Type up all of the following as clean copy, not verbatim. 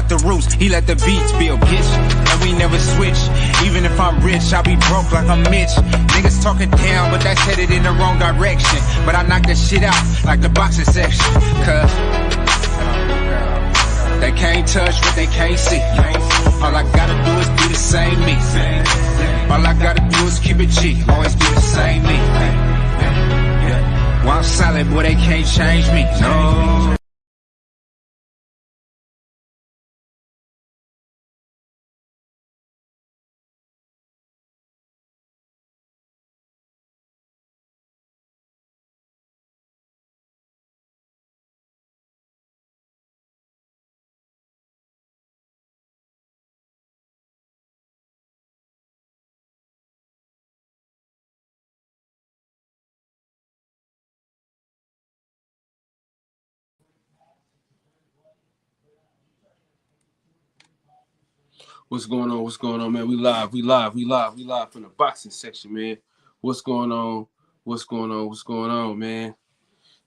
the roots, he let the beats build, bitch. And we never switch. Even if I'm rich, I'll be broke like I'm Mitch. Niggas talking down, but that's headed in the wrong direction. But I knock that shit out like the boxing section. Cause they can't touch what they can't see. All I gotta do is be the same me. All I gotta do is keep it G. Always be the same me. While I'm solid, boy, they can't change me. No. What's going on? What's going on, man? We live from the boxing section, man. What's going on? What's going on, man?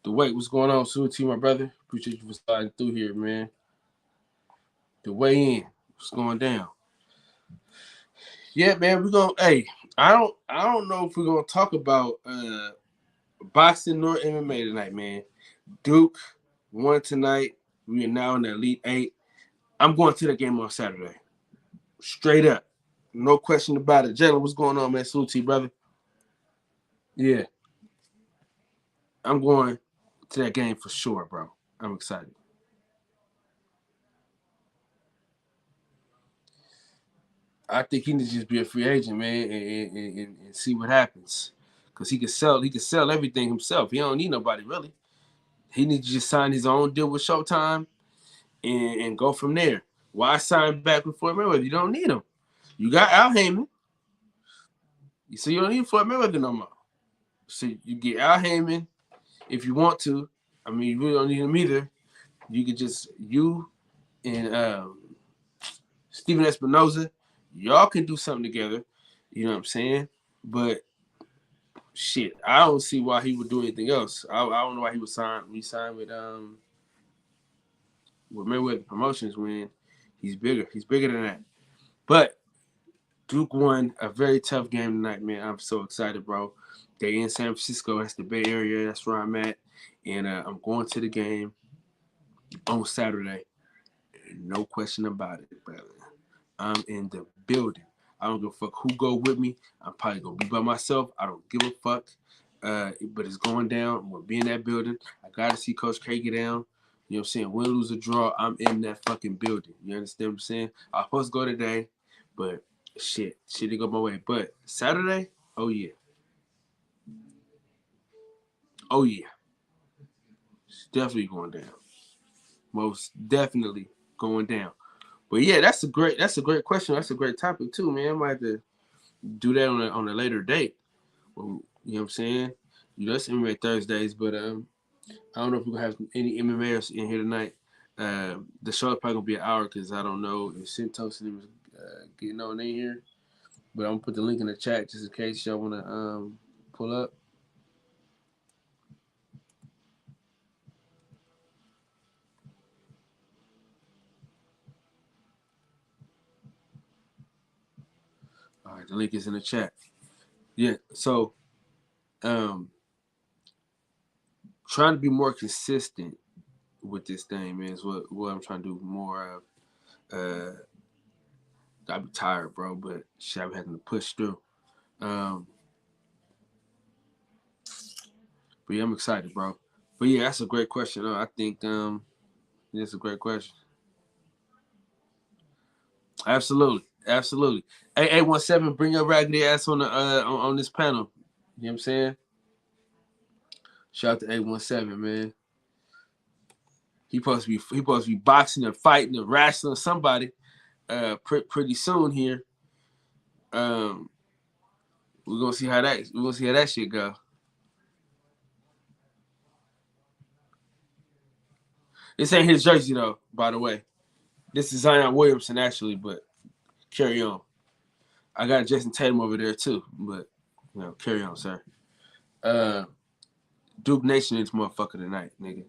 The weight, what's going on? Salute to you, my brother. Appreciate you for sliding through here, man. The weigh in, what's going down? Yeah, man, I don't know if we're gonna talk about boxing nor MMA tonight, man. Duke won tonight. We are now in the Elite 8. I'm going to the game on Saturday. Straight up. No question about it. Jalen, what's going on, man? Salute to you, brother. Yeah. I'm going to that game for sure, bro. I'm excited. I think he needs to just be a free agent, man, and see what happens. Because he can sell everything himself. He don't need nobody, really. He needs to just sign his own deal with Showtime and go from there. Why sign back with Floyd Mayweather? You don't need him. You got Al Heyman. So you don't need Floyd Mayweather no more. So you get Al Heyman if you want to. I mean, you really don't need him either. You could just, you and Steven Espinoza, y'all can do something together. You know what I'm saying? But shit, I don't see why he would do anything else. I don't know why he would sign with Mayweather Promotions when he's bigger. He's bigger than that. But Duke won a very tough game tonight, man. I'm so excited, bro. They in San Francisco. That's the Bay Area. That's where I'm at. And I'm going to the game on Saturday. No question about it, brother. I'm in the building. I don't give a fuck who go with me. I'm probably going to be by myself. I don't give a fuck. But it's going down. I'm going to be in that building. I got to see Coach K get down. You know what I'm saying? Win, lose, or draw, I'm in that fucking building. You understand what I'm saying? I was supposed to go today, but shit didn't go my way. But Saturday, oh yeah. Oh yeah. It's definitely going down. Most definitely going down. But yeah, that's a great question. That's a great topic too, man. I might have to do that on a later date. Well, you know what I'm saying? You know, it's MMA Thursdays, but I don't know if we're gonna have any MMAers in here tonight. The show is probably gonna be an hour because I don't know if Santos was getting on in here. But I'm gonna put the link in the chat just in case y'all wanna pull up. All right, the link is in the chat. Yeah, so trying to be more consistent with this thing, man, is what I'm trying to do more of. I'll be tired, bro, but shit, I'm having to push through. But yeah, I'm excited, bro. But yeah, that's a great question. I think that's a great question. Absolutely. 817, bring your raggedy ass on the on this panel. You know what I'm saying? Shout out to 817, man. He supposed to be boxing and fighting and wrestling somebody pretty soon here. We're gonna see how that shit go. This ain't his jersey though, by the way. This is Zion Williamson actually, but carry on. I got Jason Tatum over there too, but you know, carry on, sir. Duke Nation is motherfucker tonight, nigga.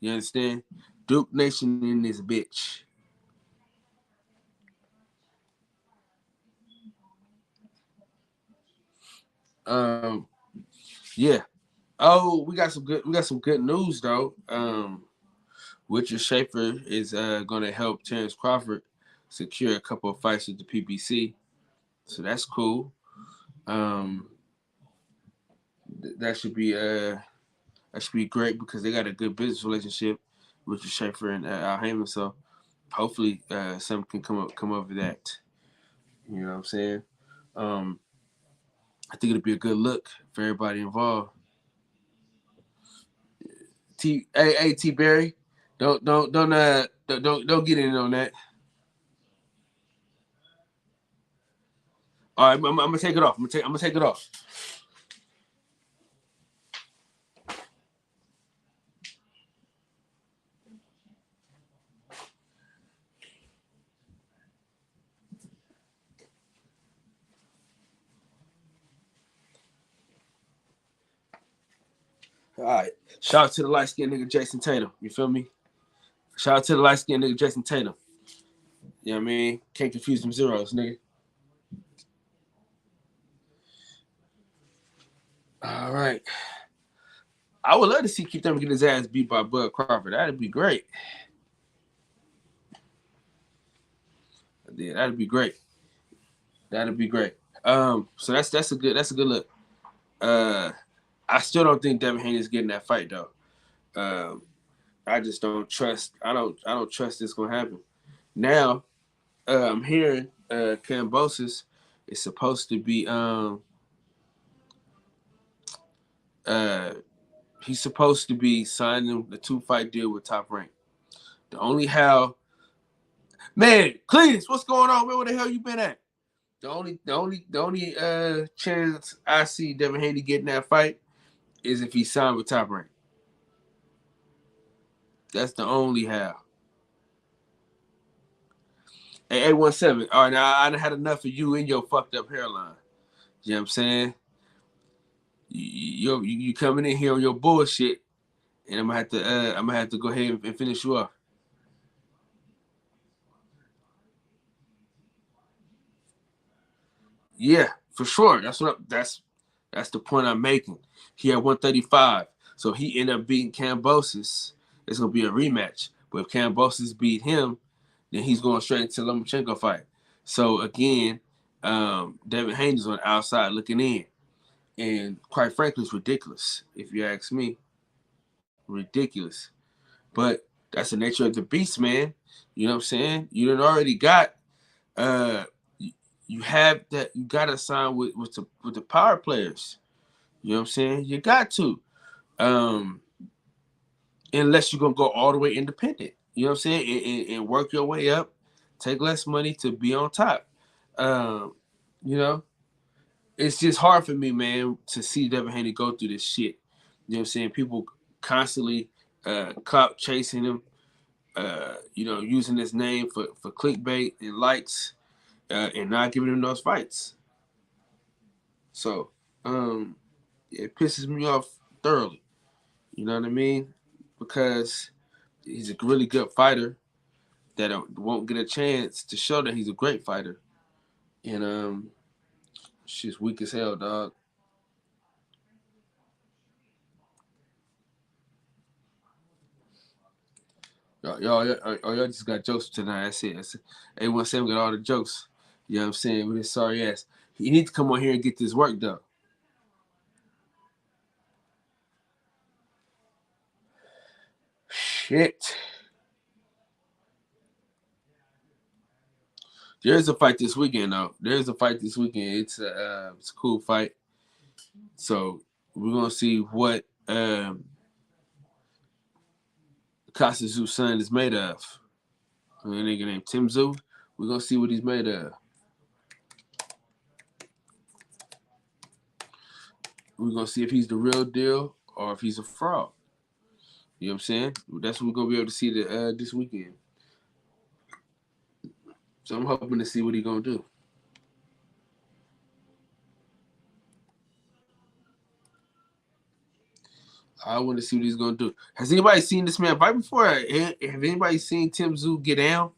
You understand? Duke Nation in this bitch. Yeah. Oh, we got some good news though. Richard Schaefer is gonna help Terence Crawford secure a couple of fights with the PBC. So that's cool. That should be great because they got a good business relationship, Richard Schaefer and Al Heyman. So hopefully something can come over that. You know what I'm saying? I think it'll be a good look for everybody involved. T Barry, don't get in on that. All right, I'm gonna take it off. I'm gonna take it off. All right. Shout out to the light skinned nigga Jason Tatum. You feel me? Shout out to the light skinned nigga Jason Tatum. You know what I mean? Can't confuse them zeros, nigga. All right. I would love to see Keith Thurman get his ass beat by Bud Crawford. That'd be great. Yeah, that'd be great. That'd be great. So that's a good look. I still don't think Devin Haney is getting that fight though. I just don't trust. I don't trust this gonna happen. Now, I'm hearing Kambosos is supposed to be he's supposed to be signing the 2-fight deal with Top Rank. The only Cletus, what's going on, man? Where the hell you been at? The only chance I see Devin Haney getting that fight is if he signed with Top Rank. That's the only how. Hey, 817. All right, now I done had enough of you and your fucked up hairline. You know what I'm saying? You coming in here on your bullshit, and I'm gonna have to go ahead and finish you off. Yeah, for sure. That's the point I'm making. He had 135, so he ended up beating Kambosos. It's gonna be a rematch. But if Kambosos beat him, then he's going straight into the Lomachenko fight. So again, Devin Haney's on the outside looking in, and quite frankly, it's ridiculous. If you ask me, ridiculous. But that's the nature of the beast, man. You know what I'm saying? You done already got you have that. You got to sign with the power players. You know what I'm saying? You got to, unless you're gonna go all the way independent. You know what I'm saying? And work your way up, take less money to be on top. You know, it's just hard for me, man, to see Devin Haney go through this shit. You know what I'm saying? People constantly clout chasing him. You know, using his name for clickbait and likes. And not giving him those fights. So, it pisses me off thoroughly. You know what I mean? Because he's a really good fighter that won't get a chance to show that he's a great fighter. And she's weak as hell, dog. Y'all just got jokes tonight. That's it. A17 got all the jokes. You know what I'm saying? With his sorry ass. He needs to come on here and get this work done. Shit. There's a fight this weekend, though. It's a cool fight. So we're gonna see what Kostya Tszyu's son is made of. A nigga named Tszyu. We're gonna see what he's made of. We're gonna see if he's the real deal or if he's a fraud. You know what I'm saying? That's what we're gonna be able to see this weekend. So I'm hoping to see what he's gonna do. I want to see what he's gonna do. Has anybody seen this man fight before? Have anybody seen Tszyu get down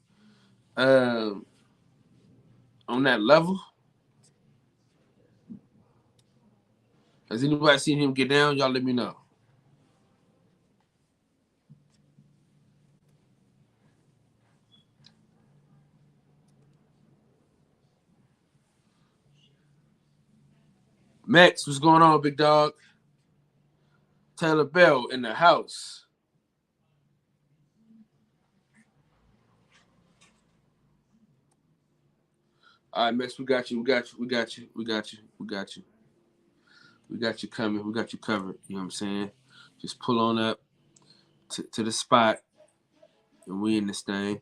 on that level? Has anybody seen him get down? Y'all let me know. Max, what's going on, big dog? Taylor Bell in the house. All right, Max, we got you. We got you. We got you. We got you. We got you. We got you coming. We got you covered. You know what I'm saying? Just pull on up to the spot, and we in this thing.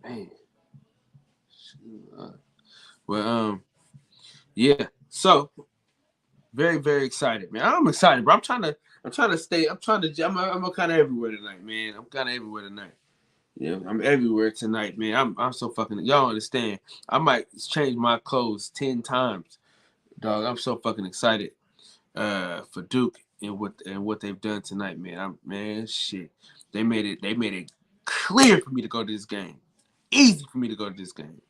Man. Well, yeah. So very, very excited, man. I'm excited, bro. I'm trying to stay. I'm kind of everywhere tonight, man. I'm kind of everywhere tonight. Yeah, I'm everywhere tonight, man. I'm so fucking. Y'all understand? I might change my clothes 10 times, dog. I'm so fucking excited for Duke and what they've done tonight, man. Shit. They made it clear for me to go to this game. Easy for me to go to this game.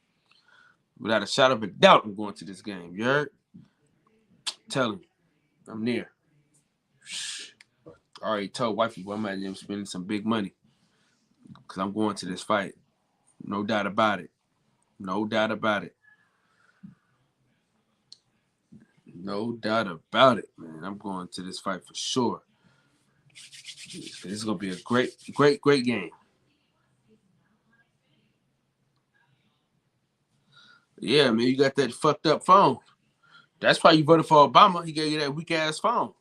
Without a shadow of a doubt, I'm going to this game. You heard? Tell him I'm near. I already told wifey, well, I'm spending some big money because I'm going to this fight. No doubt about it. No doubt about it. No doubt about it, man. I'm going to this fight for sure. This is gonna be a great, great, great game. Yeah, man, you got that fucked up phone. That's why you voted for Obama. He gave you that weak ass phone.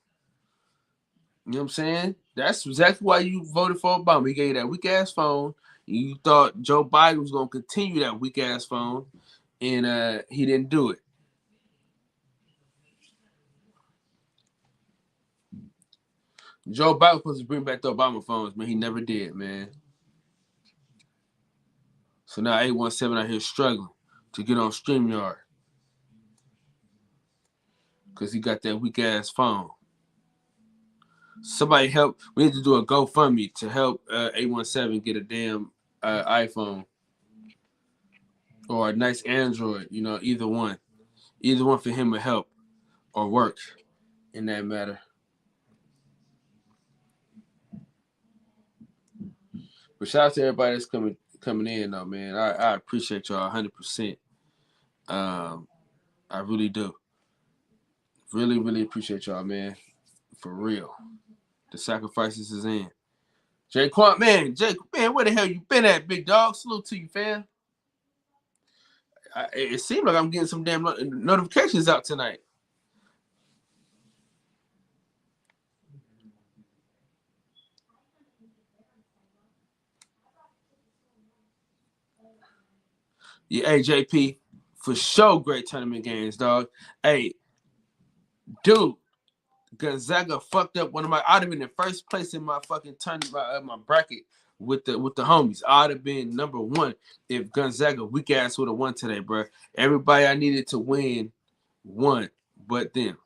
You know what I'm saying? That's exactly why you voted for Obama. He gave you that weak ass phone. You thought Joe Biden was gonna continue that weak ass phone, and he didn't do it. Joe Biden was supposed to bring back the Obama phones, man. He never did, man. So now 817 out here struggling to get on StreamYard because he got that weak ass phone. Somebody help. We need to do a GoFundMe to help 817 get a damn iPhone or a nice Android. You know, either one for him to help or work in that matter. But shout out to everybody that's coming in, though, man. I appreciate y'all 100%. I really do. Really, really appreciate y'all, man. For real. The sacrifices is in. Jake, man, where the hell you been at, big dog? Salute to you, fam. It seems like I'm getting some damn notifications out tonight. Yeah, hey, JP, for sure, great tournament games, dog. Hey, dude, Gonzaga fucked up one of my. I'd have been in first place in my fucking my bracket with the homies. I'd have been number one if Gonzaga weak ass would have won today, bro. Everybody I needed to win won, but them.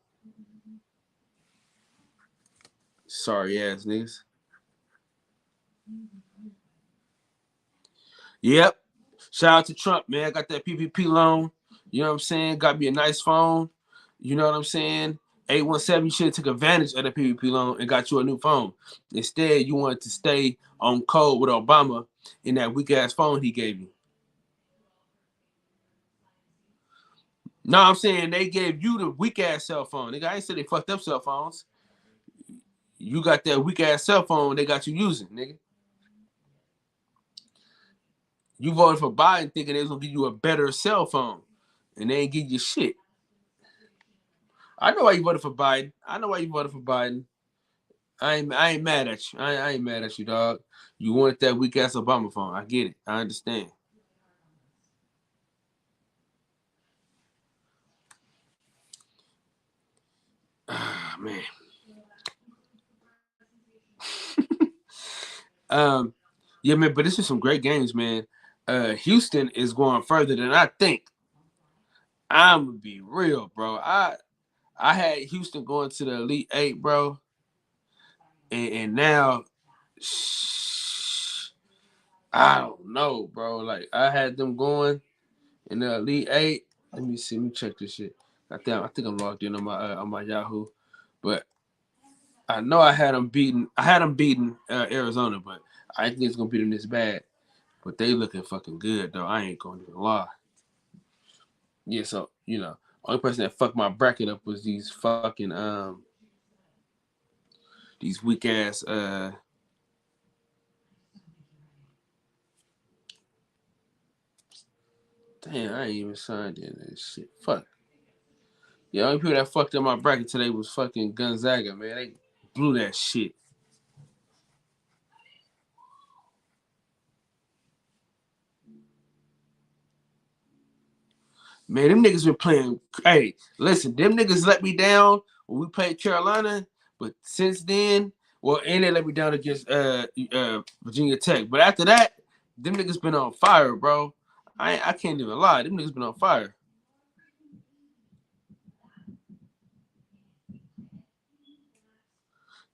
Sorry ass niggas. Yep. Shout out to Trump, man. I got that PPP loan. You know what I'm saying? Got me a nice phone. You know what I'm saying? 817, you should have took advantage of the PPP loan and got you a new phone. Instead, you wanted to stay on code with Obama in that weak-ass phone he gave you. No, I'm saying they gave you the weak-ass cell phone. Nigga, I ain't said they fucked up cell phones. You got that weak-ass cell phone they got you using, nigga. You voted for Biden thinking they was going to give you a better cell phone, and they ain't give you shit. I know why you voted for Biden. I ain't mad at you. I ain't mad at you, dog. You wanted that weak ass Obama phone. I get it. I understand. Ah, man. Yeah, man. But this is some great games, man. Houston is going further than I think. I'm gonna be real, bro. I had Houston going to the Elite Eight, bro, and now I don't know, bro. Like I had them going in the Elite Eight, Let me see. Let me check this shit. I think I'm logged in on my Yahoo, but I know I had them beaten. Arizona, but I think it's gonna beat them this bad. But they looking fucking good though. I ain't gonna even lie. Yeah, so only person that fucked my bracket up was these fucking these weak ass damn, I ain't even signed in that shit. Fuck. Yeah, only people that fucked up my bracket today was fucking Gonzaga, man. They blew that shit. Man, them niggas been playing. Hey, listen, them niggas let me down when we played Carolina, but since then, and they let me down against Virginia Tech. But after that, them niggas been on fire, bro. I can't even lie. Them niggas been on fire.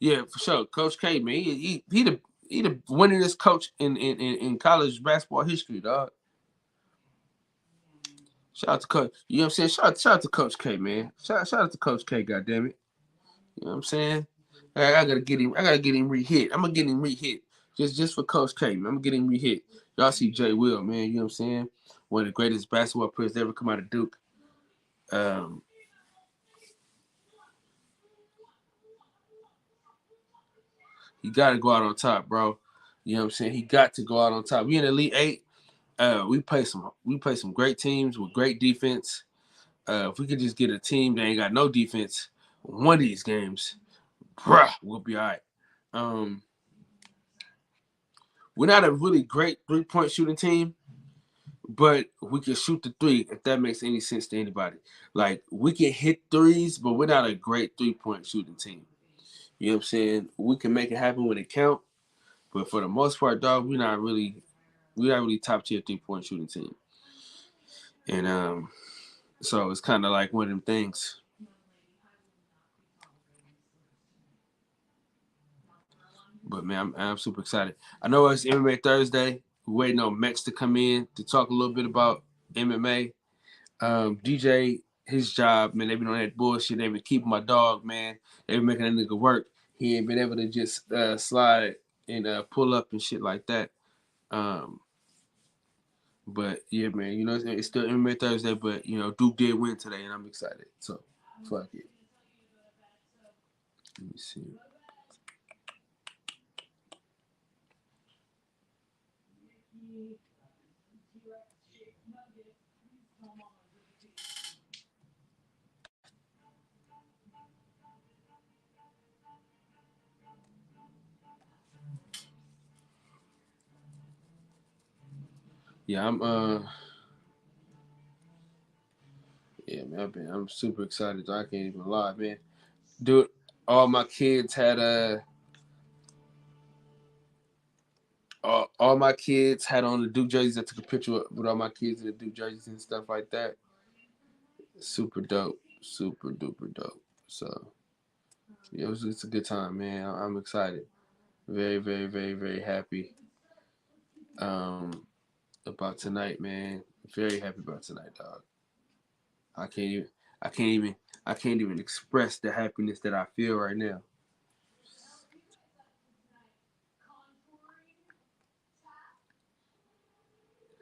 Yeah, for sure. Coach K, man, he the winningest coach in college basketball history, dog. Shout out to Coach. You know what I'm saying? Shout out to Coach K, man. Shout out to Coach K, goddammit. You know what I'm saying? I gotta get him re-hit. I'm gonna get him re-hit. Just for Coach K, man. I'm gonna get him re-hit. Y'all see Jay Will, man, you know what I'm saying? One of the greatest basketball players to ever come out of Duke. He gotta go out on top, bro. You know what I'm saying? He got to go out on top. We in the Elite Eight. We play some great teams with great defense. If we could just get a team that ain't got no defense, one of these games, bruh, we'll be all right. We're not a really great 3-point shooting team, but we can shoot the three, if that makes any sense to anybody. Like, we can hit threes, but we're not a great 3-point shooting team. You know what I'm saying? We can make it happen when it count, but for the most part, dog, we're not really top tier 3-point shooting team. And so it's kind of like one of them things. But man, I'm super excited. I know it's MMA Thursday. We're waiting on Mex to come in to talk a little bit about MMA. DJ, his job, man, they've been on that bullshit. They've been keeping my dog, man. They've been making that nigga work. He ain't been able to just slide and pull up and shit like that. But yeah, man, it's still MMA Thursday, but Duke did win today, and I'm excited. So fuck it. Let me see. Yeah, I'm super excited. I can't even lie, man. Dude, all my kids had all my kids had on the Duke jerseys. I took a picture with all my kids in the Duke jerseys and stuff like that. Super dope. Super duper dope. So yeah, it's a good time, man. I'm excited. Very, very, very, very happy about tonight, man. Very happy about tonight, dog. I can't even express the happiness that I feel right now.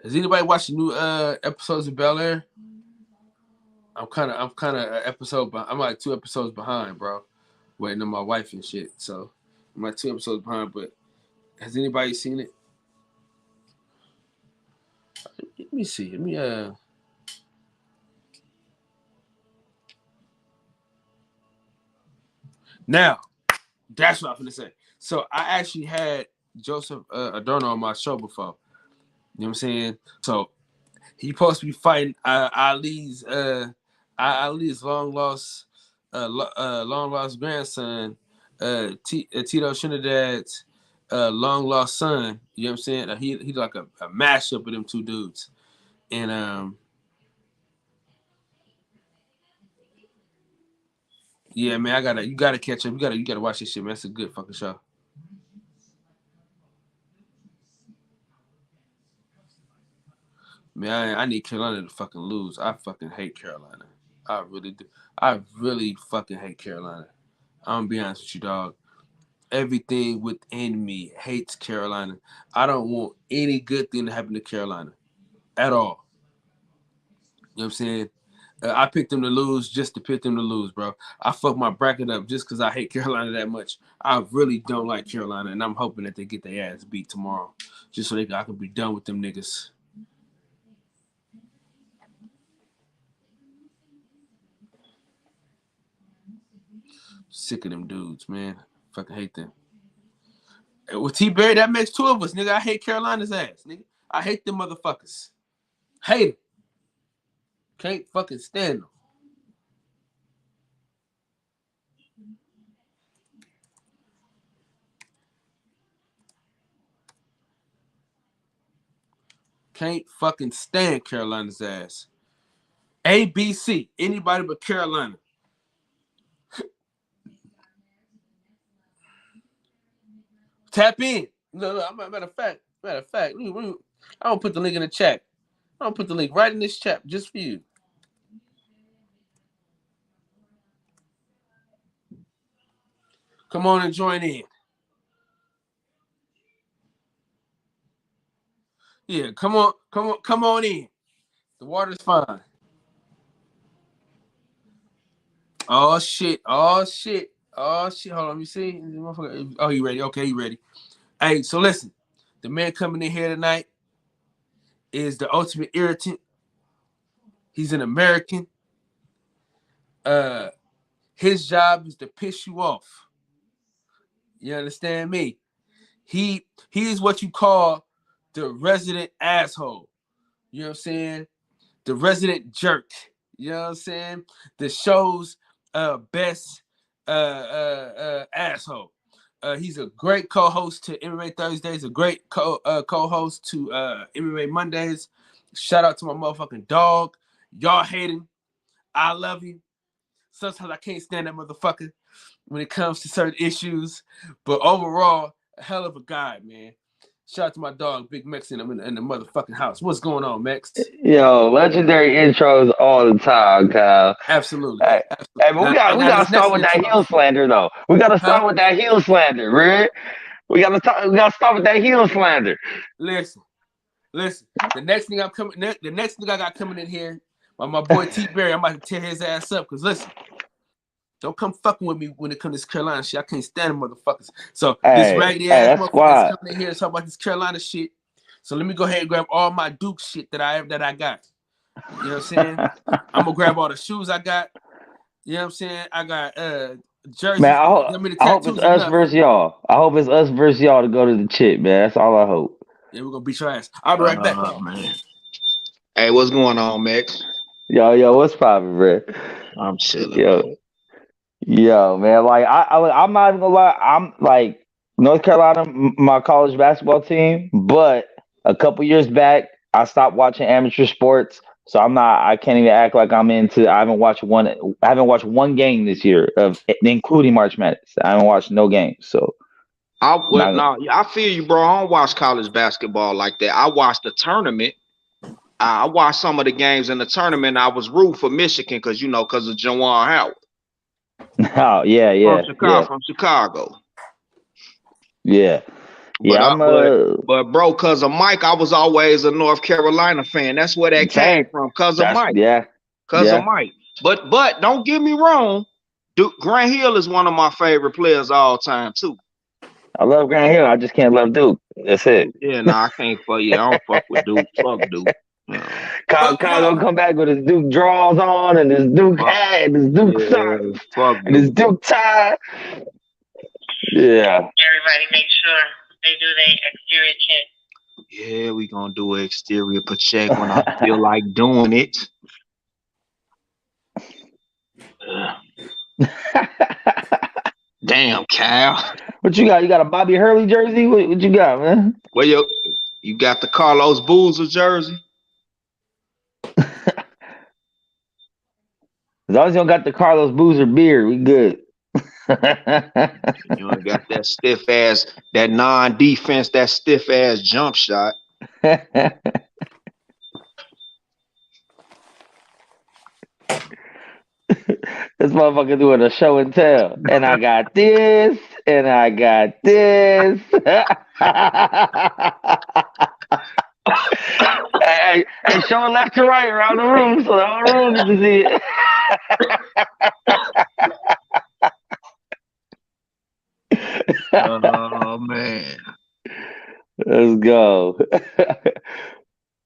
Has anybody watched the new episodes of Bel-Air? I'm kind of episode, but I'm like 2 episodes behind, bro. Waiting on my wife and shit. So I'm like 2 episodes behind. But has anybody seen it? Let me see. Now, that's what I'm gonna say. So I actually had Joseph Adorno on my show before. You know what I'm saying? So he supposed to be fighting Ali's long lost grandson, Tito Trinidad's long lost son. You know what I'm saying? He's like a mashup of them two dudes. And yeah, man, you gotta catch up. You gotta watch this shit, man. It's a good fucking show. Man, I need Carolina to fucking lose. I fucking hate Carolina. I really do. I really fucking hate Carolina. I'm gonna be honest with you, dog. Everything within me hates Carolina. I don't want any good thing to happen to Carolina at all. You know what I'm saying? I picked them to lose just to pick them to lose, bro. I fucked my bracket up just because I hate Carolina that much. I really don't like Carolina, and I'm hoping that they get their ass beat tomorrow just so I can be done with them niggas. Sick of them dudes, man. Fucking hate them. With T-Berry, that makes two of us, nigga. I hate Carolina's ass, nigga. I hate them motherfuckers. Hate them. Can't fucking stand them. Can't fucking stand Carolina's ass. ABC, anybody but Carolina. Tap in. No, matter of fact, I'm gonna put the link in the chat. I'm gonna put the link right in this chat just for you. Come on and join in. Yeah, come on in. The water's fine. Oh shit. Hold on, let me see. Oh, you ready? Okay, you ready. Hey, so listen. The man coming in here tonight is the ultimate irritant. He's an American. His job is to piss you off. You understand me? He is what you call the resident asshole. You know what I'm saying? The resident jerk. You know what I'm saying? The show's best asshole. He's a great co-host to MMA Thursdays, a great co-host to MMA Mondays. Shout out to my motherfucking dog. Y'all hate him. I love him. Sometimes I can't stand that motherfucker when it comes to certain issues. But overall, a hell of a guy, man. Shout out to my dog, Big Mex, in the motherfucking house. What's going on, Mex? Yo, legendary intros all the time, Kyle. Absolutely. Hey, but we gotta start with that heel slander, though. We gotta start with that heel slander, right? We gotta start with that heel slander. Listen. The next thing I got coming in here, my boy T-Berry, I'm about to tear his ass up. Cause listen, don't come fucking with me when it comes to this Carolina shit. I can't stand them motherfuckers. So this raggedy ass motherfuckers coming in here and talking about this Carolina shit. So let me go ahead and grab all my Duke shit that I got. You know what I'm saying? I'm gonna grab all the shoes I got. You know what I'm saying? I got jerseys. Man, I hope it's us versus y'all. I hope it's us versus y'all to go to the chip, man. That's all I hope. Yeah, we're gonna beat your ass. I'll be right back. Man. Hey, what's going on, Max? Yo, what's poppin', bro? I'm chilling. Yo, man, like I'm not even gonna lie. I'm like North Carolina, my college basketball team, but a couple years back, I stopped watching amateur sports, so I can't even act like I'm into. I haven't watched one game this year including March Madness. I haven't watched no games, so. I feel you, bro. I don't watch college basketball like that. I watched the tournament. I watched some of the games in the tournament. I was rooting for Michigan because of Juwan Howard. Oh yeah. From Chicago. Yeah. But bro, because of Mike, I was always a North Carolina fan. That's where that came from, because of Mike. Because of Mike. But don't get me wrong, Grant Hill is one of my favorite players of all time too. I love Grant Hill. I just can't love Duke. That's it. Yeah, I can't fuck you. I don't fuck with Duke. Fuck Duke. No. Kyle gonna come back with his Duke draws on and his Duke hat and his Duke socks and his Duke tie. Yeah. Everybody make sure they do their exterior check. Yeah, we gonna do an exterior check when I feel like doing it. Damn, Cal. What you got? You got a Bobby Hurley jersey? What you got, man? Well, you got the Carlos Boozer jersey? As long as you don't got the Carlos Boozer beard, we good. You ain't got that stiff ass, that non-defense, that stiff ass jump shot. This motherfucker doing a show and tell. And I got this, and I got this. hey, showing left to right around the room so the whole room gets to see it. Oh, man. Let's go.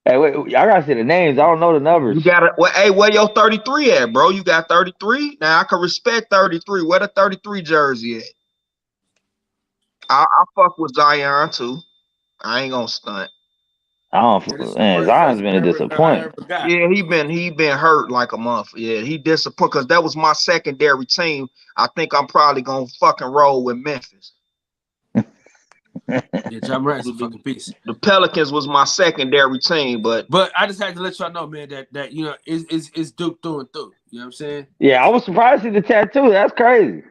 Hey, wait, y'all gotta see the names. I don't know the numbers. You gotta, well, hey, where your 33 at, bro? You got 33? Now I can respect 33. Where the 33 jersey at? I fuck with Zion too. I ain't gonna stunt. I don't. Man, Zion's been a disappointment. Yeah, he been hurt like a month. Yeah, he disappointed because that was my secondary team. I think I'm probably gonna fucking roll with Memphis. Yeah, John Morant's a fucking piece. The Pelicans was my secondary team, but I just had to let y'all know, man, that you know it's Duke through and through. You know what I'm saying? Yeah, I was surprised to see the tattoo. That's crazy.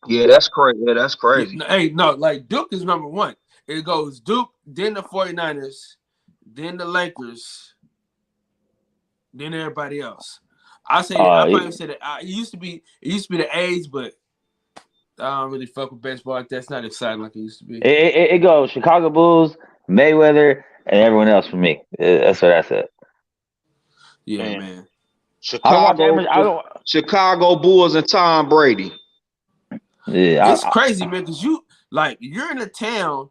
Yeah, that's crazy. Yeah, that's crazy. Yeah, hey, no, like Duke is number one. It goes Duke, then the 49ers, then the Lakers, then everybody else. I probably say that it used to be the A's, but I don't really fuck with baseball. That's not exciting like it used to be. It goes Chicago Bulls, Mayweather, and everyone else for me. That's what I said. Yeah, man. Chicago Bulls and Tom Brady. Yeah, it's crazy, man, because you're in a town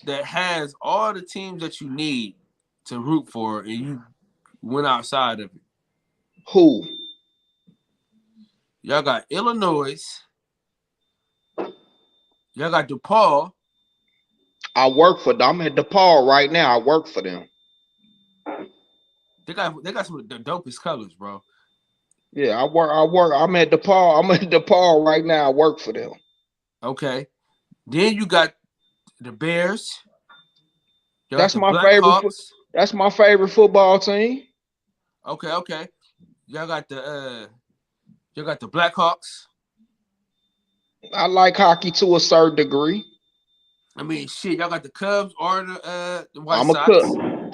that has all the teams that you need to root for, and you went outside of it. Who? Y'all got Illinois. Y'all got DePaul. I work for them. I'm at DePaul right now. I work for them. They got some of the dopest colors, bro. Yeah, I work. I'm at DePaul right now. I work for them. Okay. Then you got the Bears. That's my favorite. That's my favorite football team. Okay. Y'all got the Blackhawks. I like hockey to a certain degree. I mean, shit, y'all got the Cubs or the White Sox.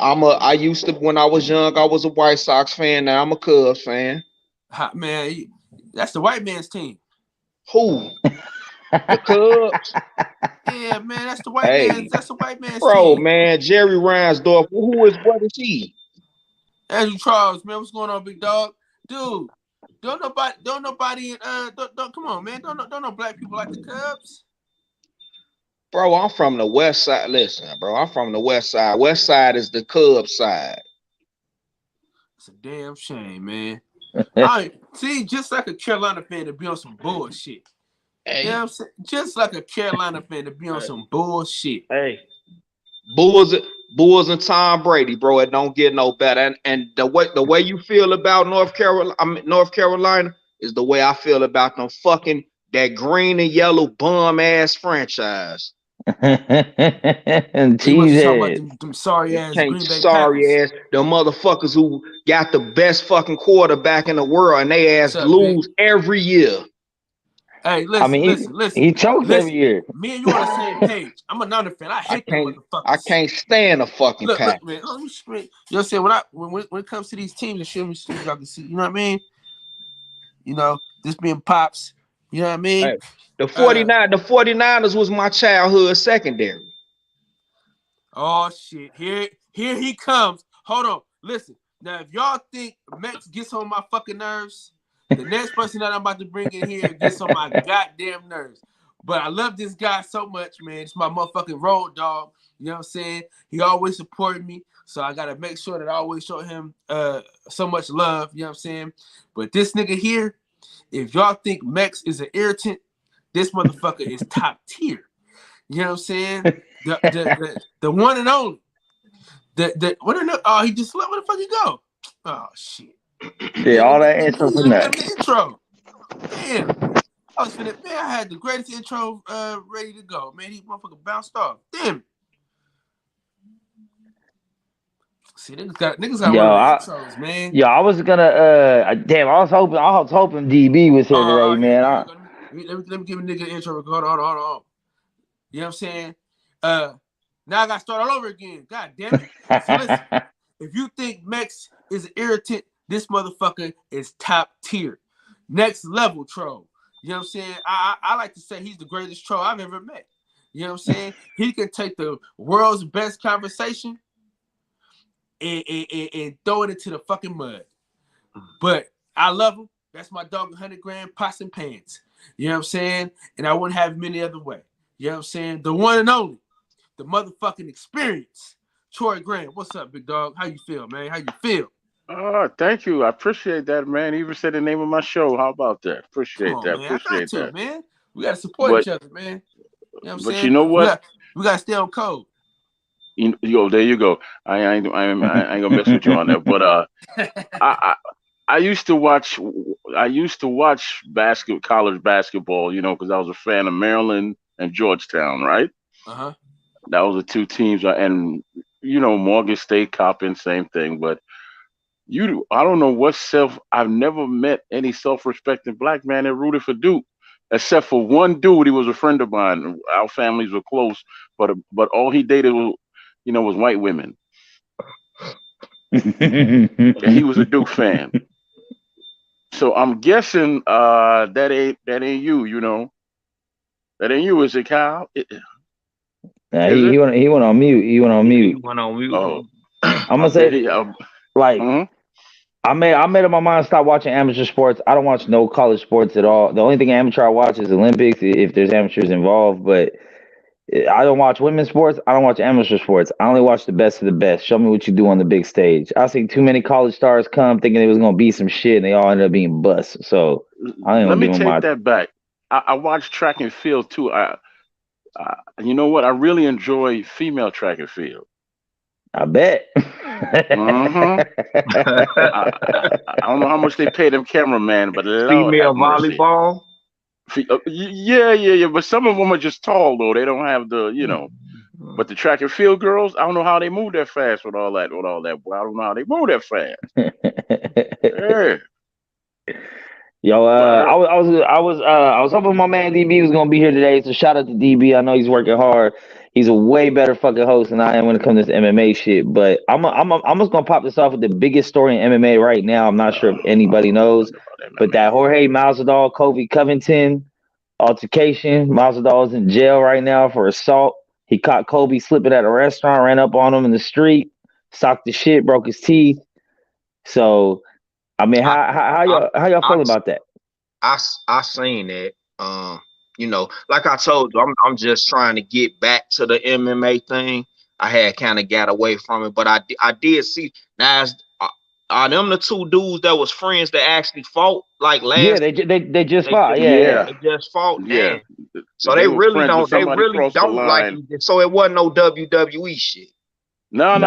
I used to, when I was young, I was a White Sox fan. Now I'm a Cubs fan. Man, that's the white man's team. Who? The Cubs? Yeah, man, that's the white man's bro, team. Man, Jerry Reinsdorf. What is he? Andrew Charles, man, what's going on, big dog? Dude, don't nobody come on, man. Don't no black people like the Cubs. Bro, I'm from the west side. Listen, bro, I'm from the west side. West side is the Cubs side. It's a damn shame, man. See, just like a Carolina fan to be on some bullshit. Hey. You know what I'm saying? Just like a Carolina fan to be on some bullshit. Hey, Bulls and Tom Brady, bro. It don't get no better. And the way you feel about North Carolina is the way I feel about them fucking that green and yellow bum ass franchise. And them sorry ass Green Bay Packers. The motherfuckers who got the best fucking quarterback in the world and they ass lose every year. Hey, listen. He chokes every year. Me and you on the same page. I'm a Niner fan. I hate them motherfuckers. I can't stand the fucking Packers. Look, man. You know what I'm saying? When it comes to these teams and shit, I can see. You know what I mean? You know, this being Pops. You know what I mean? Hey, the 49ers was my childhood secondary. Oh shit! Here he comes. Hold on. Listen. Now, if y'all think Max gets on my fucking nerves, the next person that I'm about to bring in here gets on my goddamn nerves. But I love this guy so much, man. It's my motherfucking road dog. You know what I'm saying? He always supported me. So I got to make sure that I always show him so much love. You know what I'm saying? But this nigga here, if y'all think Max is an irritant, this motherfucker is top tier. You know what I'm saying? The one and only. He just let where the fuck he go? Oh shit. Yeah, all that intro from that. Intro. Damn. I had the greatest intro ready to go. Man, he motherfucker bounced off. Damn. See, niggas got intros, man. Yo, I was gonna I was hoping DB was here today, man. Let me give a nigga an intro. Hold on. You know what I'm saying? Now I gotta start all over again. God damn it. So listen, if you think Max is an irritant, This motherfucker is top tier, next level troll. You know what I'm saying? I like to say he's the greatest troll I've ever met. You know what I'm saying? He can take the world's best conversation and throw it into the fucking mud. But I love him. That's my dog, 100 grand pots and pans. You know what I'm saying? And I wouldn't have him any other way. You know what I'm saying? The one and only, the motherfucking experience. Troy Grant, what's up, big dog? How you feel, man? How you feel? Thank you. I appreciate that, man. You even said the name of my show. How about that? Appreciate that. Man. Appreciate that, man. We gotta support each other, man. You know what I'm saying? You know what? We gotta stay on code. There you go. I ain't gonna mess with you on that. But I used to watch college basketball, you know, because I was a fan of Maryland and Georgetown, right? Uh-huh. That was the two teams, and you know, Morgan State, Coppin, same thing. But I don't know I've never met any self-respecting black man that rooted for Duke, except for one dude. He was a friend of mine. Our families were close, but all he dated was white women. And he was a Duke fan. So I'm guessing that ain't you, you know. That ain't you, is it, Kyle? Nah, he went on mute. He went on mute. Oh. I'm gonna say I made up my mind to stop watching amateur sports. I don't watch no college sports at all. The only thing amateur I watch is Olympics if there's amateurs involved, but I don't watch women's sports. I don't watch amateur sports. I only watch the best of the best. Show me what you do on the big stage. I see too many college stars come thinking it was gonna be some shit, and they all ended up being busts. So let me take that back. I watch track and field too. You know what? I really enjoy female track and field. I bet. I don't know how much they pay them cameraman, but female volleyball. Yeah. But some of them are just tall though. They don't have the, you know. But the track and field girls, I don't know how they move that fast with all that. Boy, I don't know how they move that fast. Yeah. Yo, I was hoping my man DB was gonna be here today. So shout out to DB. I know he's working hard. He's a way better fucking host than I am when it comes to this MMA shit. But I'm just gonna pop this off with the biggest story in MMA right now. I'm not sure if anybody knows, but that Jorge Masvidal, Colby Covington altercation. Masvidal is in jail right now for assault. He caught Colby slipping at a restaurant, ran up on him in the street, socked the shit, broke his teeth. So, I mean, how y'all feel about that? I seen that. You know, like I told you, I'm just trying to get back to the MMA thing. I had kind of got away from it, but I did see. Now, are them the two dudes that was friends that actually fought like last? Yeah, they just fought. Yeah, they just fought. Yeah. Damn. So they really don't like you. So it wasn't no WWE shit. No.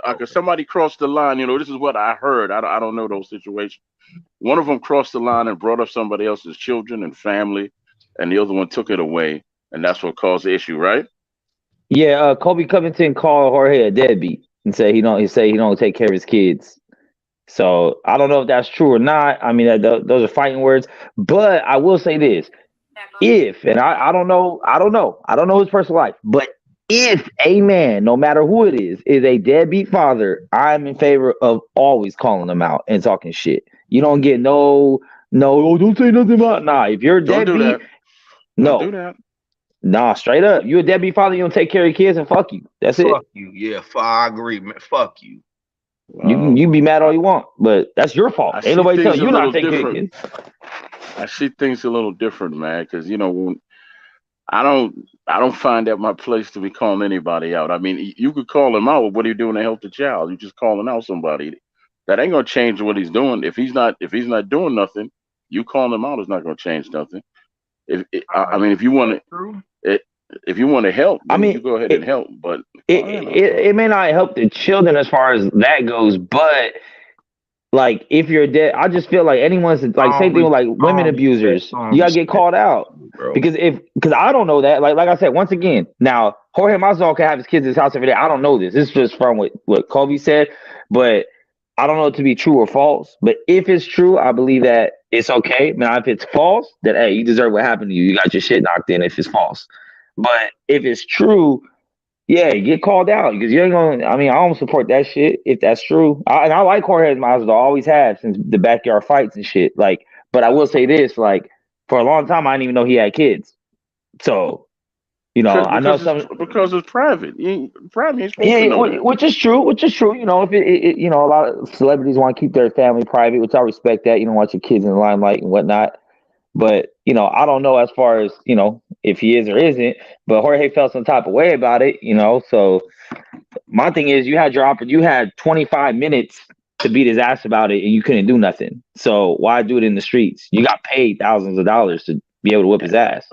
Because somebody crossed the line. You know, this is what I heard. I don't know those situations. One of them crossed the line and brought up somebody else's children and family, and the other one took it away, and that's what caused the issue, right? Yeah. Colby Covington called Jorge a deadbeat and said he don't take care of his kids. So I don't know if that's true or not. I mean, those are fighting words. But I will say this: I don't know his personal life, but if a man, no matter who it is a deadbeat father, I'm in favor of always calling them out and talking shit. You don't get don't say nothing about. Nah, if you're a deadbeat, don't do that. Nah, straight up. You're a deadbeat father, you don't take care of your kids, and fuck you. That's it. Fuck you. Yeah, I agree, man. Fuck you. You can be mad all you want, but that's your fault. Ain't nobody telling you not taking care of kids. I see things a little different, man, because you know when I don't find that my place to be calling anybody out. I mean, you could call him out. What are you doing to help the child? You're just calling out somebody. That ain't gonna change what he's doing. If he's not doing nothing, you calling him out is not gonna change nothing. If you want to help, you go ahead and help. But it may not help the children as far as that goes, but like if you're dead, I just feel like anyone's like same thing with like women abusers. You gotta get called out, bro. Because I don't know that. Like I said, once again, now Jorge Masvidal can have his kids in his house every day. I don't know this. This is just from what Colby said, but I don't know it to be true or false. But if it's true, I believe that it's okay. Now, if it's false, then hey, you deserve what happened to you. You got your shit knocked in. If it's false, but if it's true, Yeah, get called out because you ain't gonna. I mean, I don't support that shit if that's true. And I like Jorge Masvidal, always have since the backyard fights and shit. Like, but I will say this: like, for a long time, I didn't even know he had kids. So, I know because it's private. Private ain't supposed yeah, to know that. which is true. Which is true. If a lot of celebrities want to keep their family private, which I respect that. You don't want your kids in the limelight and whatnot. But, I don't know as far as, if he is or isn't, but Jorge felt some type of way about it, so my thing is you had 25 minutes to beat his ass about it and you couldn't do nothing. So why do it in the streets? You got paid thousands of dollars to be able to whip his ass.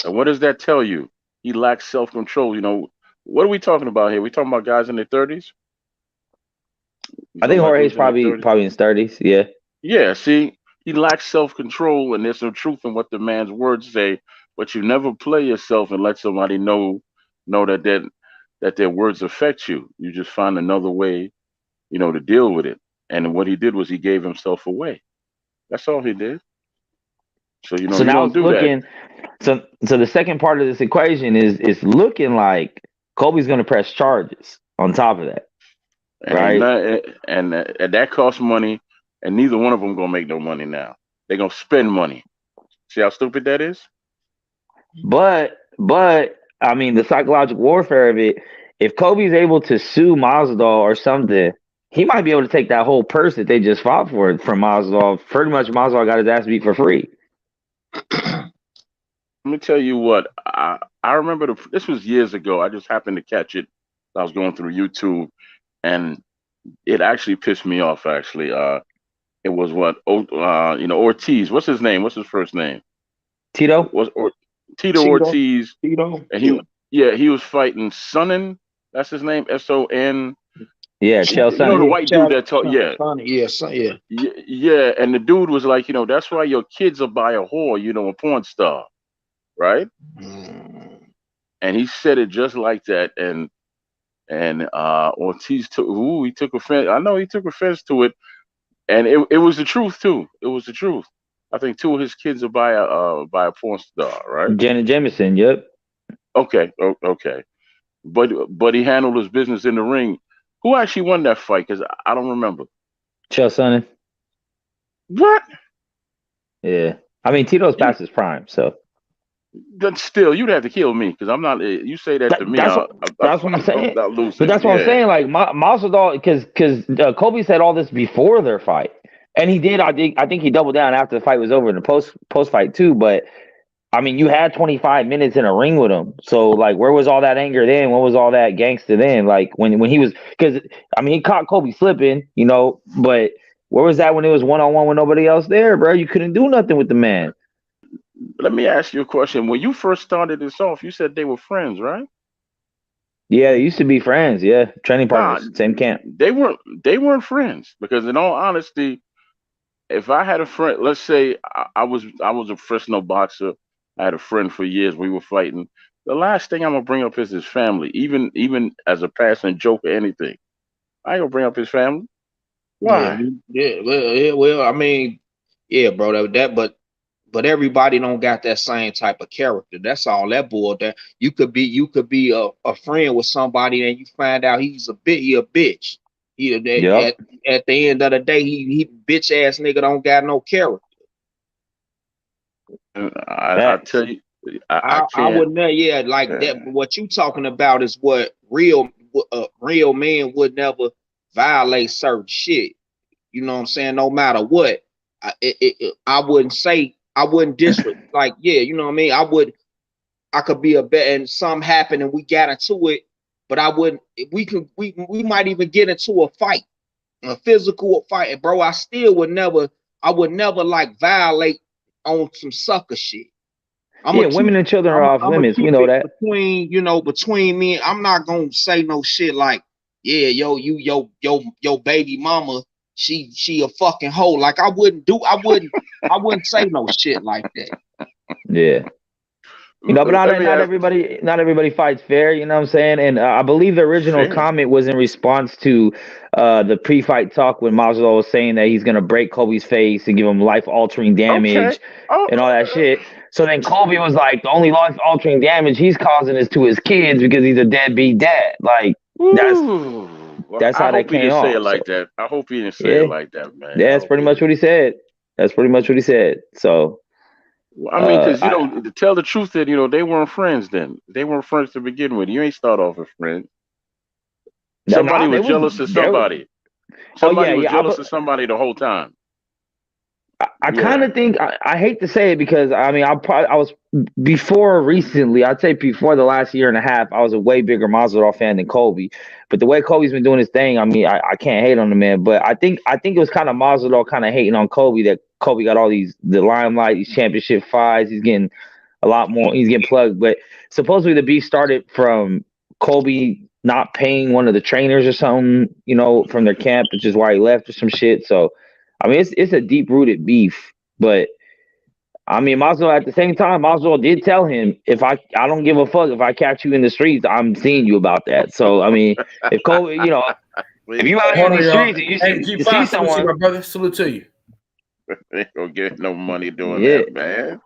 And what does that tell you? He lacks self-control. What are we talking about here? We talking about guys in their 30s? I think Jorge's probably in his 30s, yeah. Yeah, see, he lacks self-control, and there's some truth in what the man's words say, but you never play yourself and let somebody know that their words affect you. You just find another way, to deal with it. And what he did was he gave himself away. That's all he did. So so now it's looking that. So the second part of this equation is looking like Colby's going to press charges on top of that, right? And that costs money, and neither one of them gonna make no money now. They're gonna spend money. See how stupid that is? But I mean, the psychological warfare of it. If Colby's able to sue Masvidal or something, he might be able to take that whole purse that they just fought for from Masvidal. Pretty much, Masvidal got his ass beat for free. Let me tell you what. I remember this was years ago. I just happened to catch it. I was going through YouTube, and it actually pissed me off. Actually, it was Ortiz. What's his name? What's his first name? Tito. Tito Ortiz. Tito. And he was fighting Sonnen. That's his name. S-O-N. Yeah, Chael Sonnen. The white dude that talked. Yeah. Yeah. And the dude was like, that's why your kids will buy a whore, a porn star, right? And he said it just like that. And Ortiz took offense. I know he took offense to it, and it was the truth too. It was the truth. I think 2 of his kids will buy a porn star, right? Janet Jameson, yep. Okay. But he handled his business in the ring. Who actually won that fight? Because I don't remember. Chael Sonnen. What? Yeah, I mean Tito's past his prime, so. But still, you'd have to kill me because I'm not. You say that to me. That's what I'm saying. But that's what I'm saying. Like Masvidal, because Colby said all this before their fight, and he did. I think he doubled down after the fight was over in the post fight too. But I mean, you had 25 minutes in a ring with him, so like, where was all that anger then? What was all that gangster then? Like when he was, because I mean, he caught Colby slipping, but where was that when it was 1-on-1 with nobody else there, bro? You couldn't do nothing with the man. Let me ask you a question. When you first started this off, you said they were friends, right? Yeah, they used to be friends. Yeah, training partners, same camp. They weren't friends because, in all honesty, if I had a friend, let's say I was a professional boxer, I had a friend for years. We were fighting. The last thing I'm gonna bring up is his family, even as a passing joke or anything. I ain't gonna bring up his family. Why? Yeah. Well, I mean, yeah, bro. But everybody don't got that same type of character. That's all that boiled down. You could be a friend with somebody and you find out he a bitch. At the end of the day, he bitch ass nigga don't got no character. I tell you, I wouldn't. Yeah, like that. What you talking about is what real men would never violate certain shit. You know what I'm saying? No matter what, I wouldn't say. I wouldn't disrespect, like, yeah, you know what I mean? I could be a bet and something happened and we got into it, but I wouldn't, we might even get into a fight, a physical fight. And bro, I would never like violate on some sucker shit. Women and children are off limits. We know that. Between me, I'm not going to say no shit like, yeah, your baby mama, she a fucking hoe. Like I wouldn't say no shit like that. Yeah. But not everybody fights fair, you know what I'm saying? And I believe the original comment was in response to the pre-fight talk when Masvidal was saying that he's gonna break Colby's face and give him life-altering damage and all that shit. So then Colby was like, the only life-altering damage he's causing is to his kids because he's a deadbeat dad. Like, that's how that came off. Say it like that. I hope he didn't say it like that, man. Yeah, that's pretty much what he said. That's pretty much what he said. So, I mean, because to tell the truth, that they weren't friends then. They weren't friends to begin with. You ain't start off as friends. Somebody was jealous of somebody. Somebody was jealous of somebody the whole time. I kind of think I hate to say it because I mean I was before recently, I'd say before the last year and a half, I was a way bigger Masvidal fan than Colby. But the way Colby's been doing his thing, I mean I can't hate on the man. But I think it was kind of Masvidal kind of hating on Colby, that Colby got all the limelight, these championship fights. He's getting a lot more. He's getting plugged. But supposedly the beef started from Colby not paying one of the trainers or something, from their camp, which is why he left or some shit. So. I mean, it's a deep-rooted beef, but I mean, Masvidal at the same time, Masvidal did tell him, if I don't give a fuck if I catch you in the streets, I'm seeing you about that. So I mean, if Colby, if you out here in the streets and you see someone, my brother, salute to you. They don't get no money doing that, man.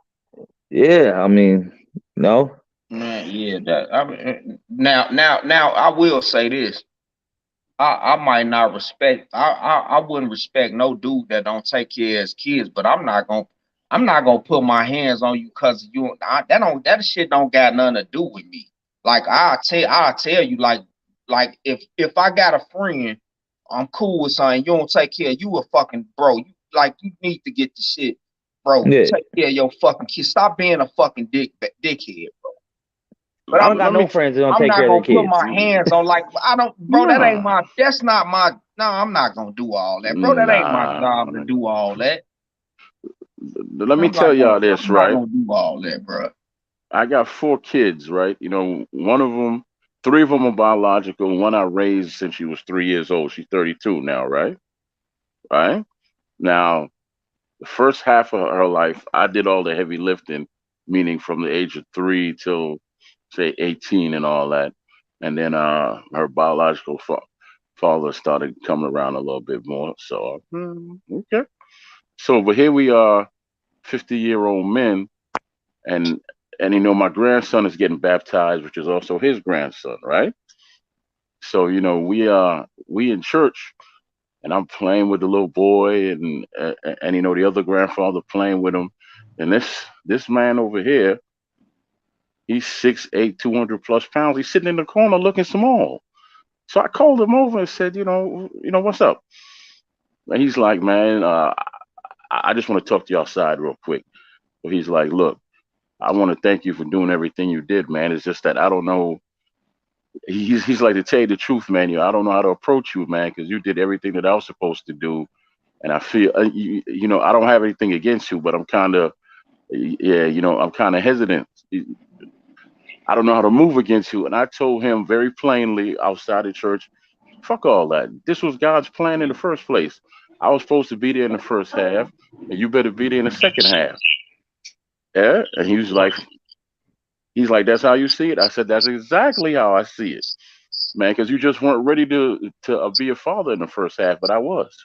Yeah, I mean, no. Man, yeah, that. I mean, now, I will say this. I might not respect. I wouldn't respect no dude that don't take care of his kids. But I'm not gonna put my hands on you because that shit don't got nothing to do with me. Like I'll tell you, like if I got a friend, I'm cool with something. You don't take care. You a fucking bro. You need to get the shit, bro. Yeah. Take care of your fucking kids. Stop being a fucking dickhead, bro. But I don't got no friends that don't take care of their kids. I'm not gonna put my hands on that ain't my. That's not my. No, I'm not gonna do all that, bro. That ain't my job to do all that. Let me tell y'all this, right? I'm not gonna do all that, bro. I got 4 kids, right? One of them, 3 of them are biological. One I raised since she was 3 years old. She's 32 now, right? Right? Now, the first half of her life, I did all the heavy lifting, meaning from the age of 3 till say 18 and all that. And then her biological father started coming around a little bit more. So, okay. So, but here we are, 50-year-old men. And my grandson is getting baptized, which is also his grandson, right? So, we in church, and I'm playing with the little boy, and the other grandfather playing with him. And this man over here, he's 6'8", 200 plus pounds. He's sitting in the corner looking small. So I called him over and said, what's up? And he's like, man, I just want to talk to you outside real quick. So he's like, look, I want to thank you for doing everything you did, man. It's just that I don't know. He's like, to tell you the truth, man, I don't know how to approach you, man, because you did everything that I was supposed to do. And I feel, I don't have anything against you, but I'm kind of, I'm kind of hesitant. I don't know how to move against you. And I told him very plainly outside the church, fuck all that. This was God's plan in the first place. I was supposed to be there in the first half, and you better be there in the second half. Yeah. And he was like, that's how you see it? I said, that's exactly how I see it, man, because you just weren't ready to be a father in the first half, but I was.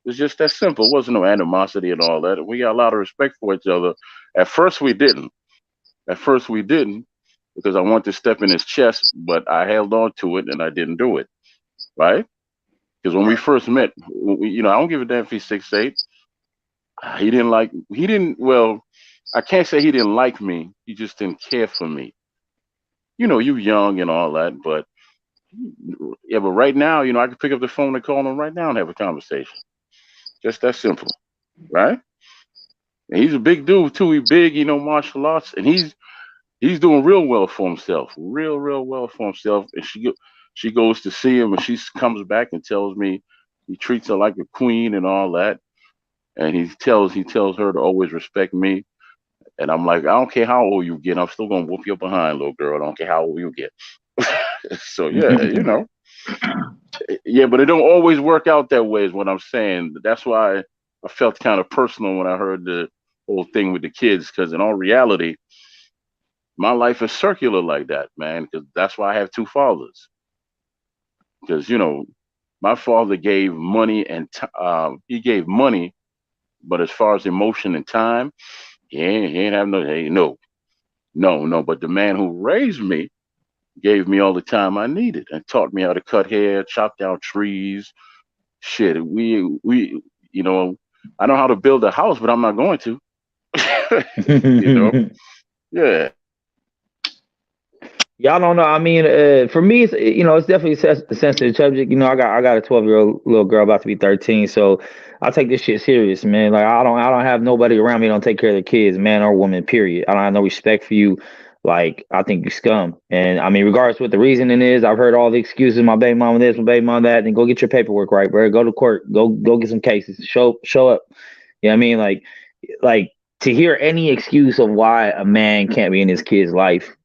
It's just that simple. It wasn't no animosity and all that. We got a lot of respect for each other. At first we didn't. Because I wanted to step in his chest, but I held on to it and I didn't do it, right? Because when we first met, I don't give a damn if he's 6'8". I can't say he didn't like me. He just didn't care for me. You young and all that, but right now, I can pick up the phone and call him right now and have a conversation. Just that simple, right? And he's a big dude too. He's big, martial arts, and he's doing real well for himself, real well for himself. And she goes to see him, and she comes back and tells me he treats her like a queen and all that. And he tells her to always respect me. And I'm like, I don't care how old you get, I'm still gonna whoop your behind, little girl. I don't care how old you get. So yeah, yeah, but it don't always work out that way, is what I'm saying. That's why I felt kind of personal when I heard the whole thing with the kids, because in all reality, my life is circular like that, man, because that's why I have 2 fathers. Because, my father gave money and he gave money, but as far as emotion and time, He ain't have no. Hey, no. But the man who raised me gave me all the time I needed and taught me how to cut hair, chop down trees. Shit, we you know, I know how to build a house, but I'm not going to. You know, yeah. Y'all don't know. I mean, for me, it's, it's definitely a sensitive subject. I got a 12-year-old little girl about to be 13, so I take this shit serious, man. Like I don't have nobody around me that don't take care of their kids, man or woman. Period. I don't have no respect for you. Like I think you scum. And I mean, regardless what the reasoning is, I've heard all the excuses. My baby mama this, my baby mama that. Then go get your paperwork right, bro. Go to court. Go get some cases. Show up. You know what I mean? Like to hear any excuse of why a man can't be in his kid's life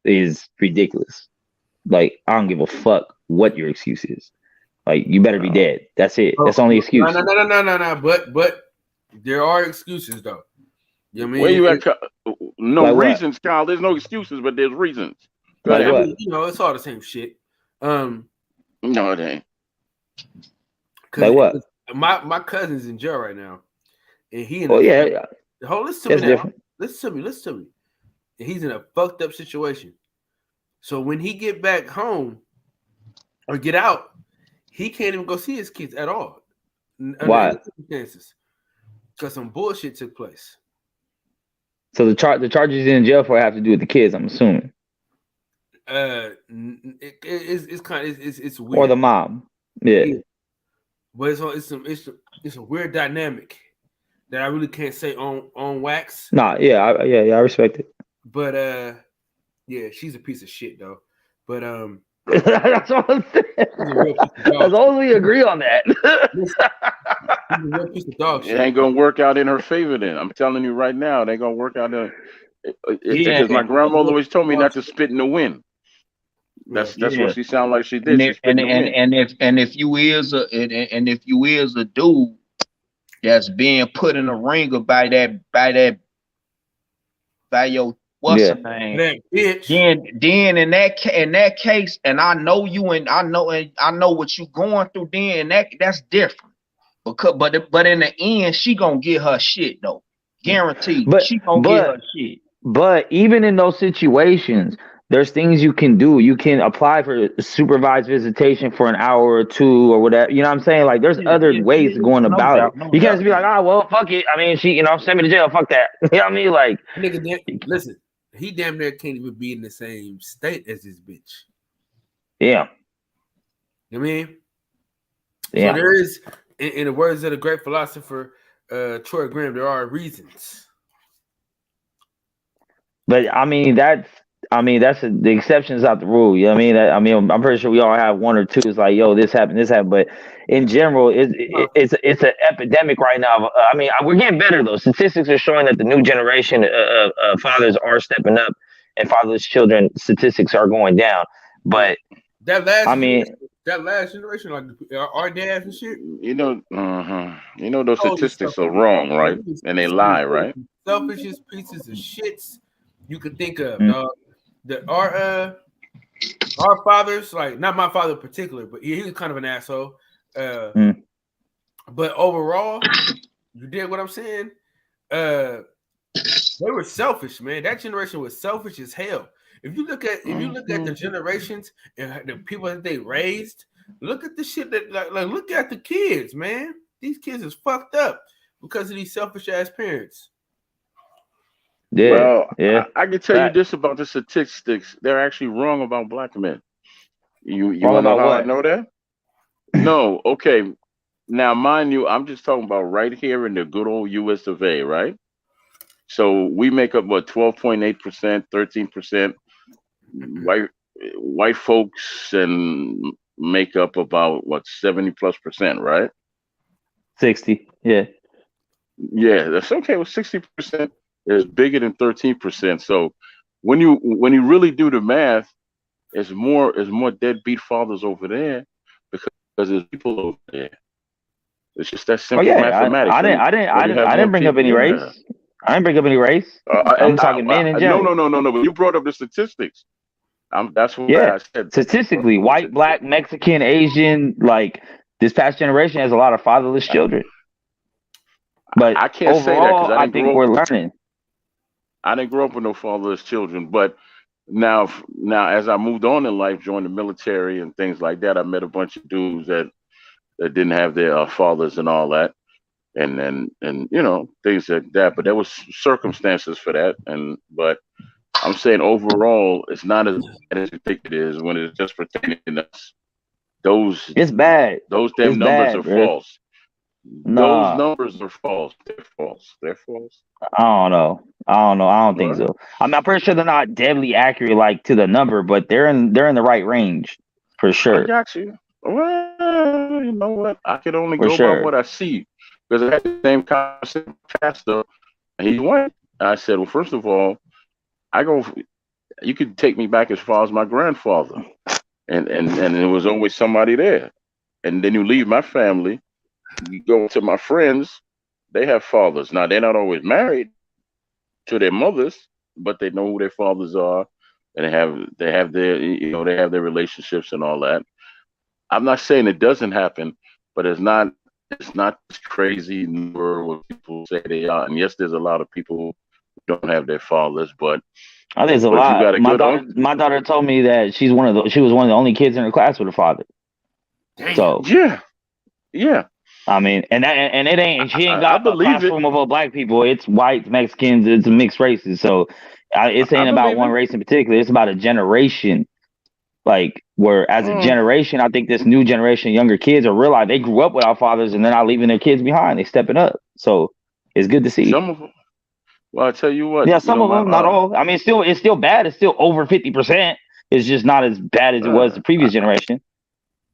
is ridiculous. Like I don't give a fuck what your excuse is. Like you better be dead. That's it. That's the only excuse. No. But there are excuses though. You know what I mean? Where you at? No like reasons, what? Kyle. There's no excuses, but there's reasons. Like I mean, it's all the same shit. No, it ain't. Like what? My cousin's in jail right now, and he. Yeah. Listen to me now. Listen to me. And he's in a fucked up situation. So when he get back home or get out, he can't even go see his kids at all. Why? Because some bullshit took place. So the charges he's in jail for have to do with the kids, I'm assuming. It's kind of it's weird. Or the mom, yeah. But it's a weird dynamic that I really can't say on wax. Nah, I respect it. But yeah, she's a piece of shit though. But that's what I'm saying. As long as we agree on that. She's a real piece of dog shit. It ain't gonna work out in her favor. Then I'm telling you right now, it ain't gonna work out. Because my grandmother always told me not to spit in the wind. That's what she sounded like she did. And if you is a dude that's being put in a ringer by your what's her name? That bitch. Then in that case, and I know you, and I know what you going through. Then that's different. But in the end, she gonna get her shit though, guaranteed. But she gonna get her shit. But even in those situations, there's things you can do. You can apply for supervised visitation for an hour or two or whatever. You know what I'm saying? Like there's other ways of going about it. You can't just be like, well, fuck it. I mean, she, send me to jail. Fuck that. You know what I mean? Like, nigga, listen, he damn near can't even be in the same state as this bitch. Yeah. You know what I mean? Yeah. So there is, in the words of the great philosopher Troy Graham, there are reasons. But I mean that's the exceptions out the rule. You know what I mean? I'm pretty sure we all have one or two. It's like, yo, this happened. But in general, it's an epidemic right now. I mean, we're getting better though. Statistics are showing that the new generation of fathers are stepping up, and fatherless children statistics are going down. But that last generation, like our dads and shit. Those statistics are wrong, right? And they lie, right? Selfishest pieces of shits you could think of, dog. Our fathers, like not my father in particular, but he was kind of an asshole. But overall, you did what I'm saying. They were selfish, man. That generation was selfish as hell. If you look at the generations and the people that they raised, look at the shit that like look at the kids, man. These kids is fucked up because of these selfish ass parents. Yeah, well, yeah. I can tell you this about the statistics. They're actually wrong about black men. You want to know how I know that? No, okay. Now, mind you, I'm just talking about right here in the good old US of A, right? So we make up 12.8%, 13%. White folks and make up about 70+%, right? 60, yeah. Yeah, that's okay. Well, 60% is bigger than 13%. So when you really do the math, it's more deadbeat fathers over there because there's people over there. It's just that simple mathematics. I didn't bring up any race. I didn't bring up any race. I'm talking men in general. No. But you brought up the statistics. That's what I said. Statistically, white, black, Mexican, Asian, like this past generation has a lot of fatherless children. But I can't overall, say that because I think we're learning. I didn't grow up with no fatherless children, but now as I moved on in life, joined the military and things like that, I met a bunch of dudes that didn't have their fathers and all that, and you know, things like that. But there was circumstances for that, but I'm saying overall, it's not as bad as you think it is when it's just pertaining to us. It's bad. Those damn numbers are false. Nah. Those numbers are false. They're false. They're false. I don't know. I don't think so. I mean, I'm pretty sure they're not deadly accurate, like to the number, but they're in the right range for sure. I got you. Well, you know what? I can only go by what I see, because I had the same conversation with Pastor, and he went. I said, well, first of all, you could take me back as far as my grandfather, and there was always somebody there. And then you leave my family, you go to my friends, they have fathers. Now, they're not always married to their mothers, but they know who their fathers are, and they have their, you know, they have their relationships and all that. I'm not saying it doesn't happen, but it's not this crazy number what people say they are. And yes, there's a lot of people who don't have their fathers, but I think there's a lot. My daughter told me that she was one of the only kids in her class with a father. Damn. So yeah. I mean, and it ain't. She ain't got a classroom of all black people. It's whites, Mexicans. It's mixed races. So it ain't about one race in particular. It's about a generation. Like, where as a generation, I think this new generation, younger kids, are realizing they grew up without fathers and they're not leaving their kids behind. They're stepping up. So it's good to see. Some of them. Well, I tell you what. Yeah, some of them, not all. I mean, it's still bad. It's still over 50%. It's just not as bad as it was the previous generation.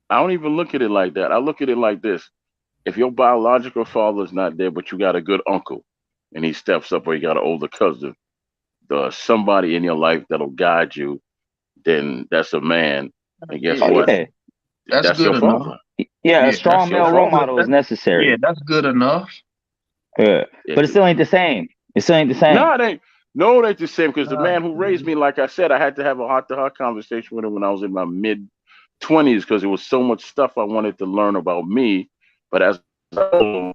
I don't even look at it like that. I look at it like this. If your biological father's not there, but you got a good uncle and he steps up, or you got an older cousin, somebody in your life that'll guide you, then that's a man. And guess what? Yeah. That's good your enough. father. Yeah, a strong male role model is necessary. Yeah, that's good enough. Yeah. But it still ain't the same. It still ain't the same. No, it ain't. No, it ain't the same, because the man who raised me, like I said, I had to have a heart-to-heart conversation with him when I was in my mid-20s, because there was so much stuff I wanted to learn about me. But as you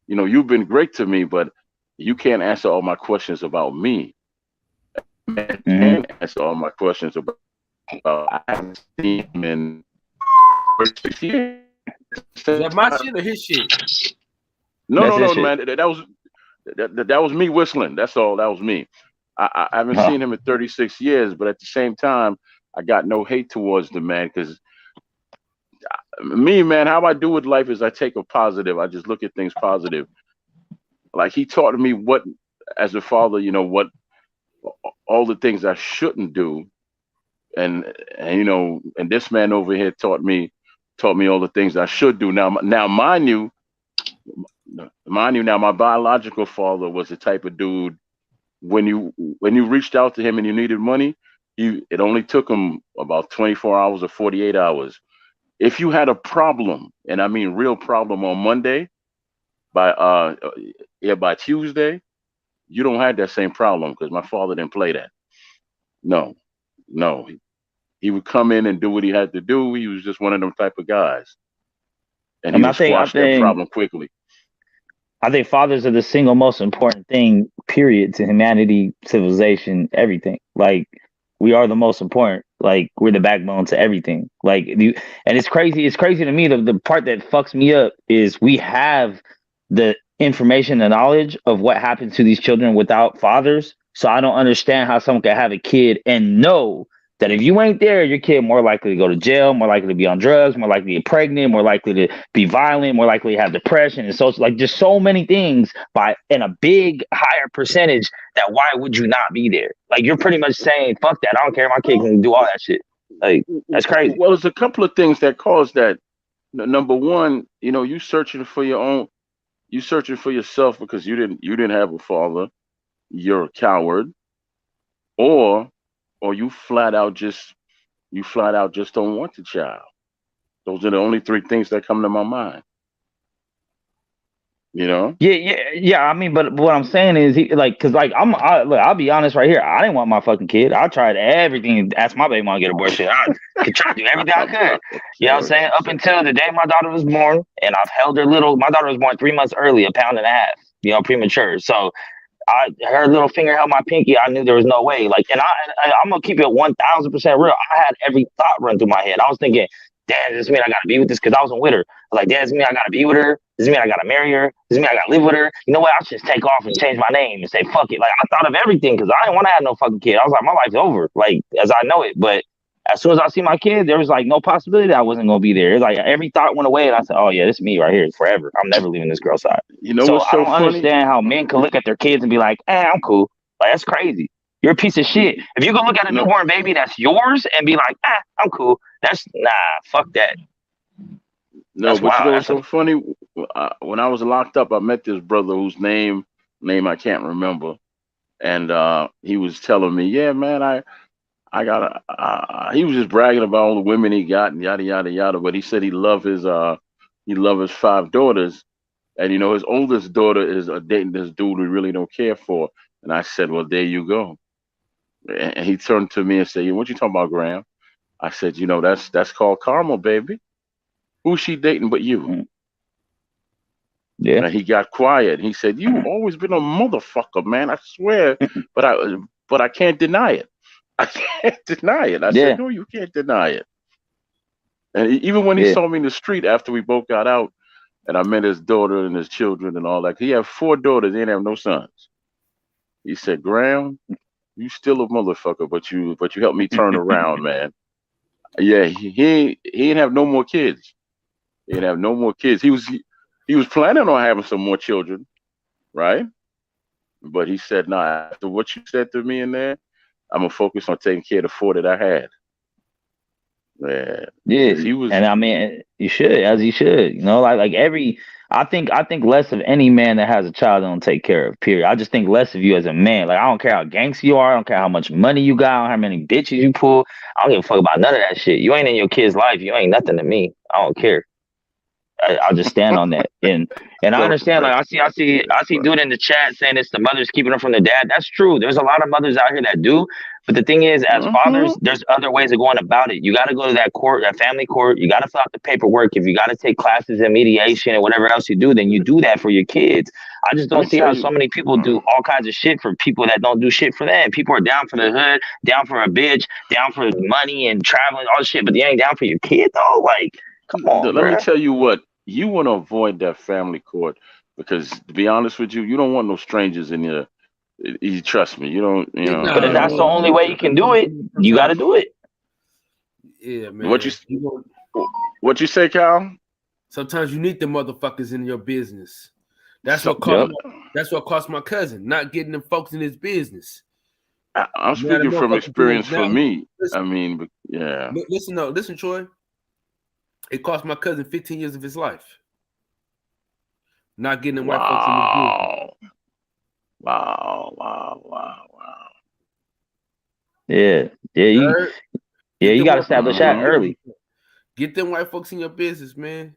know, you've been great to me, but you can't answer all my questions about me. Man can't answer all my questions about I haven't seen him in 6 years. Is that my shit or his shit? No, man. That was me whistling. That's all. That was me. I haven't seen him in 36 years, but at the same time, I got no hate towards the man, because me, man, how I do with life is I take a positive. I just look at things positive. Like, he taught me what, as a father, you know, what all the things I shouldn't do. And you know, and this man over here taught me all the things I should do. Now mind you, now my biological father was the type of dude, when you reached out to him and you needed money, it only took him about 24 hours or 48 hours. If you had a problem, and I mean real problem, on Monday, by Tuesday, you don't have that same problem, because my father didn't play that. No. He would come in and do what he had to do. He was just one of them type of guys. And he would squash that problem quickly. I think fathers are the single most important thing, period, to humanity, civilization, everything. Like, we are the most important. Like, we're the backbone to everything. Like, and it's crazy. It's crazy to me. The part that fucks me up is we have the information and knowledge of what happens to these children without fathers. So I don't understand how someone can have a kid and know that if you ain't there, your kid more likely to go to jail, more likely to be on drugs, more likely to get pregnant, more likely to be violent, more likely to have depression and social, like, just so many things in a big higher percentage, that why would you not be there? Like, you're pretty much saying, fuck that, I don't care, my kid can do all that shit. Like, that's crazy. Well, there's a couple of things that cause that. Number one, you know, you searching for yourself because you didn't have a father. You're a coward, or you flat out just don't want the child. Those are the only three things that come to my mind. You know? Yeah. I mean, but what I'm saying is, I'll be honest right here. I didn't want my fucking kid. I tried everything. Ask my baby mom to get abortion. I could try to do everything I could. You know what I'm saying? Up until the day my daughter was born, and I've held her little. My daughter was born 3 months early, 1.5 pounds, you know, premature. So her little finger held my pinky. I knew there was no way. Like, and I'm gonna keep it 1,000% real. I had every thought run through my head. I was thinking, damn, does this mean I gotta be with this? Because I wasn't with her. I was like, damn, does this mean I gotta be with her? Does this mean I gotta marry her? Does this mean I gotta live with her? You know what? I'll just take off and change my name and say fuck it. Like, I thought of everything because I didn't want to have no fucking kid. I was like, my life's over, like as I know it. But as soon as I see my kid, there was like no possibility that I wasn't gonna be there. It was like every thought went away, and I said, "Oh yeah, this is me right here forever. I'm never leaving this girl's side." You know so what's so I don't funny? understand how men can look at their kids and be like, I'm cool. Like, that's crazy. You're a piece of shit. If you go look at a newborn baby that's yours and be like, I'm cool. That's fuck that. No, that's but wild. You know what's so funny? When I was locked up, I met this brother whose name I can't remember, and he was telling me, yeah, man, I got he was just bragging about all the women he got and yada yada yada. But he said he loved his 5 daughters, and you know his oldest daughter is dating this dude we really don't care for. And I said, well, there you go. And he turned to me and said, what you talking about, Graham? I said, you know, that's called karma, baby. Who's she dating but you? Yeah. And he got quiet. He said, you've always been a motherfucker, man. I swear, but I can't deny it. I can't deny it. I said, no, you can't deny it. And even when he saw me in the street after we both got out, and I met his daughter and his children and all that, he had 4 daughters. He didn't have no sons. He said, Graham, you still a motherfucker, but you helped me turn around, man. Yeah, he didn't have no more kids. He didn't have no more kids. He was planning on having some more children, right? But he said, nah, after what you said to me in there, I'm gonna focus on taking care of the 4 that I had. Yeah, he was, and I mean, you should, as you should, you know, like I think less of any man that has a child don't take care of. Period. I just think less of you as a man. Like, I don't care how gangster you are. I don't care how much money you got. I don't care how many bitches you pull. I don't give a fuck about none of that shit. You ain't in your kid's life. You ain't nothing to me. I don't care. I'll just stand on that. And I understand. Like, I see dude in the chat saying it's the mothers keeping them from the dad. That's true. There's a lot of mothers out here that do. But the thing is, as fathers, there's other ways of going about it. You got to go to that court, that family court. You got to fill out the paperwork. If you got to take classes in mediation and whatever else you do, then you do that for your kids. I just don't see how so many people do all kinds of shit for people that don't do shit for them. People are down for the hood, down for a bitch, down for money and traveling, all this shit, but they ain't down for your kid, though. Like, come on, Let me tell you what. You want to avoid that family court because, to be honest with you, you don't want no strangers in your. You trust me. You don't. You know. But if that's the only way you can do it, you got to do it. Yeah, man. What you say, Cal? Sometimes you need the motherfuckers in your business. That's what cost my cousin not getting them folks in his business. I'm speaking from experience for me. Listen, I mean, yeah. Listen, Troy. It cost my cousin 15 years of his life. Not getting them white folks in his business. Wow. Yeah, you got to establish that early. Get them white folks in your business, man.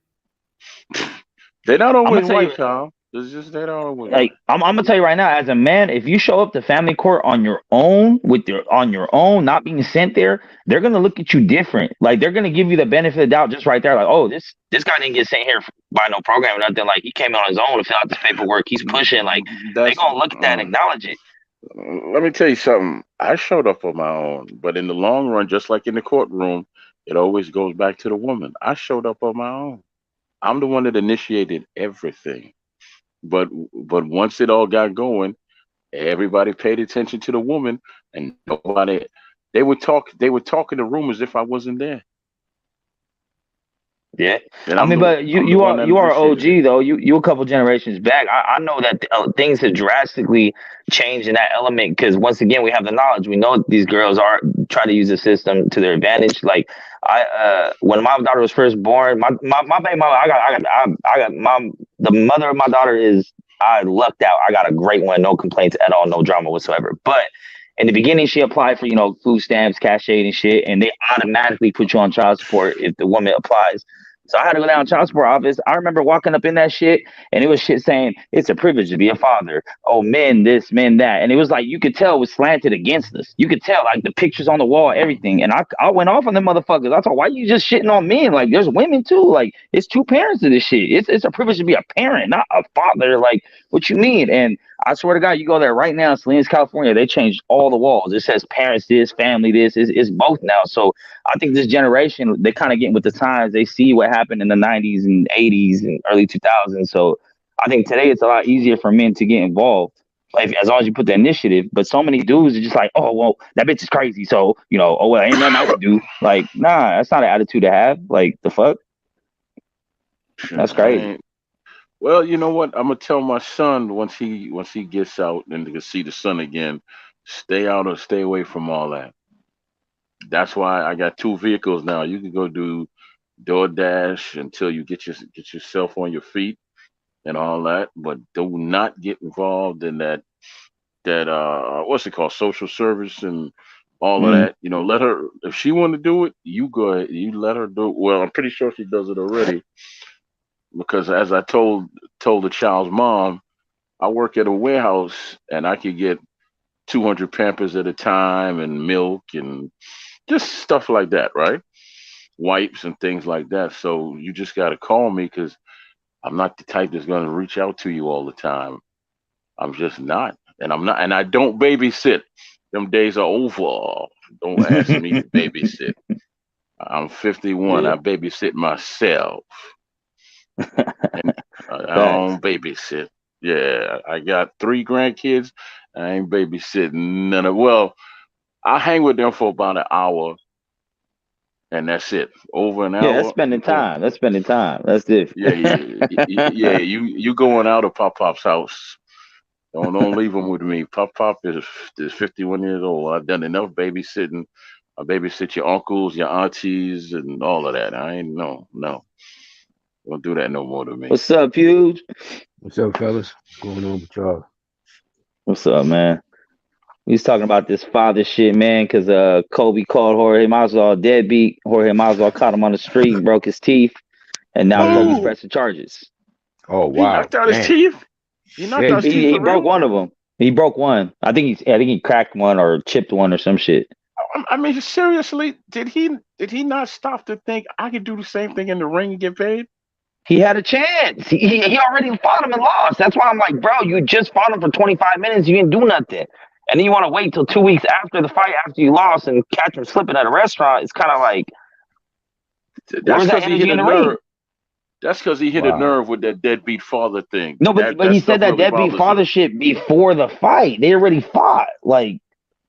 They're not always white, Kyle. It's just they don't always. Like, I'm gonna tell you right now, as a man, if you show up to family court on your own, not being sent there, they're gonna look at you different. Like, they're gonna give you the benefit of the doubt just right there. Like, oh, this guy didn't get sent here by no program or nothing. Like, he came on his own to fill out the paperwork. He's pushing. Like, they're gonna look at that and acknowledge it. Let me tell you something. I showed up on my own, but in the long run, just like in the courtroom, it always goes back to the woman. I showed up on my own. I'm the one that initiated everything. But once it all got going, everybody paid attention to the woman, and nobody. They would talk in the room as if I wasn't there. Yeah, I mean, but you are OG though. You a couple generations back. I know that things have drastically changed in that element because once again we have the knowledge. We know these girls are trying to use the system to their advantage. Like when my daughter was first born, my baby mama, the mother of my daughter is. I lucked out. I got a great one, no complaints at all, no drama whatsoever. But in the beginning, she applied for food stamps, cash aid, and shit, and they automatically put you on child support if the woman applies. So I had to go down to child support office. I remember walking up in that shit, and it was shit saying it's a privilege to be a father. Oh, men this, men that, and it was like you could tell it was slanted against us. You could tell like the pictures on the wall, everything. And I went off on them motherfuckers. I thought, why you just shitting on men? Like there's women too. Like it's two parents to this shit. It's a privilege to be a parent, not a father. Like what you mean? And I swear to God, you go there right now, Salinas, California. They changed all the walls. It says parents this, family this. It's both now. So I think this generation, they kind of getting with the times. They see what happened in the 90s and 80s and early 2000s. So I think today it's a lot easier for men to get involved, like, as long as you put the initiative. But so many dudes are just like, oh, well, that bitch is crazy. So, oh, well, ain't nothing I would do. Like, nah, that's not an attitude to have. Like, the fuck? That's crazy. Well, you know what? I'm gonna tell my son once he gets out and to see the sun again, stay out or stay away from all that. That's why I got 2 vehicles now. You can go do DoorDash until you get yourself on your feet and all that, but do not get involved in that what's it called, social service and all of that. Let her, if she want to do it, you go ahead, you let her do it. Well, I'm pretty sure she does it already. Because as I told the child's mom, I work at a warehouse and I could get 200 Pampers at a time and milk and just stuff like that, right? Wipes and things like that. So you just got to call me because I'm not the type that's going to reach out to you all the time. I'm just not. And I don't babysit. Them days are over. Don't ask me to babysit. I'm 51. Yeah. I babysit myself. And I don't babysit. Yeah, I got 3 grandkids. I ain't babysitting none of. Well, I hang with them for about an hour, and that's it. Over an hour. Yeah, that's spending time. That's spending time. That's different. Yeah. You going out of Pop's house? Don't leave them with me. Pop is 51 years old. I've done enough babysitting. I babysit your uncles, your aunties, and all of that. I ain't no. Don't do that no more to me. What's up, Huge? What's up, fellas? What's going on with y'all? What's up, man? We was talking about this father shit, man, because Colby called Jorge Masvidal a deadbeat. Jorge Masvidal caught him on the street and broke his teeth, and now Colby's pressing charges. Oh wow! He knocked out his teeth. He broke one of them. He broke one. I think he cracked one or chipped one or some shit. I mean, seriously, did he not stop to think I could do the same thing in the ring and get paid? He had a chance. He already fought him and lost. That's why I'm like, bro, you just fought him for 25 minutes. You didn't do nothing. And then you want to wait till 2 weeks after the fight, after you lost, and catch him slipping at a restaurant. It's kind of like, that's because he hit a nerve. That's because he hit a nerve with that deadbeat father thing. No, but he said that really deadbeat father shit before the fight. They already fought. Like,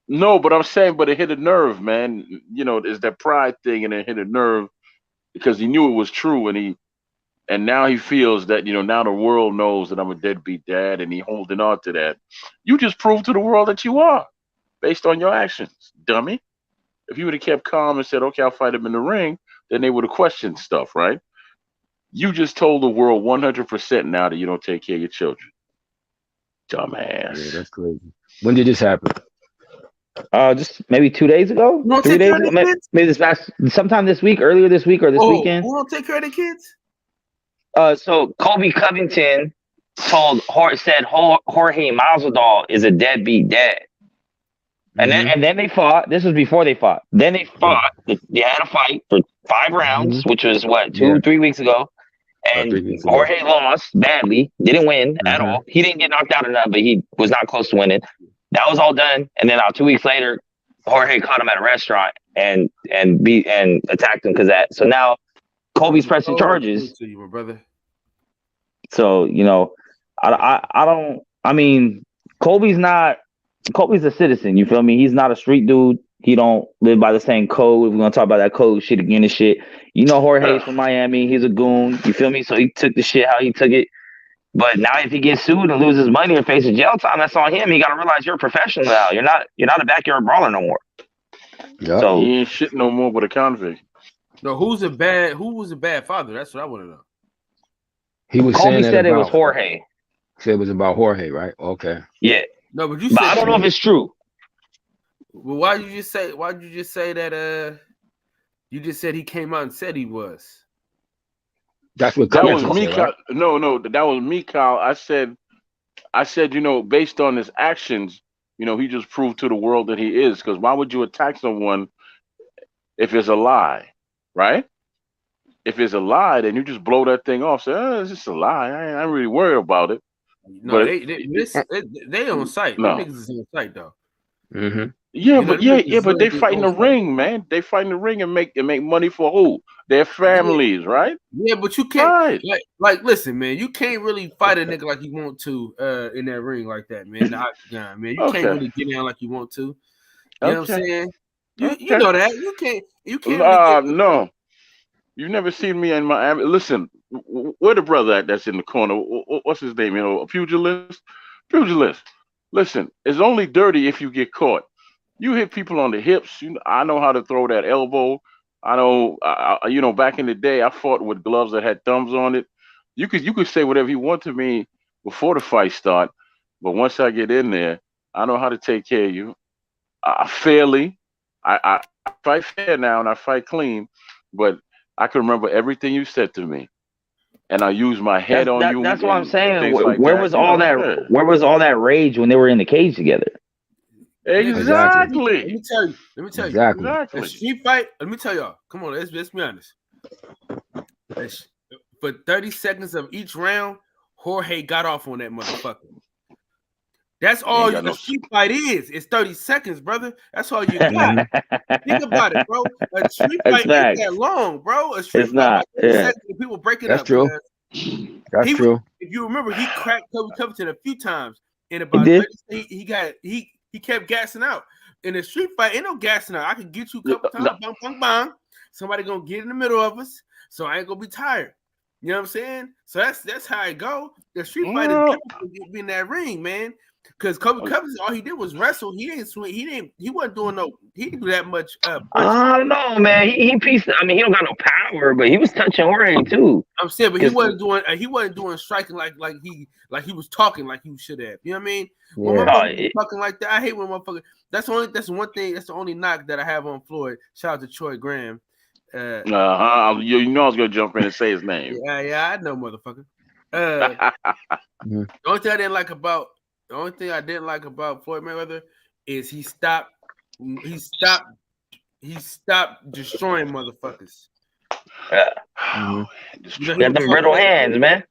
no, but I'm saying, but it hit a nerve, man. It's that pride thing, and it hit a nerve because he knew it was true, and now he feels that, now the world knows that I'm a deadbeat dad, and he holding on to that. You just proved to the world that you are, based on your actions, dummy. If you would have kept calm and said, okay, I'll fight him in the ring, then they would have questioned stuff, right? You just told the world 100% now that you don't take care of your children. Dumbass. Yeah, that's crazy. When did this happen? Just maybe 2 days ago? 3 days ago? Maybe this past, sometime this week, earlier this week or this weekend. Who don't take care of the kids? So Colby Covington said Jorge Masvidal is a deadbeat dad. And then they fought. This was before they fought. Then they fought. They had a fight for 5 rounds, which was 3 weeks ago. And Jorge lost badly. Didn't win at all. He didn't get knocked out or nothing, but he was not close to winning. That was all done. And then 2 weeks later, Jorge caught him at a restaurant and attacked him because that. So now Colby's pressing charges. To you, my brother. So, Colby's a citizen, you feel me? He's not a street dude. He don't live by the same code. We're going to talk about that code shit again and shit. Jorge's from Miami. He's a goon. You feel me? So he took the shit how he took it. But now if he gets sued and loses money or faces jail time, that's on him. He got to realize you're a professional now. You're not a backyard brawler no more. Yeah. So he ain't shit no more but a convict. No, who was a bad father? That's what I want to know. He was Colby saying that said it was Jorge. Said it was about Jorge, right? Okay. Yeah. No, but I don't know if it's true. Well, why'd you just say that? You just said he came out and said he was. That's what that was me, said, Kyle. right? No, that was me, Kyle. I said, based on his actions, he just proved to the world that he is. Because why would you attack someone if it's a lie, right? If it's a lie, then you just blow that thing off. Say, it's just a lie. I ain't really worried about it. No, But they on site. no. Them niggas is on site though. Mm-hmm. Yeah, but they fight in the ring, man. They fight in the ring and make money for who? Their families, right? Yeah, but you can't Right. like listen, man. You can't really fight a nigga like you want to in that ring like that, man. The octagon, man. You can't really get down like you want to. You know what I'm saying? You know that you can't really no. You've never seen me in Miami. Listen, where the brother at that's in the corner? What's his name? A pugilist? Pugilist. Listen, it's only dirty if you get caught. You hit people on the hips. I know how to throw that elbow. I know, back in the day, I fought with gloves that had thumbs on it. You could say whatever you want to me before the fight start, but once I get in there, I know how to take care of you fairly. I fight fair now and I fight clean, but I can remember everything you said to me, and I use my head on you. That's what I'm saying. Like where was all that? Where was all that rage when they were in the cage together? Exactly. Let me tell you. Exactly. A street fight. Let me tell y'all. Come on, let's be honest. For 30 seconds of each round, Jorge got off on that motherfucker. That's all the street fight is. It's 30 seconds, brother. That's all you got. Think about it, bro. A street fight ain't that long, bro. A street fight, like 30 seconds, people breaking up. True. That's true. If you remember, he cracked Covington a few times. In about 30 seconds, he kept gassing out. In a street fight, ain't no gassing out. I can get you a couple times, bang, bang, bang. Somebody gonna get in the middle of us, so I ain't gonna be tired. You know what I'm saying? So that's how it go. The street fight is different than being in that ring, man. Because Covington, all he did was wrestle. He didn't swing. He wasn't doing he didn't do that much. I don't know, man. He pieced. I mean, he don't got no power, but he was touching Jorge too. I'm saying, but he wasn't doing striking like he was talking like he should have. You know what I mean? When motherfuckers talking like that, I hate when motherfuckers. That's one thing. That's the only knock that I have on Floyd. Shout out to Troy Graham. You know I was gonna jump in and say his name. Yeah, I know, motherfucker. The only thing I didn't like about Floyd Mayweather is he stopped destroying motherfuckers. He got them brittle hands, man.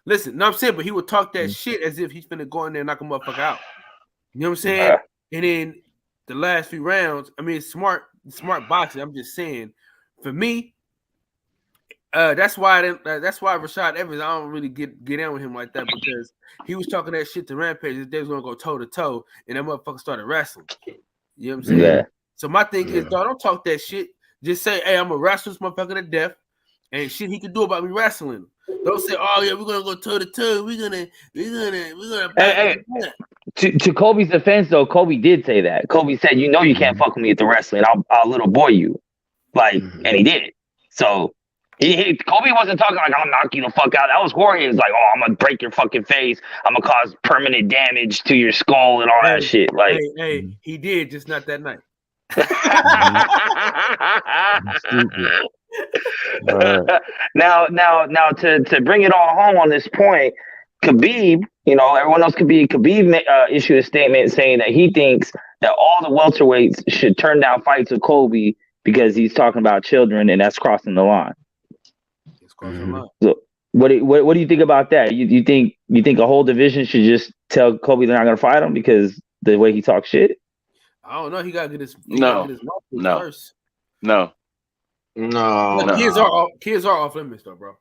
Listen, no, I'm saying, but he would talk that shit as if he's finna go in there and knock a motherfucker out. You know what I'm saying? And then the last few rounds, I mean, smart boxing. I'm just saying, for me, that's why Rashad Evans, I don't really get down with him like that, because he was talking that shit to Rampage. They was gonna go toe to toe, and that motherfucker started wrestling. You know what I'm saying? Yeah. So my thing is, dog, don't talk that shit. Just say, hey, I'm gonna wrestle this motherfucker to death, and shit he can do about me wrestling. Don't say, oh yeah, we're gonna go toe to toe. We're gonna. Hey. To Colby's defense, though, Colby did say that. Colby said, you can't fuck with me at the wrestling. I'll little boy you, and he did it. So. Colby wasn't talking like, I'll knock you the fuck out. That was Jorge. He was like, oh, I'm going to break your fucking face. I'm going to cause permanent damage to your skull and all that shit. Like, he did, just not that night. Now, to bring it all home on this point, Khabib, everyone else could be. Khabib issued a statement saying that he thinks that all the welterweights should turn down fights with Colby because he's talking about children, and that's crossing the line. So what do you think about that? You think a whole division should just tell Colby they're not gonna fight him because the way he talks shit? I don't know. He gotta get his first. No. Kids are off limits though, bro.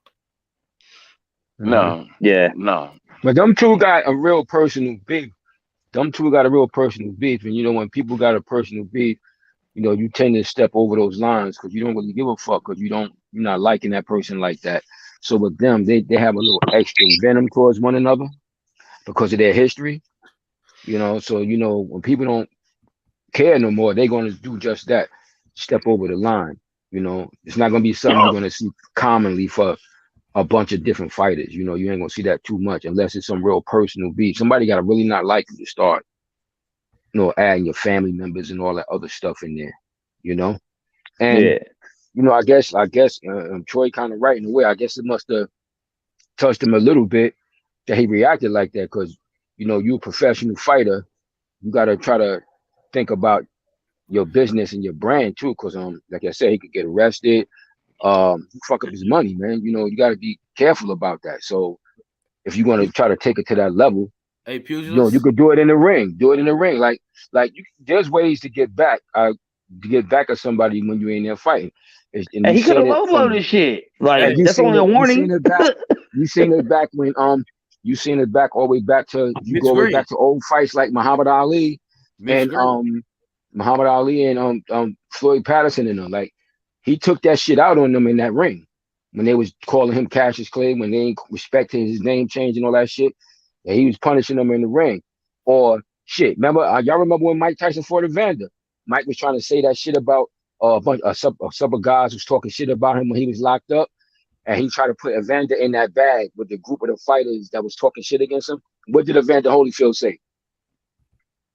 No. Yeah. No. But them two got a real personal beef. And when people got a personal beef, you tend to step over those lines because you don't really give a fuck because you're not liking that person like that. So with them, they have a little extra venom towards one another because of their history. So when people don't care no more, they're gonna do just that, step over the line. It's not gonna be something you're gonna see commonly for a bunch of different fighters. You ain't gonna see that too much unless it's some real personal beef. Somebody gotta really not like you to start. Adding your family members and all that other stuff in there, and I guess Troy kind of right in a way. I guess it must have touched him a little bit that he reacted like that, because you're a professional fighter. You got to try to think about your business and your brand too, because like I said, he could get arrested. Fuck up his money, man. You got to be careful about that. So if you're going to try to take it to that level, hey, you could do it in the ring. Do it in the ring. Like there's ways to get back. At somebody when you ain't there fighting. And he could have low blown this shit. Like that's only a warning. You seen it back when you seen it back all the way back to back to old fights like Muhammad Ali and Floyd Patterson and them. Like he took that shit out on them in that ring when they was calling him Cassius Clay, when they ain't respecting his name change and all that shit. And he was punishing them in the ring. Or shit, remember y'all remember when Mike Tyson fought Evander? Mike was trying to say that shit about a sub of guys was talking shit about him when he was locked up, and he tried to put Evander in that bag with the group of the fighters that was talking shit against him. What did Evander Holyfield say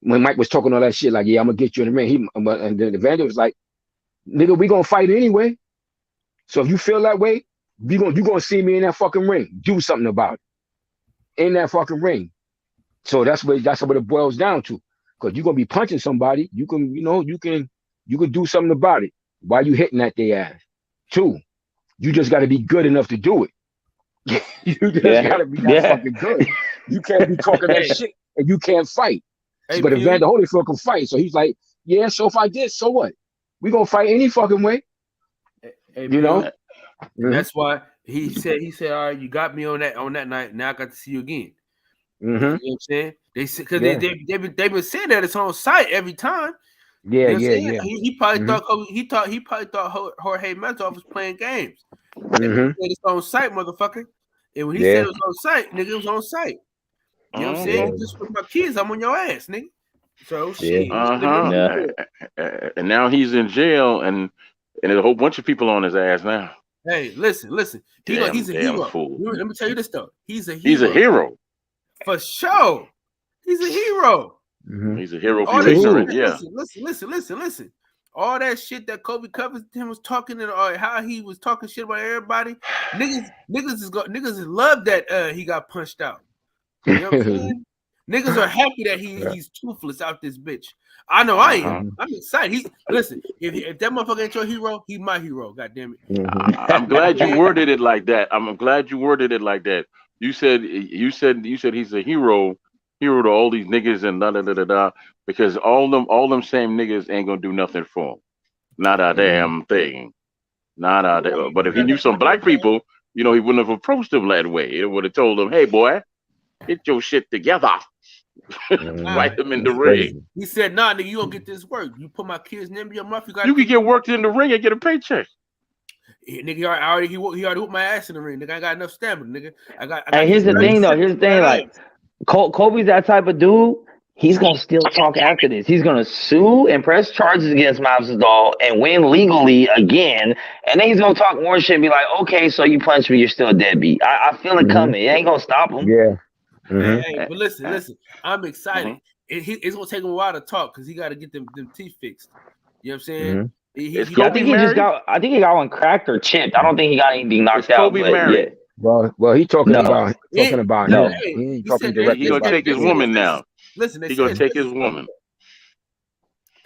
when Mike was talking all that shit? Like, yeah, I'm gonna get you in the ring. And then Evander was like, "Nigga, we gonna fight anyway. So if you feel that way, you gonna see me in that fucking ring. Do something about it in that fucking ring." So that's what it boils down to. Because you're gonna be punching somebody, you can do something about it. Why you hitting at their ass? 2, you just got to be good enough to do it. You just got to be that fucking good. You can't be talking that shit and you can't fight. But Evander Holyfield can fight, so he's like, yeah. So if I did, so what? We gonna fight any fucking way. That's why he said, all right, you got me on that night. Now I got to see you again. Mm-hmm. You know what I'm saying? They said because they've been saying that it's on site every time. Yeah. He probably thought he probably thought Jorge Masvidal was playing games. Mm-hmm. He said it's on site, motherfucker. And when he said it was on site, nigga, it was on site. You know what I'm saying? Just with my kids, I'm on your ass, nigga. So shit. And now he's in jail, and there's a whole bunch of people on his ass now. Hey, listen. He's a hero. Fool. Let me tell you this though. He's a hero. He's a hero. For sure. He's a hero. Mm-hmm. He's a hero for ignorant, yeah. Listen. All that shit that Colby Covington was talking and how he was talking shit about everybody, niggas love that he got punched out. You know what I'm saying? Niggas are happy that he's toothless out this bitch. I know I am. I'm excited. If that motherfucker ain't your hero, he's my hero. God damn it. Mm-hmm. I'm glad you worded it like that. You said he's a hero to all these niggas and because all them same niggas ain't gonna do nothing for him. Not a damn thing. Not a damn. But if he knew some black people, he wouldn't have approached them that way. He would have told them, "Hey, boy, get your shit together." Fight them in the ring. He said, "Nah, nigga, you don't get this work. You put my kids name in your mouth. You can get worked in the ring and get a paycheck." Yeah, nigga, he already whooped my ass in the ring. Nigga, I got enough stamina, nigga. I got and here's the thing, though. Like Colby's that type of dude. He's gonna still talk after this. He's gonna sue and press charges against Masvidal and win legally again. And then he's gonna talk more shit and be like, "Okay, so you punched me, you're still a deadbeat." I feel it coming. It ain't gonna stop him. Yeah. Mm-hmm. Hey, but listen. I'm excited. Mm-hmm. It's gonna take him a while to talk because he got to get them teeth fixed. You know what I'm saying? Mm-hmm. I think he got one cracked or chipped. I don't think he got anything knocked out. Colby married? Yeah. Well, he talking about no. He talking directly. He gonna take his woman now. Listen, he gonna take his woman.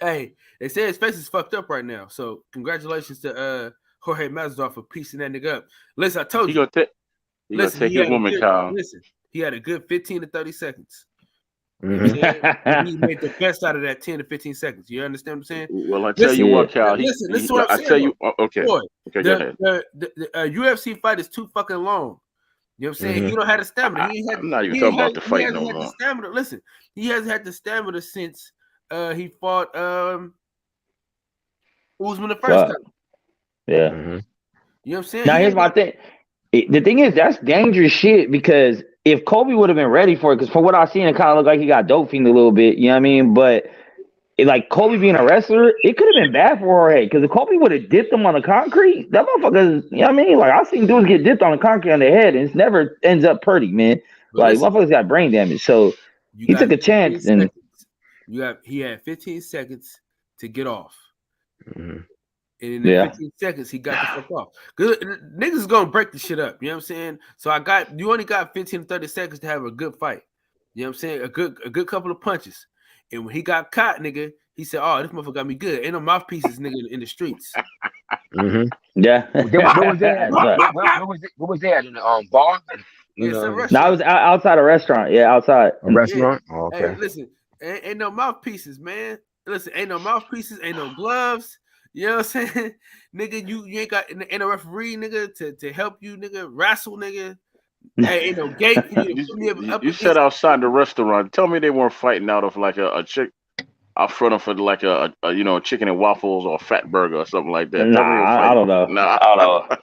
Hey, they say his face is fucked up right now. So congratulations to Jorge Masvidal for piecing that nigga up. Listen, I told you. He gonna take his woman, Kyle. Listen, he had a good 15 to 30 seconds. Mm-hmm. He made the best out of that 10 to 15 seconds. You understand what I'm saying? Well, I tell you what, Kyle. Listen, what I'm saying. I tell you. Okay. Boy, go ahead. The UFC fight is too fucking long. You know what I'm saying? He don't have the stamina. I'm not even talking about the fight no more. Listen, he hasn't had the stamina since he fought Usman the first time. Yeah. You know what I'm saying? Now here's my thing. The thing is, that's dangerous shit because if Colby would have been ready for it, because from what I've seen, it kind of looked like he got dope fiend a little bit. You know what I mean? But like Colby being a wrestler, it could have been bad for Jorge because if Colby would have dipped him on the concrete, that motherfucker, you know what I mean? Like I've seen dudes get dipped on the concrete on their head and it never ends up pretty, man. But like motherfuckers got brain damage, so he took a chance and he had 15 seconds to get off. Mm-hmm. And in the 15 seconds, he got the fuck off. Cause niggas is gonna break the shit up. You know what I'm saying? So you only got 15 to 30 seconds to have a good fight. You know what I'm saying? A good couple of punches. And when he got caught, nigga, he said, "Oh, this motherfucker got me good." Ain't no mouthpieces, nigga, in the streets. Yeah. Where was that at? Where was that in the bar? Yeah, it's a restaurant. No, I was outside a restaurant. Yeah, outside a restaurant. Yeah. Oh, okay. Hey, listen, ain't no mouthpieces, man. Listen, ain't no mouthpieces, ain't no gloves. You know what I'm saying, nigga? You ain't got ain't a referee, nigga, to help you, nigga, wrestle, nigga. Hey, ain't no gate. You said outside the restaurant. Tell me they weren't fighting out of like a chick out front of it, like a chicken and waffles or a fat burger or something like that. Nah, I don't know. Nah, I don't know.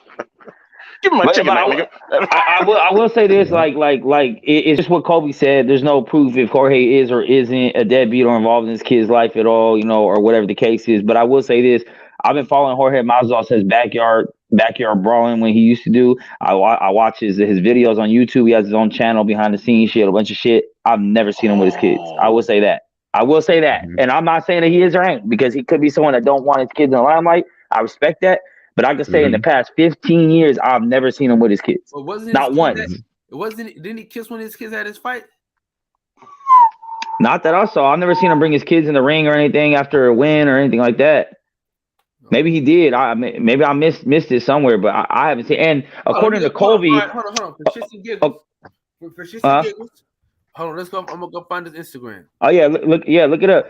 Give me my chicken back, nigga. I will say this, it's just what Colby said. There's no proof if Jorge is or isn't a deadbeat or involved in his kid's life at all, or whatever the case is. But I will say this: I've been following Jorge Masvidal since backyard brawling when he used to do. I watch his videos on YouTube. He has his own channel behind the scenes shit, a bunch of shit. I've never seen him with his kids. I will say that. And I'm not saying that he is or ain't, because he could be someone that don't want his kids in the limelight. I respect that. But I can say in the past 15 years, I've never seen him with his kids. Well, not once. Didn't he kiss one of his kids at his fight? Not that I saw. I've never seen him bring his kids in the ring or anything after a win or anything like that. Maybe he did. Maybe I missed it somewhere, but I haven't seen. And according to Colby, hold on. For shits and giggles. Hold on, let's go. I'm gonna go find his Instagram. Oh yeah, look it up.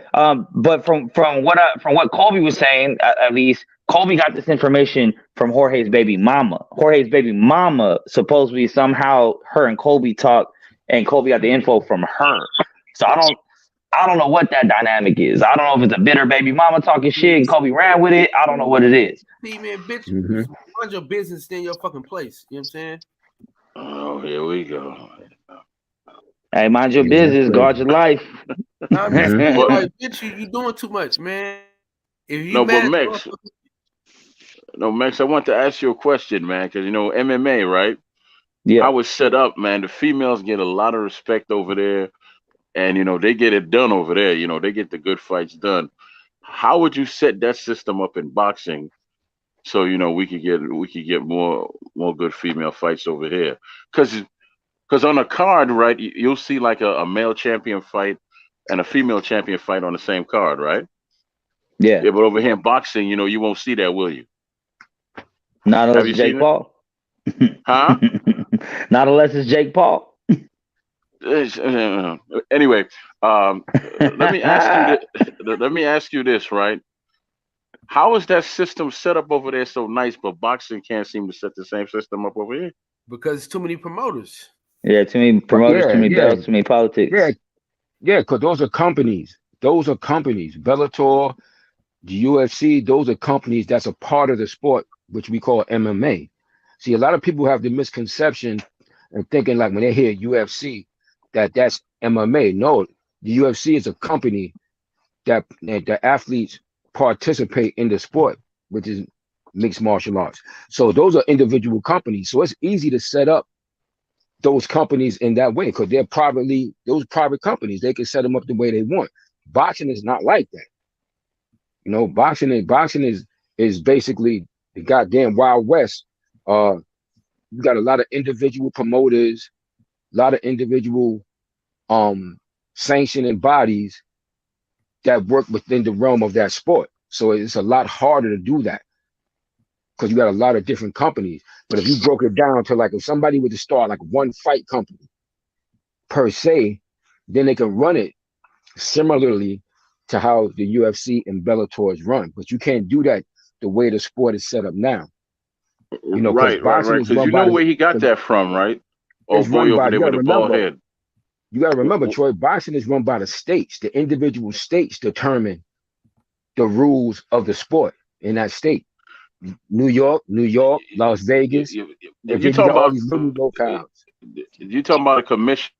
But from what Colby was saying, at least Colby got this information from Jorge's baby mama. Jorge's baby mama supposedly somehow her and Colby talked, and Colby got the info from her. So I don't know what that dynamic is. I don't know if it's a bitter baby mama talking shit and Colby ran with it. I don't know what it is. See, man, bitch, mind your business, stay in your fucking place. You know what I'm saying? Oh, here we go. Hey, mind your business, guard your life. Nah, bitch, you doing too much, man. If you Max, I want to ask you a question, man, because MMA, right? Yeah. I was set up, man. The females get a lot of respect over there, and they get it done over there. They get the good fights done. How would you set that system up in boxing, so we could get more good female fights over here? Because on a card, right, you'll see like a male champion fight and a female champion fight on the same card, right? Yeah. Yeah, but over here in boxing, you won't see that, will you? Not unless it's Jake Paul. Huh? Not unless it's Jake Paul. Anyway, let me ask you this, right? How is that system set up over there so nice, but boxing can't seem to set the same system up over here? Because too many promoters. Yeah, too many promoters, too many belts, too many politics. Yeah, because those are companies. Bellator, the UFC, those are companies that's a part of the sport, which we call MMA. See, a lot of people have the misconception and thinking like when they hear UFC, that's MMA. No, the UFC is a company that the athletes participate in the sport, which is mixed martial arts. So those are individual companies. So it's easy to set up those companies in that way because those private companies, they can set them up the way they want. Boxing is not like that. Boxing is basically the goddamn Wild West. You got a lot of individual promoters, a lot of individual sanctioning bodies that work within the realm of that sport. So it's a lot harder to do that because you got a lot of different companies. But if you broke it down to like if somebody were to start like one fight company per se, then they can run it similarly to how the UFC and Bellator is run. But you can't do that the way the sport is set up now. Right. Because where he got that from, right? Oh boy, over there with the bald head. You got to remember, Troy, boxing is run by the states. The individual states determine the rules of the sport in that state. New York, Las Vegas. You talking about these little locales. You talking about a commission?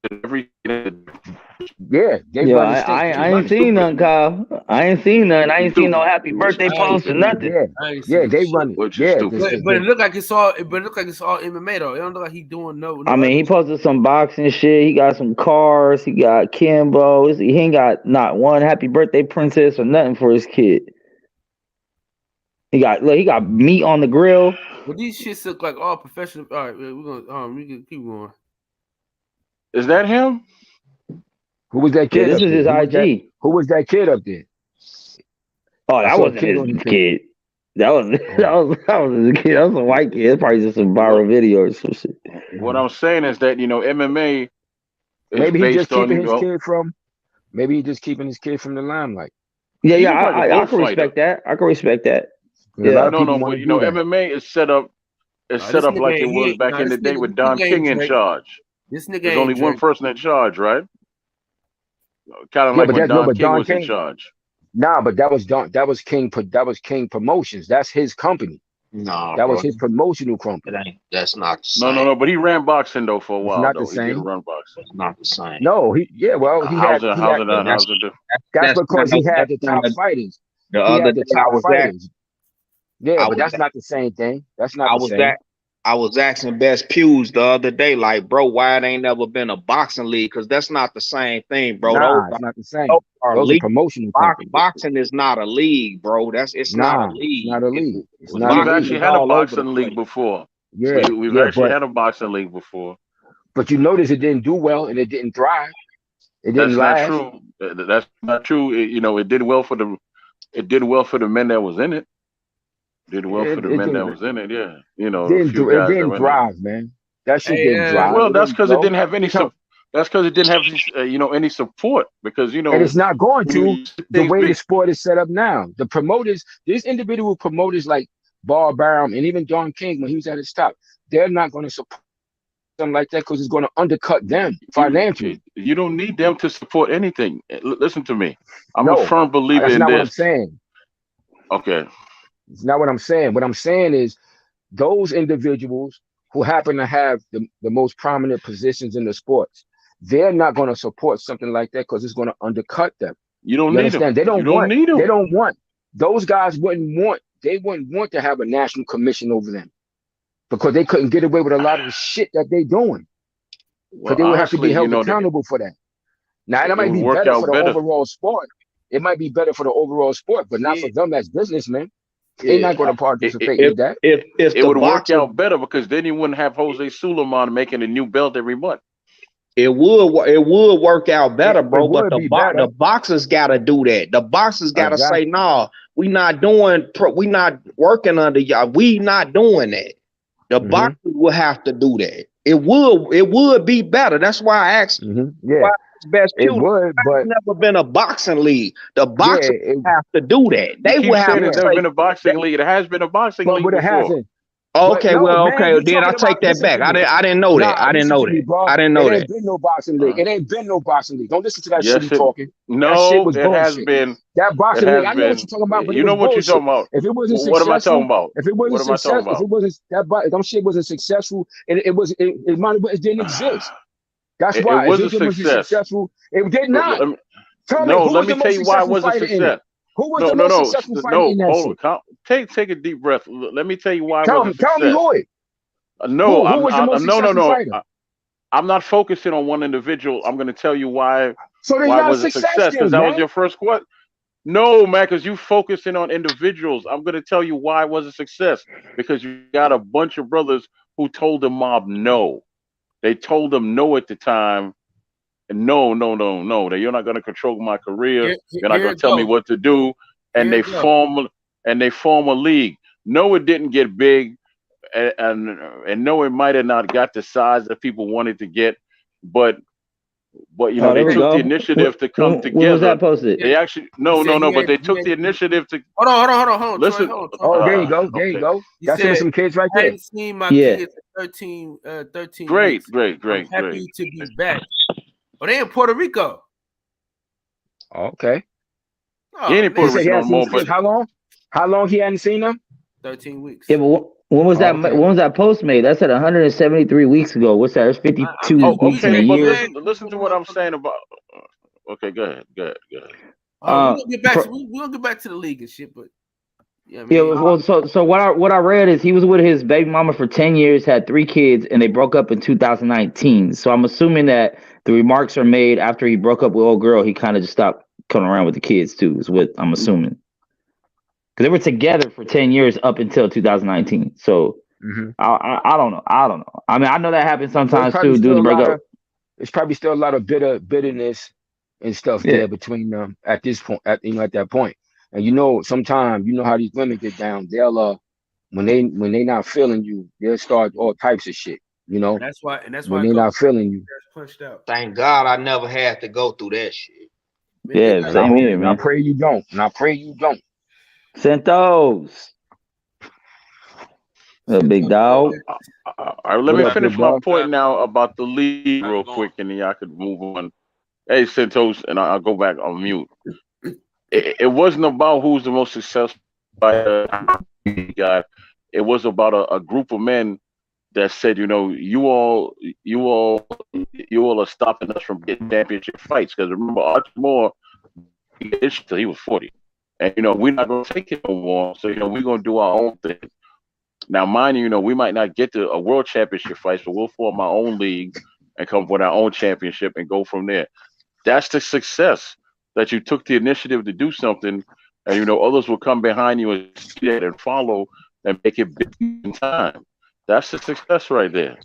Yeah, I ain't seen none, Kyle. I ain't seen none. I ain't seen no happy birthday post or nothing. Yeah, they run it. Yeah, but it look like it's all. But it look like it's all MMA though. It don't look like he doing no. I mean, he posted some boxing shit. He got some cars. He got Kimbo. He ain't got not one happy birthday princess or nothing for his kid. He got meat on the grill. But these shits look like all professional. All right, we're gonna we can keep going. Is that him? Who was that kid? Yeah, this is his IG. Who was that kid up there? Oh, that wasn't his kid. That was his kid. That was a white kid. It's probably just a viral video or some shit. What I'm saying is that MMA is maybe he's just keeping his kid from. Maybe he's just keeping his kid from the limelight. Yeah, I can respect that. I can respect that. Yeah, no, but MMA is set up. It's set up like it was back in the day with Don King in charge. This nigga There's only one person in charge, right? Kind of like when Don King was in charge. Nah, but that was King. That was King Promotions. That's his company. No, that was his promotional company. That's not the same. No. But he ran boxing though for a while. Not the same. He did run boxing. It's not the same. No, he how's it done? That's because he had the top fighters. The other day I was fighters. Yeah, but that's not the same thing. That's not the same. I was asking Best Pews the other day, like, bro, why it ain't never been a boxing league? Because that's not the same thing, bro. Nah, it's not the same. Those are promotional boxing is not a league, bro. It's not a league. It's not a league. We've actually had a boxing league before. Yeah, we've actually had a boxing league before. But you notice it didn't do well and it didn't thrive. It didn't last. Not true. That's not true. It did well for the men that was in it. Did well for the men that was in it, yeah. It didn't thrive, man. That shit didn't drive. Well, that's because it didn't have any. That's because it didn't have any support. Because and it's not going to the way the sport is set up now. The promoters, these individual promoters like Bar Barum and even Don King when he was at his top, they're not going to support something like that because it's going to undercut them financially. You don't need them to support anything. Listen to me. I'm a firm believer in this. That's not what I'm saying. Okay. It's not what I'm saying. What I'm saying is those individuals who happen to have the most prominent positions in the sports, they're not going to support something like that because it's going to undercut them. You don't need them. They don't need them. They don't want. Those guys wouldn't want to have a national commission over them because they couldn't get away with a lot of the shit that they're doing. Because they would have to be held accountable for that. Now, that might be better for the overall sport. It might be better for the overall sport, but not for them as businessmen. They're not going to participate in that. If it would work out better because then you wouldn't have Jose Suleiman making a new belt every month. It would work out better, bro. But the boxers got to do that. The boxers got to say, "No, we not working under y'all. We not doing that." The boxers will have to do that. It would be better. That's why I asked. Yeah. Best it would, but it's never been a boxing league. The boxers have to do that. They will have to. There's never been a boxing league. It has been a boxing league, but it hasn't. Okay, then I take that back. I didn't know that. I didn't know that. I didn't know that. It ain't been no boxing league. It ain't been no boxing league. Don't listen to that shit you talking. No, it has been. That boxing league. I know what you're talking about. You know what you're talking about. If it wasn't successful, what am I talking about? If it wasn't successful, if it wasn't that shit wasn't successful, and it might it didn't exist. That's why it was a success. Successful. It did not. Let me tell you why it was a success. Who was the most successful fighter in that shit? Take a deep breath. Let me tell you why it was a success. Tell me who it. No. I'm not focusing on one individual. I'm going to tell you why. So then why it was a success because that was your first question. No, man, because you focusing on individuals. I'm going to tell you why it was a success because you got a bunch of brothers who told the mob no. They told them no at the time. No. That you're not going to control my career. You're not going to tell me what to do. And they form a league. No, it didn't get big, and no, it might have not got the size that people wanted to get. But they took the initiative to come together. When was that posted? They actually but they took the initiative to. Hold on. Listen. There you go. There you go. That's some kids right there. I haven't seen my kids at 13 Great. I'm happy to be back. Oh, they in Puerto Rico. Okay. He ain't in Puerto Rico no more. But how long he hadn't seen them? 13 weeks. Yeah, but when was that? Okay. When was that post made? That's at 173 weeks ago. What's that? There's 52 weeks in a year. Listen to what I'm saying about. Okay, go ahead. We're gonna get back to the league and shit, but well, so what I read is he was with his baby mama for 10 years, had 3 kids, and they broke up in 2019. So I'm assuming that the remarks are made after he broke up with old girl. He kind of just stopped coming around with the kids too. Is what I'm assuming. because they were together for 10 years up until 2019. So I don't know. I don't know. I mean, I know that happens sometimes too. Dudes break up. There's probably still a lot of bitterness and stuff there between them at this point. At that point, and sometimes how these women get down. They'll when they not feeling you, they'll start all types of shit. And that's why when they're not feeling you. Punched out. Thank God I never had to go through that shit. Yeah, same here, man. I pray you don't. Santos. A big dog. All right, let me finish my point now about the league real quick, and then y'all could move on. Hey, Santos, and I'll go back on mute. It wasn't about who's the most successful guy. It was about a group of men that said, you all are stopping us from getting championship fights. Because remember, Archie Moore, he itched till he was 40. And, we're not going to take it no more. So, we're going to do our own thing. Now, mind you, we might not get to a world championship fight, but we'll form our own league and come up with our own championship and go from there. That's the success, that you took the initiative to do something, and, others will come behind you and see that and follow and make it big in time. That's the success right there.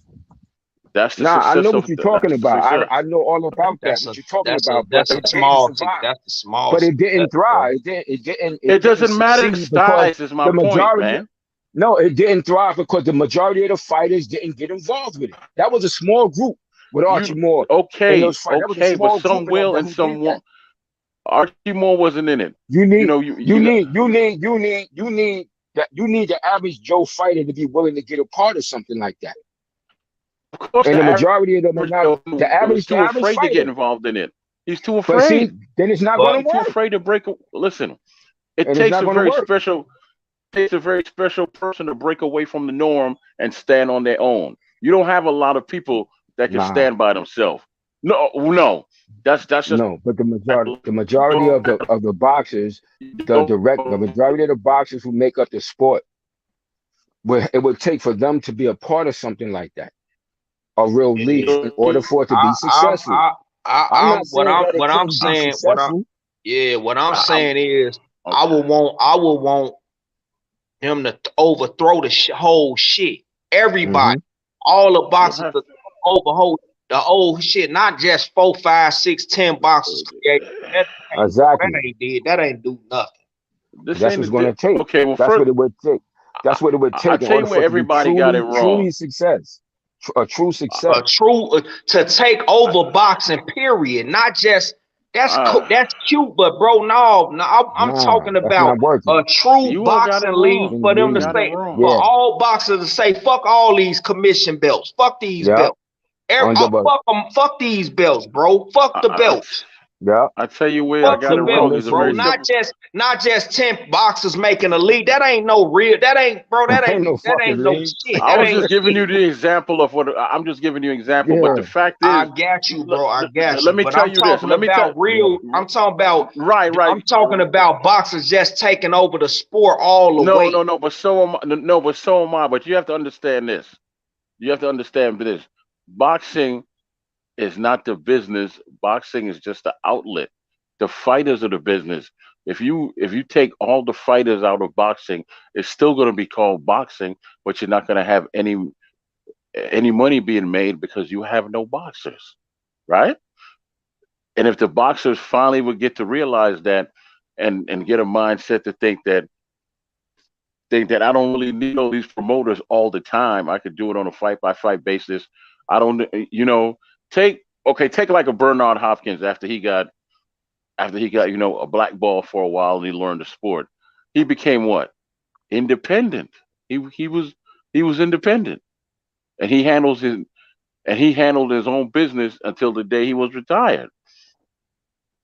That's the success. I know what you're talking about. I know all about that. What you're talking about. That's a small thing. That's the small. But it didn't thrive. It doesn't matter the size. Is my point, man. No, it didn't thrive because the majority of the fighters didn't get involved with it. That was a small group with Archie Moore. Okay, but some will and some won't. Archie Moore wasn't in it. You need the average Joe fighter to be willing to get a part of something like that. Of course, and the majority of them are not. The average too afraid to get involved in it. He's too afraid. See, then it's not going to work. Too afraid to break. Listen, it takes a very special. Takes a very special person to break away from the norm and stand on their own. You don't have a lot of people that can stand by themselves. No, that's just no. But the majority of the boxers, the majority of the boxers who make up the sport, it would take for them to be a part of something like that, a real league, in order for it to be successful. What I'm saying is, I would want him to overthrow the whole shit. Everybody, all the boxers to overhaul the old shit, not just 4, 5, 6, 10 boxers. Exactly. That ain't do nothing. That's what's going to take. Okay, well, that's what it would take. That's what it would take. I'll tell you where everybody got it wrong. A true success. To take over boxing. Period. Not just. That's cute, but bro, I'm talking about a true boxing league for them to say, for all boxers to say, fuck all these commission belts, fuck these belts, fuck these belts, bro, fuck the belts. Yeah, I tell you where I got it wrong. Bro, not just 10 boxers making a league. That ain't no real. That ain't no shit. I was just giving you the example of what I'm just giving you an example. But the fact is, I got you, bro. I got you. Let me tell you this. Let me tell real. I'm talking about right. I'm talking about boxers just taking over the sport all the way. No. But so am I. No, but so am I. But you have to understand this. You have to understand this. Boxing is not the business. Boxing is just the outlet. The fighters are the business. If you take all the fighters out of boxing, it's still going to be called boxing, but you're not going to have any money being made because you have no boxers, right? And if the boxers finally would get to realize that and get a mindset to think that I don't really need all these promoters all the time. I could do it on a fight by fight basis. I don't, take like a Bernard Hopkins after he got a black ball for a while and he learned the sport. He became what? Independent. He was independent, and he handled his own business until the day he was retired.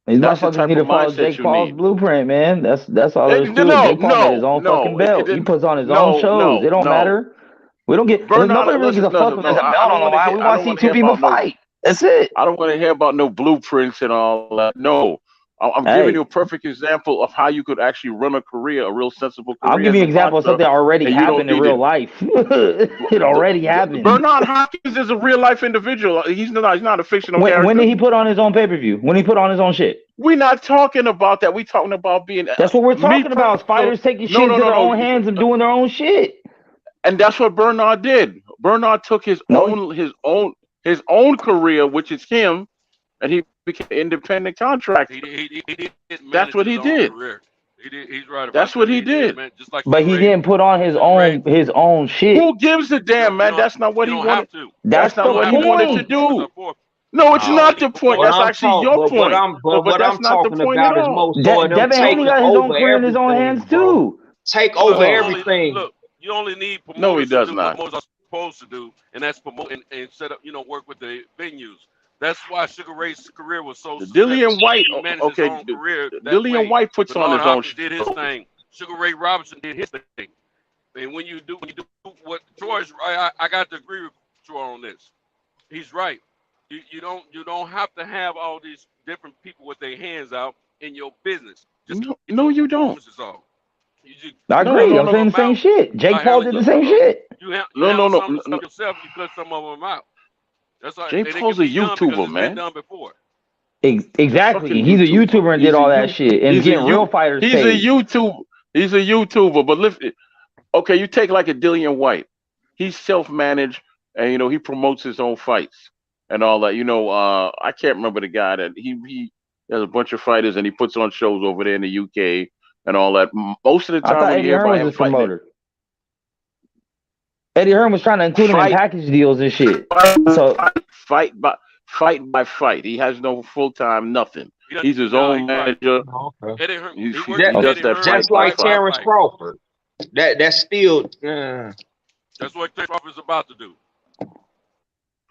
These motherfuckers need to follow Jake Paul's blueprint, man. That's all there's to it. Jake Paul made his own fucking belt. He puts on his own shows. It don't matter. We don't get. Nobody really gives a fuck if there's a belt on the line. We want to see two people fight. That's it. I don't want to hear about no blueprints and all that. No, I'm giving you a perfect example of how you could actually run a career, a real sensible career. I'll give you an example of something that already happened in real life. It already happened. Bernard Hopkins is a real life individual. He's not a fictional character. When did he put on his own pay-per-view? When he put on his own shit? We're not talking about that. We're talking about being. That's what we're talking about. Fighters taking shit into their own hands and doing their own shit. And that's what Bernard did. Bernard took his own career, which is him, and he became an independent contractor. That's what he did. He's right about That's what he did. Man, just like but he didn't put on his own shit. Who gives a damn, man? That's not what he wanted. That's not what he wanted to do. No, it's not the point. That's actually your point. But that's not the point at all. Devin Haney got his own career in his own hands too. Take over everything. Look, you only need promoters. No, he does not. Promoters are supposed to do, and that's promote and set up. Work with the venues. That's why Sugar Ray's career was so successful. Dillian White, okay. Dillian White puts on his own shit. Did his thing. Sugar Ray Robinson did his thing. And when you do what Troy's right, I got to agree with Troy on this. He's right. You don't have to have all these different people with their hands out in your business. No, you don't. I agree. I'm saying the same shit. Jake Paul did the same shit. No. Yourself, you cut some of them out. That's like, Jake Paul's a YouTuber, man. Exactly. He's a YouTuber and did all that shit and getting real fighters. He's a YouTuber, but okay, you take like a Dillian White. He's self-managed and he promotes his own fights and all that. I can't remember the guy that he has a bunch of fighters and he puts on shows over there in the UK and all that. Most of the time when you hear about him fighting. Eddie Hearn was trying to include him in package deals and shit. Fight by fight. He has no full-time nothing. He's his own manager. Eddie Hearn, he does that just like Terence Crawford. That's still. That's what Terence Crawford is about to do.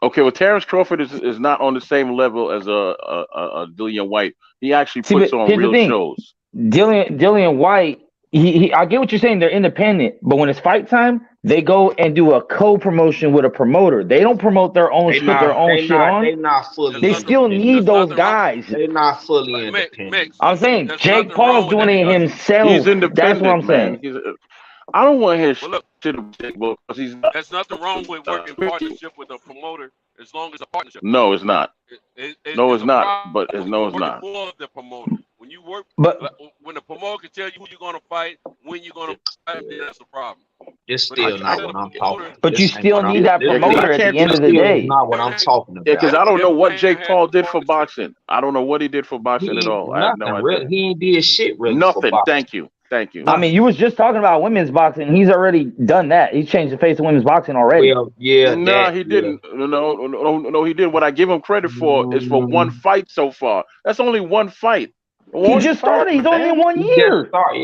Okay, well, Terence Crawford is not on the same level as a Dillian White. He actually puts on real shows. Dillian White. I get what you're saying. They're independent, but when it's fight time, they go and do a co-promotion with a promoter. They don't promote their own shit. They're not fully. They still need those guys. They're not fully independent. I'm saying Jake Paul's doing it himself. He's independent. That's what I'm saying. I don't want his shit because he's not. There's nothing wrong with working in partnership with a promoter as long as a partnership. No, it's not. No, it's not. But no, it's not. For the promoter. When you work, when the promoter can tell you who you're gonna fight, when you're gonna fight, that's the problem. It's still not what I'm talking about. But you still need that promoter at the end of the day. Not what I'm talking about. Yeah, because I don't know what Jake Paul did for boxing. I don't know what he did for boxing at all. I have no idea. He ain't did shit really. Nothing. Thank you. I mean, you was just talking about women's boxing. He's already done that. He's changed the face of women's boxing already. Well, yeah. No, he didn't. No, he didn't. What I give him credit for is for one fight so far. That's only one fight. He just started. He's only in 1 year. 1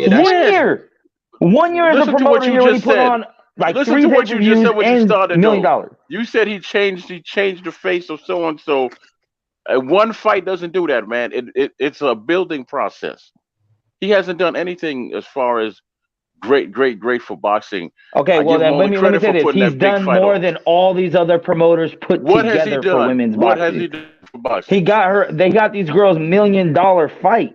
year. 1 year as a promoter here when he put on like listen 3 to what you just said when you started. $1 million. You said he changed the face of so and so. One fight doesn't do that, man. It's a building process. He hasn't done anything as far as great for boxing. Okay, well then let me say this. He's done more than all these other promoters put together for women's boxing. What has he done for boxing? They got these girls $1 million fight.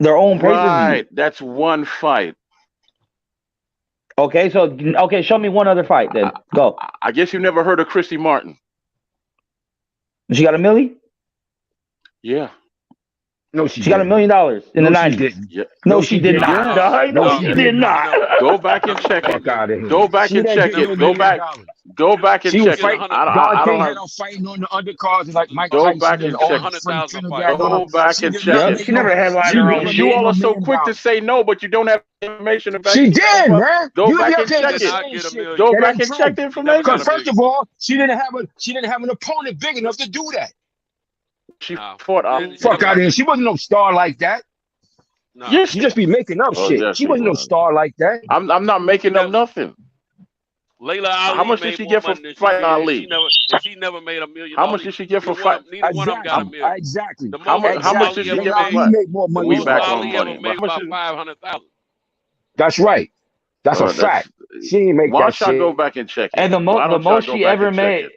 Their own pay-per-view. Right, that's one fight. Okay, show me one other fight then. Go. I guess you never heard of Christy Martin. She got $1 million? Yeah. No, she got $1 million in the 90s. Yeah. No, she did not. No, she did not. Go back and check it. Go back and check it. Go back and check it. I don't have no fighting on the undercards like Mike Tyson. Go back and check it. Go back and check it. She never had line. You all are so quick to say no, but you don't have information about it. She did, man. Go back and check it. Go back and check the information. Because first of all, she didn't have an opponent big enough to do that. She fought fuck out of here. She wasn't no star like that. No. Yes, she just be making up shit. Yes, she wasn't no star like that. I'm not making up nothing. Layla Ali. How much did she get for fighting Ali? She never made $1 million. How much did she get for fighting? Neither one of them got $1 million. Exactly. How much did she get for fighting? We back on money. Made about $500,000. That's right. That's a fact. She ain't make that shit. Why should I go back and check it? And the most she ever made.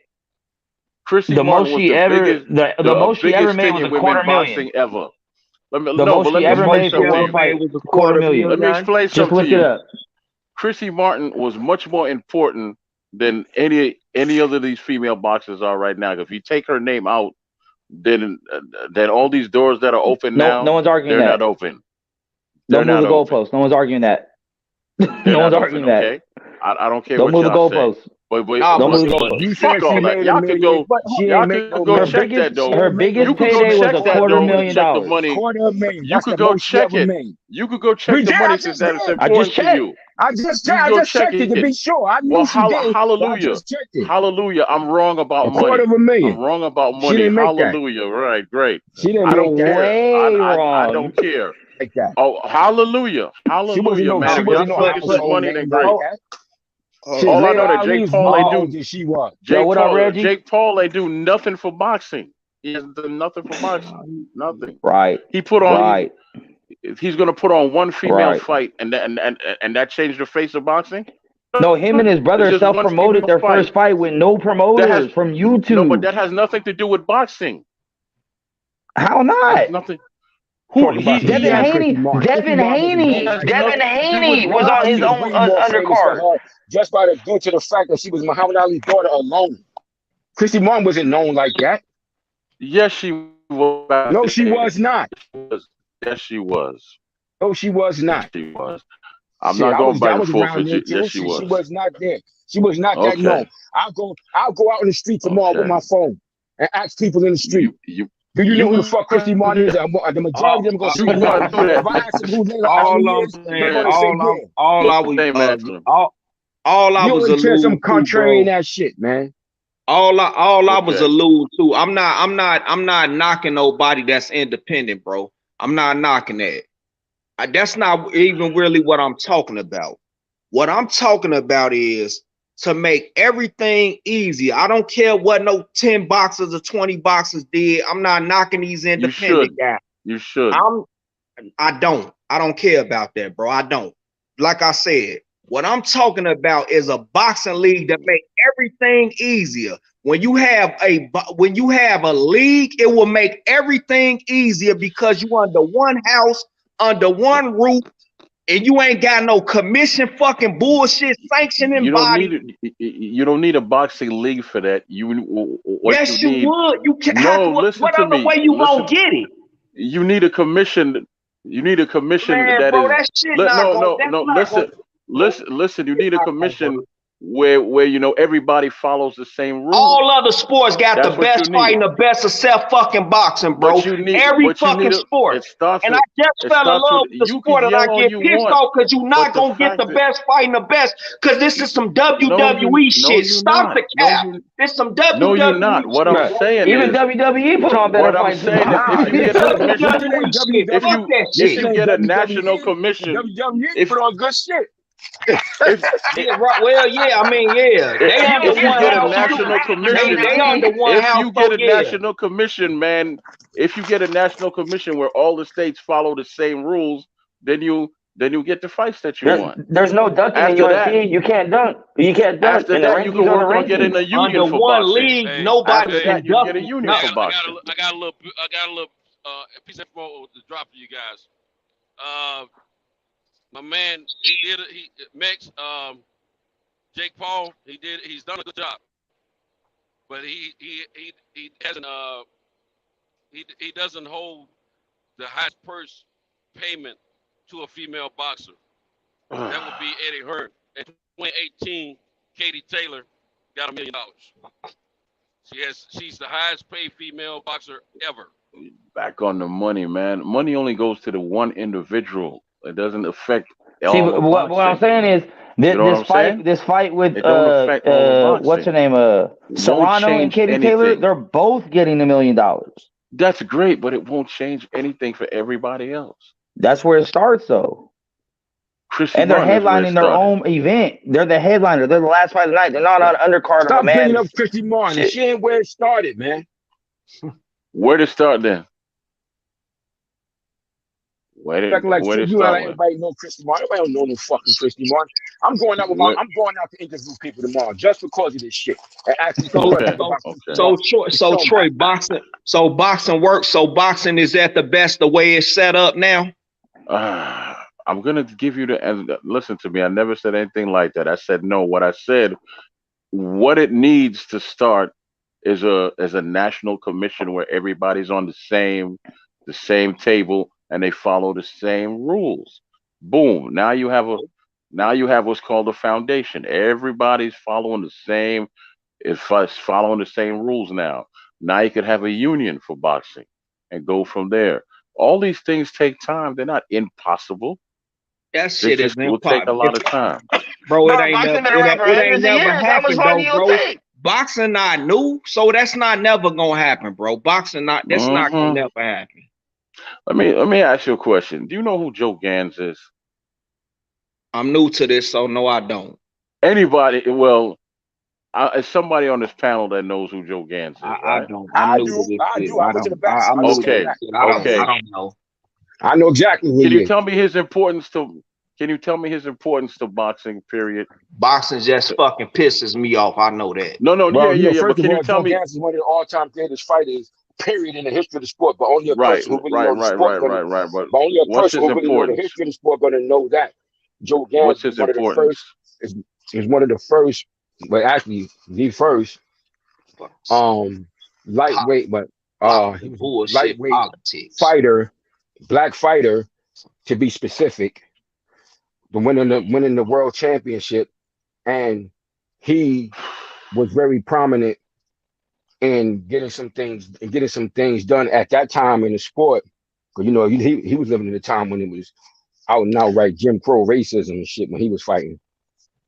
Chrissy the most she ever made was $250,000 ever. most she ever made for one fight was $250,000. Let me explain Just something look to you. it up. Chrissy Martin was much more important than any other of these female boxers are right now. If you take her name out, then all these doors that are open now, no one's arguing they're that. not open. Don't move the goalposts. No one's arguing that. No one's arguing that. Okay? I don't care what y'all say. Don't move the goalposts. Don't move the goalposts. You Fuck all that. Y'all could go. Y'all could go check that though. Her biggest payday was $250,000. $250,000. You could go check it. You could go check the money since that is important to you. I just checked it to be sure. I knew she did. Hallelujah. Hallelujah. I'm wrong about money. $250,000. I'm wrong about money. Hallelujah. Right, great. She didn't I don't care. wrong. I don't care. Like that. Oh, hallelujah. Hallelujah, man. If y'all focus on money, then great. All I know that Jake Paul Jake Paul ain't do nothing for boxing. He hasn't done nothing for boxing. Nothing. Right. He put on he's gonna put on one female fight and that changed the face of boxing? No, him and his brother self-promoted their first fight with no promoters from YouTube. No, but that has nothing to do with boxing. How not? Nothing. Devin Haney was on his own undercard. Just due to the fact that she was Muhammad Ali's daughter alone. Chrissy Martin wasn't known like that. Yes, she was. No, she was not. Yes, she was. No, she was not. She was. I'm not going back and forth with you. Yes, she was. She was not there. She was not that known. I'll go out in the street tomorrow with my phone and ask people in the street. Do you know who the fuck Chrissy Martin is? The majority of them going to shoot me. If I ask them who's name, all I was alluding some contrary in that shit, man. All I was alluding to. I'm not knocking nobody that's independent, bro. I'm not knocking that. That's not even really what I'm talking about. What I'm talking about is to make everything easy. I don't care what no 10 boxers or 20 boxers did. I'm not knocking these independent guys. You should. I don't care about that, bro. I don't. Like I said, what I'm talking about is a boxing league that make everything easier. When you have a league, it will make everything easier because you under one house, under one roof, and you ain't got no commission fucking bullshit sanctioning body. You don't need a boxing league for that. You would. You can. What other way you gonna get it? You need a commission. You need a commission Listen. You need a commission where you know everybody follows the same rules. All other sports got the best fighting, the best except fucking boxing, bro. Every fucking sport. And I just fell in love with the sport, and I get pissed off because you're not gonna get the best fighting, the best, because this is some WWE shit. Stop the cap. This some WWE. No, you're not. What I'm saying is, even WWE put on better fights. If you get a national commission, WWE put on good shit. They on the one If you get a national commission, man, if you get a national commission where all the states follow the same rules, then you get the fights that you want. There's no dunking in UFC. You can't dunk. You can't dunk. After that, you can work on getting a union for one boxing. League, nobody can dunk. Get a union for boxing. I got a little piece of info to drop for you guys. My man, Jake Paul, he's done a good job, but he hasn't he doesn't hold the highest purse payment to a female boxer. That would be Eddie Hearn. In 2018, Katie Taylor got $1 million. She's the highest paid female boxer ever. Back on the money, man. Money only goes to the one individual. It doesn't affect. What I'm saying is this fight with what's her name, Serrano and Katie Taylor. They're both getting $1 million. That's great, but it won't change anything for everybody else. That's where it starts, though. And they're headlining their own event. They're the headliner. They're the last fight of the night. They're not on undercard. Stop bringing up Chrissy Martin. She ain't where it started, man. Where did it start then? Where did it start? Everybody know Chrissy Martin. Everybody don't know no fucking Chrissy Martin. I'm going out to interview people tomorrow just because of this shit. So Troy, boxing So boxing works. So boxing is at the best the way it's set up now. I'm gonna give you the listen to me. I never said anything like that. I said no. What I said, what it needs to start is a national commission where everybody's on the same table and they follow the same rules. Boom. Now you have what's called a foundation. Everybody's following the same rules now. Now you could have a union for boxing and go from there. All these things take time. They're not impossible. That shit is will take a lot of time. Bro, it ain't never happened, bro. Boxing not new, so that's not never gonna happen, bro. Boxing not gonna never happen. Let me ask you a question. Do you know who Joe Gans is? I'm new to this, so no, I don't. Anybody? Well, is somebody on this panel that knows who Joe Gans is? Right? I do. I went to the back. Okay. I don't know. I know exactly who Can you tell me his importance to? Can you tell me his importance to boxing? Period. Boxing just fucking pisses me off. I know that. No. Well, yeah. But can you tell me? Joe Gans is one of the all-time greatest fighters, period, in the history of the sport. But only a person who really knows the sport. But only a person who really knows the history of the sport going to know that. Joe Gans is one of the first. Is one of the first, but actually the first, lightweight, but lightweight fighter, black fighter, to be specific, winning the world championship, and he was very prominent in getting some things done at that time in the sport. Because he was living in a time when it was out and outright Jim Crow racism and shit when he was fighting.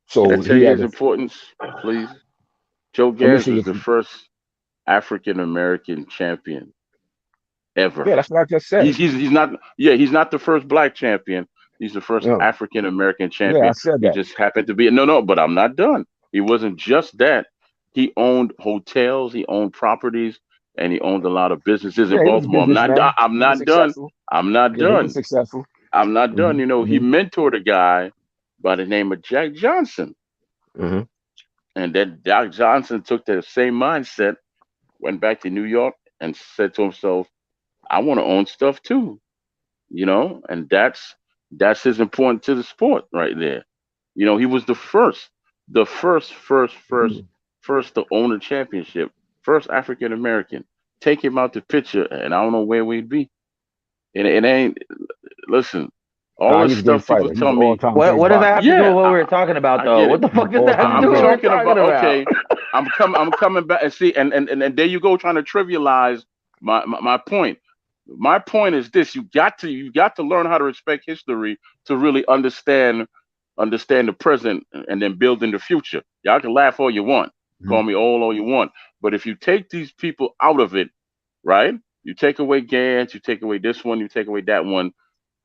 So can I tell you his importance, please? Joe Gans was the first African American champion ever. Yeah, that's what I just said. He's not the first black champion. He's the first African American champion. Yeah, I said that. He just happened to be but I'm not done. He wasn't just that. He owned hotels, he owned properties, and he owned a lot of businesses in Baltimore. I'm not done. I'm not done. Successful. I'm not done. He mentored a guy by the name of Jack Johnson. And then Jack Johnson took the same mindset, went back to New York and said to himself, I want to own stuff too. And that's his importance to the sport right there. He was the first to own a championship, first African American. Take him out the picture and I don't know where we'd be. And it ain't, listen, all the stuff people tell me. What does that have to do with what we were talking about, though? What the fuck does that have to do with what we're talking about? Okay, I'm coming back and see, and there you go trying to trivialize my point. My point is this: you got to learn how to respect history to really understand the present and then build in the future. Y'all can laugh all you want, call me old all you want, but if you take these people out of it, right? You take away Gans, you take away this one, you take away that one.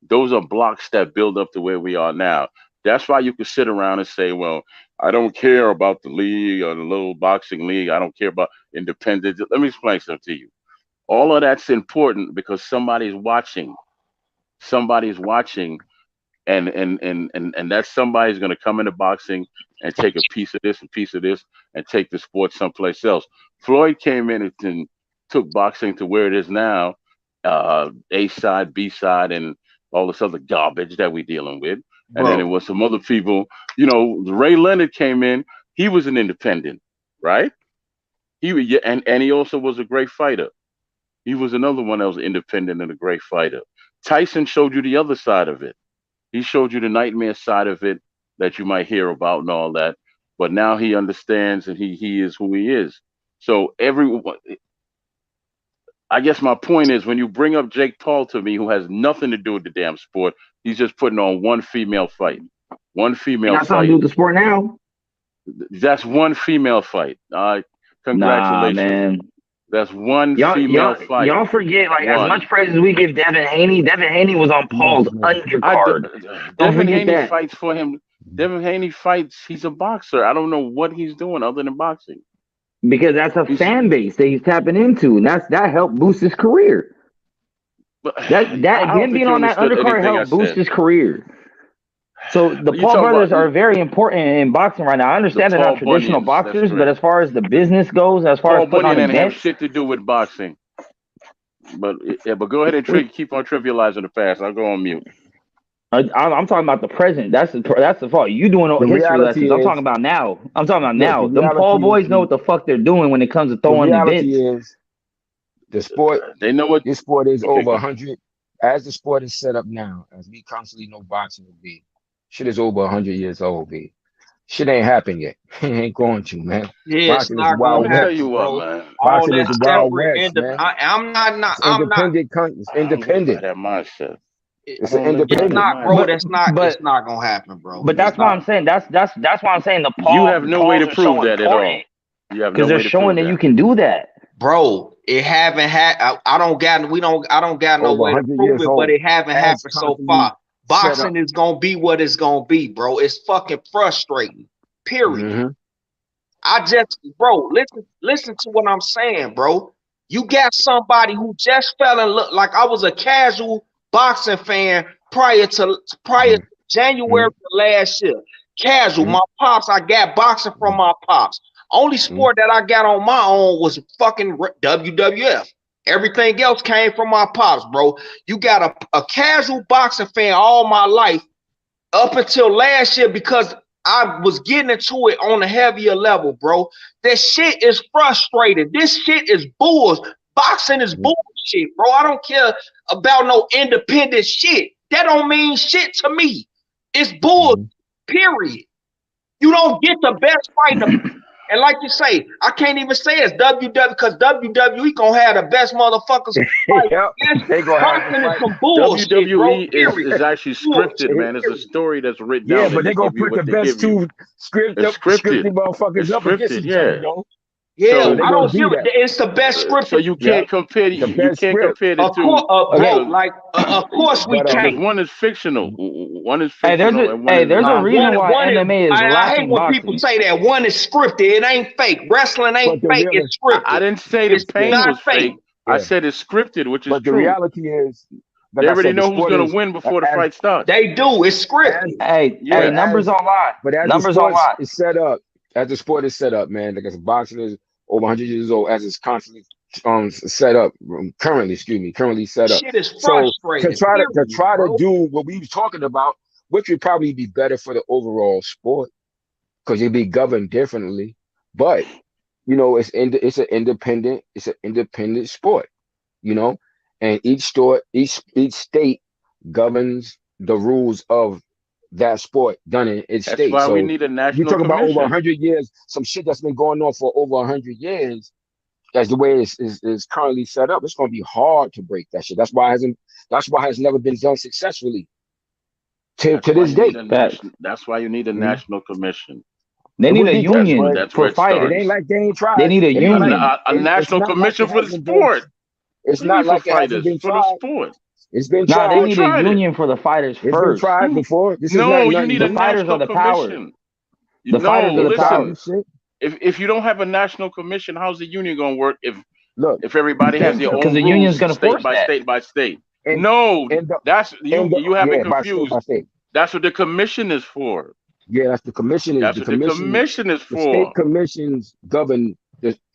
Those are blocks that build up to where we are now. That's why you can sit around and say, well, I don't care about the league or the little boxing league. I don't care about independence. Let me explain something to you. All of that's important because somebody's watching. Somebody's watching, and that somebody's going to come into boxing and take a piece of this, and take the sport someplace else. Floyd came in and took boxing to where it is now, A side, B side, and all this other garbage that we're dealing with. And then it was some other people, Ray Leonard came in, he was an independent, right? And he also was a great fighter. He was another one that was independent and a great fighter. Tyson showed you the other side of it. He showed you the nightmare side of it that you might hear about and all that. But now he understands and he is who he is. So everyone, I guess my point is when you bring up Jake Paul to me, who has nothing to do with the damn sport, he's just putting on one female fight. One female fight. Something to do with the sport now. That's one female fight. Congratulations. Nah, man. That's one female fight. Y'all forget, as much praise as we give Devin Haney was on Paul's undercard. Devin Haney fights for him. Devin Haney fights. He's a boxer. I don't know what he's doing other than boxing. Because that's a fan base that he's tapping into, and that helped boost his career. Him being on that undercard helped boost his career. So the Paul brothers are very important in boxing right now. I understand they're not traditional boxers, but as far as the business goes, as far as putting on events, have shit to do with boxing. But go ahead and keep on trivializing the past. I'll go on mute. I'm talking about the present. That's the fault. You doing history lessons. I'm talking about now. I'm talking about now. Them Paul boys know what the fuck they're doing when it comes to throwing events. The reality is, the sport. They know what this sport is over 100. As the sport is set up now, as we constantly know boxing will be, shit is over 100 years old, B. Shit ain't happened yet. It ain't going to, man. Yeah, boxing is wild west. Tell you what, man. Boxing is wild west, man. I'm not. It's independent. That mindset. It's an independent. It's not, bro. It's not gonna happen, bro. But that's why I'm saying. That's why I'm saying the Paul. You have no way to prove that at all. Because they're showing that you can do that, bro. It haven't had. I don't got no way to prove it, but it haven't happened so far. Boxing is gonna be what it's gonna be, bro. It's fucking frustrating. Period. Bro, listen to what I'm saying, bro. You got somebody who just fell in love. Like I was a casual boxing fan prior to January of last year. Casual. My pops, I got boxing from my pops. Only sport that I got on my own was fucking WWF. Everything else came from my pops, bro. You got a casual boxing fan all my life up until last year because I was getting into it on a heavier level, bro. This shit is frustrating. This shit is bullshit. Boxing is bullshit, bro. I don't care about no independent shit. That don't mean shit to me. It's bullshit, period. You don't get the best fight. And like you say, I can't even say it's WWE because WWE gonna have the best motherfuckers. They gonna have some bullshit, WWE is actually scripted, man. It's a story that's written down. Yeah, but they gonna put the best two scripted motherfuckers up against each other, you know? Yeah, so I don't give it. It's the best scripted. So you can't compare. You can't compare the two. Of course we can't. One is fictional. One is fictional. There's a reason why MMA is lacking I hate when people say that one is scripted. It ain't fake. Wrestling ain't fake. It's scripted. I didn't say the pain was fake. I said it's scripted, which is true. But the reality is, they already know who's going to win before the fight starts. They do. It's scripted. Hey, numbers don't lie. But as numbers don't lie. It's set up. As the sport is set up, man, because boxing is over 100 years old, as it's constantly set up, currently set up. Shit is frustrating. So to try to do what we was talking about, which would probably be better for the overall sport, because it'd be governed differently. But you know, it's an independent sport, you know, and each state governs the rules of that sport done in its state. That's why we need a national commission. You talk about over 100 years, some shit that's been going on for over 100 years, as the way is currently set up, it's going to be hard to break that shit. That's why it has never been done successfully to this day. That's why you need a national commission. They need a union for fighters. It ain't like they ain't tried. They need a union. A national commission for the sport. It's not like it hasn't been tried. For the sport. It's been tried. They need a union for the fighters first. It's been tried before. You need a national commission. The fighters are the powers. If you don't have a national commission, how's the union gonna work? If everybody has their own rules, the union's gonna force state by state. That's you have it confused. That's what the commission is for. Yeah, that's the commission. The commission is for. The state commissions govern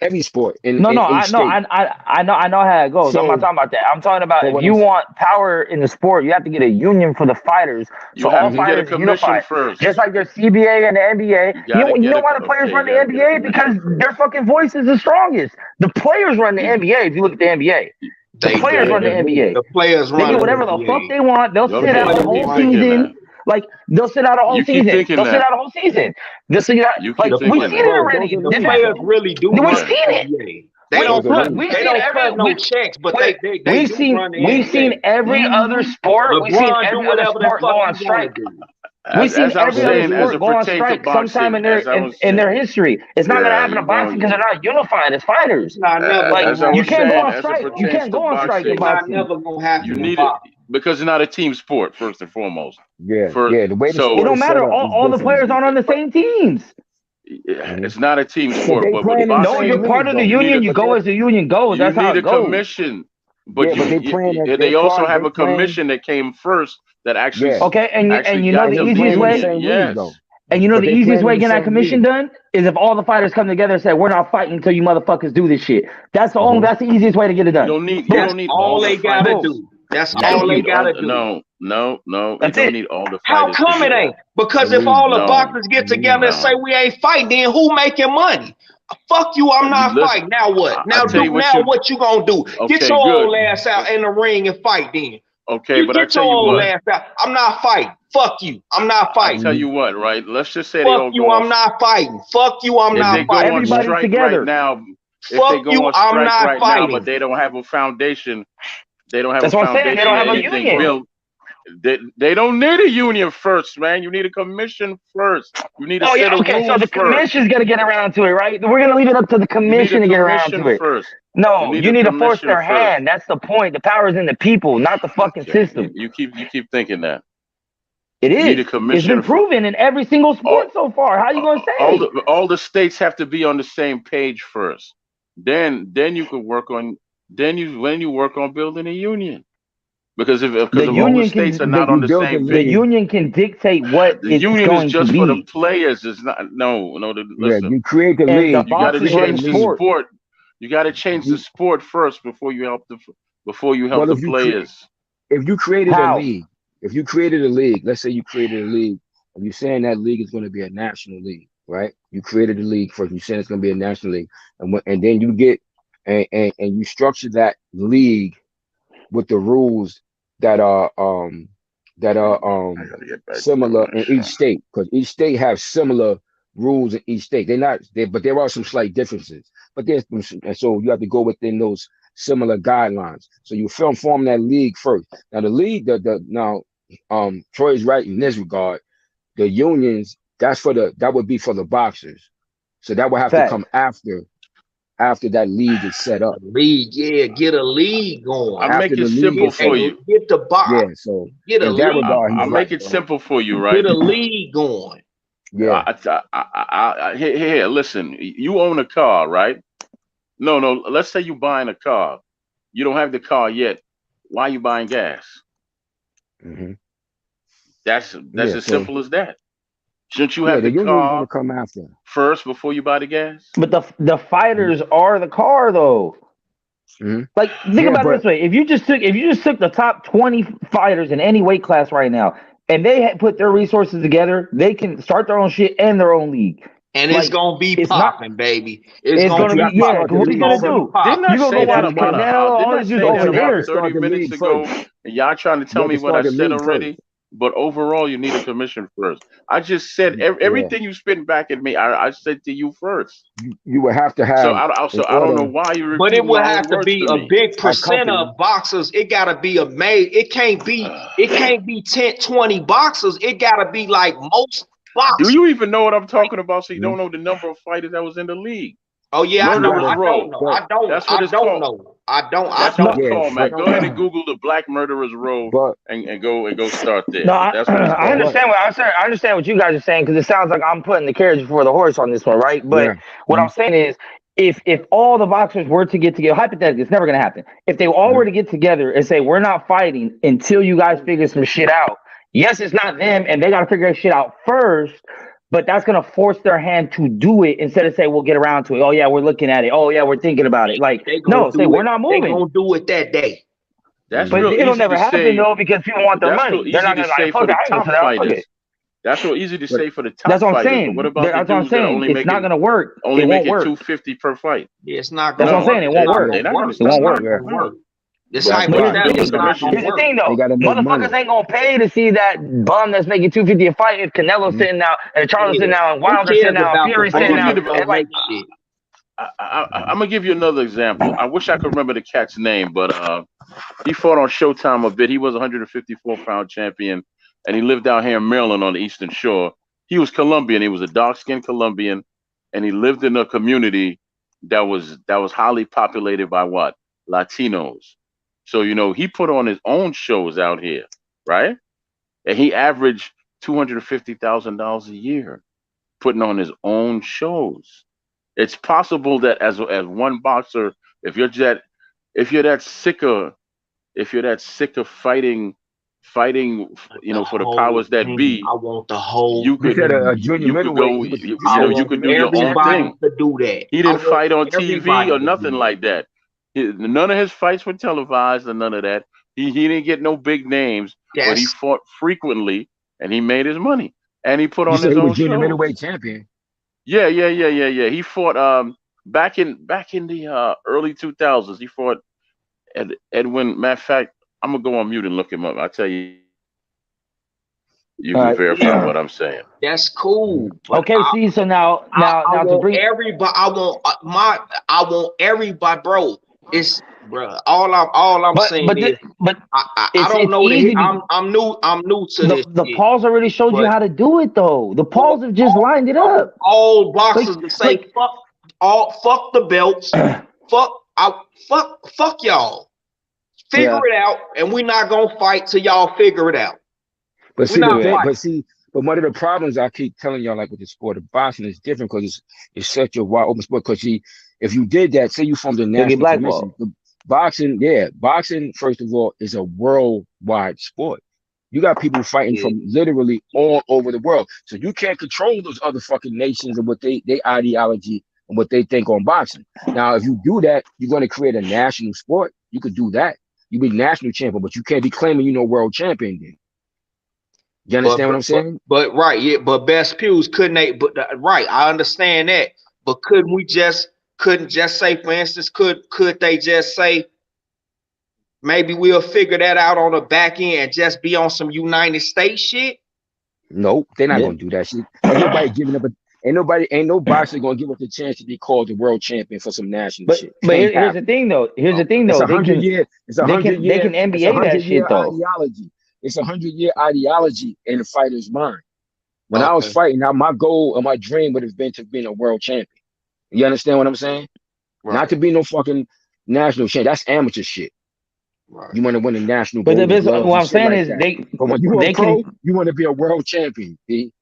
every sport. I know how it goes. I'm not talking about that. I'm talking about if you want power in the sport, you have to get a union for the fighters. So all fighters unify first. Just like there's CBA and the NBA. You know why the players run the NBA? Because their fucking voice is the strongest. The players run the NBA. If you look at the NBA. The players run the NBA. The players run. They do whatever the fuck they want. They'll sit out the whole season. Like they'll sit out a whole season. We've seen it already. The players really do. We've seen it. They don't cut no checks, but we've seen every other sport. We've seen every other sport go on strike. We've seen every other sport go on strike sometime in their history. It's not gonna happen in boxing because they're not unified as fighters. You can't go on strike. You can't go on strike in boxing. It's never gonna happen. You need it because it's not a team sport first and foremost. The way it don't matter. All the players aren't on the same teams. It's not a team sport. No, you're part of the union. You go as the union goes. That's how it goes. You need a commission, but they also have a commission that came first that actually. Okay, and you know the easiest way. Yes. And you know the easiest way to get that commission done is if all the fighters come together and say, we're not fighting until you motherfuckers do this shit. That's the only. That's the easiest way to get it done. You don't need all they gotta do. That's all they gotta do. No. You don't need all the fighters. How come it ain't? Because if all the boxers get together and say we ain't fighting, then who making money? Fuck you, I'm not fighting. Now what? Now what you gonna do? Get your old ass out in the ring and fight then. Okay, but I tell you what. I'm not fighting. Fuck you. I'm not fighting. I tell you what, right? Let's just say fuck you. I'm not fighting. Fuck you. I'm not fighting. Everybody together right now. Fuck you. I'm not fighting. But they don't have a foundation. They don't have a foundation. They don't have a union. Built. They don't need a union first, man. You need a commission first. You need a set of rules so the commission's gonna get around to it, right? We're gonna leave it up to the commission to get around to it. First. No, you need to force their hand. That's the point. The power is in the people, not the fucking system. You keep thinking that. It is. It's been proven in every single sport so far. How are you gonna say? All the states have to be on the same page first. Then you can work on. When you work on building a union. Because if all the states are not on the same page, the union can dictate what the union is just for the players. It's not. Listen, you create the league. You got to change the sport. You got to change the sport first before you help the players. If you created a league, let's say you created a league, and you're saying that league is going to be a national league, right? You created a league first. You said it's going to be a national league, and then you get and you structure that league with the rules that are similar in each state, because each state has similar rules in each state. But there are some slight differences. But and so you have to go within those similar guidelines. So you form that league first. Now the league, Troy's right in this regard. The unions, that would be for the boxers. So that would have to come after that league is set up. Get a league going. I'll make it simple for you. Get the box. Yeah, so get a league. I'll make it simple for you, right? Get a league going. Yeah. Here, listen. You own a car, right? No. Let's say you're buying a car. You don't have the car yet. Why are you buying gas? Mm-hmm. That's as simple as that. Shouldn't you have the car come after first before you buy the gas? But the fighters are the car, though. Mm-hmm. Like think about it this way: if you just took the top 20 fighters in any weight class right now, and they put their resources together, they can start their own shit and their own league. And it's gonna be popping, baby. It's gonna be what are you gonna do? Didn't I say that about Canelo? 30 minutes ago? And y'all trying to tell me what I said already? But overall, you need a commission first. I just said everything you spitting back at me. I said to you first. You would have to have. So I don't know why you. But it would have to be a big percent of boxers. It gotta be It can't be 10, 20 boxers. It gotta be like most boxers. Do you even know what I'm talking about? So you don't know the number of fighters that was in the league. Oh yeah, I don't know. That's what it's called. I don't know, man. Go ahead and Google the Black Murderers Row and go start there. No, I understand what you guys are saying, because it sounds like I'm putting the carriage before the horse on this one, right? But what I'm saying is, if all the boxers were to get together, hypothetically, it's never gonna happen. If they all were to get together and say, we're not fighting until you guys figure some shit out. Yes, it's not them, and they gotta figure that shit out first. But that's going to force their hand to do it instead of say, we'll get around to it. Oh, yeah, we're looking at it. Oh, yeah, we're thinking about it. Like, no, say, we're not moving. They're going to do it that day. But it'll never happen, though, because people want their money. They're not going to say, fuck it. That's real easy to say for the top fighters. That's what I'm saying. What about that's what I'm saying. It's not going to work. Only making $250 per fight. Yeah, it's not going to work. That's what I'm saying. It won't work. It won't work. This hypothetical. Here's the thing, though. Motherfuckers ain't gonna pay to see that bum that's making $250 a fight if Canelo's sitting now and Charles sitting now and Wilder sitting now and Fury sitting now. I'm gonna give you another example. I wish I could remember the cat's name, but he fought on Showtime a bit. He was a 154-pound champion, and he lived out here in Maryland on the Eastern Shore. He was Colombian. He was a dark-skinned Colombian, and he lived in a community that was highly populated by what? Latinos. So, he put on his own shows out here, right? And he averaged $250,000 a year putting on his own shows. It's possible that as one boxer, if you're that sick of fighting fighting, for the powers that be. I want the whole. You could junior middleweight. You could do your own thing. To do that. He didn't fight on TV or nothing like that. None of his fights were televised or none of that. He didn't get no big names, but he fought frequently and he made his money. And he put on his own junior shows. middleweight champion. Yeah. He fought back in the early 2000s. He fought Edwin. Matter of fact, I'm gonna go on mute and look him up. I'll tell you. You can verify what I'm saying. That's cool. Okay, see, so now to bring everybody, I want everybody, bro. It's all I'm saying is, I don't know that I'm new to this. The Pauls already showed you how to do it though. The Pauls have just lined it up. All boxers to say fuck the belts, fuck y'all. Figure it out, and we're not gonna fight till y'all figure it out. But one of the problems I keep telling y'all, like with the sport of boxing, is different because it's such a wide open sport. Because if you did that, say you formed a national commission, boxing, first of all, is a worldwide sport. You got people fighting from literally all over the world. So you can't control those other fucking nations and what they ideology and what they think on boxing. Now, if you do that, you're going to create a national sport. You could do that. You be national champion, but you can't be claiming world champion then. You understand what I'm saying? But Best Pews couldn't they? But I understand that. But couldn't just say, for instance, could they just say, maybe we'll figure that out on the back end and just be on some United States shit? Nope, they're not gonna do that shit. Ain't nobody giving up. Ain't no boxer gonna give up the chance to be called the world champion for some national shit. But here's the thing though. It's 100 years. They can NBA that shit though. Ideology. It's 100-year ideology in the fighter's mind. When I was fighting, now my goal and my dream would have been to be a world champion. You understand what I'm saying? Right. Not to be no fucking national champion. That's amateur shit. Right. You want to win a national. But what I'm saying is, but when you you want to be a world champion. See?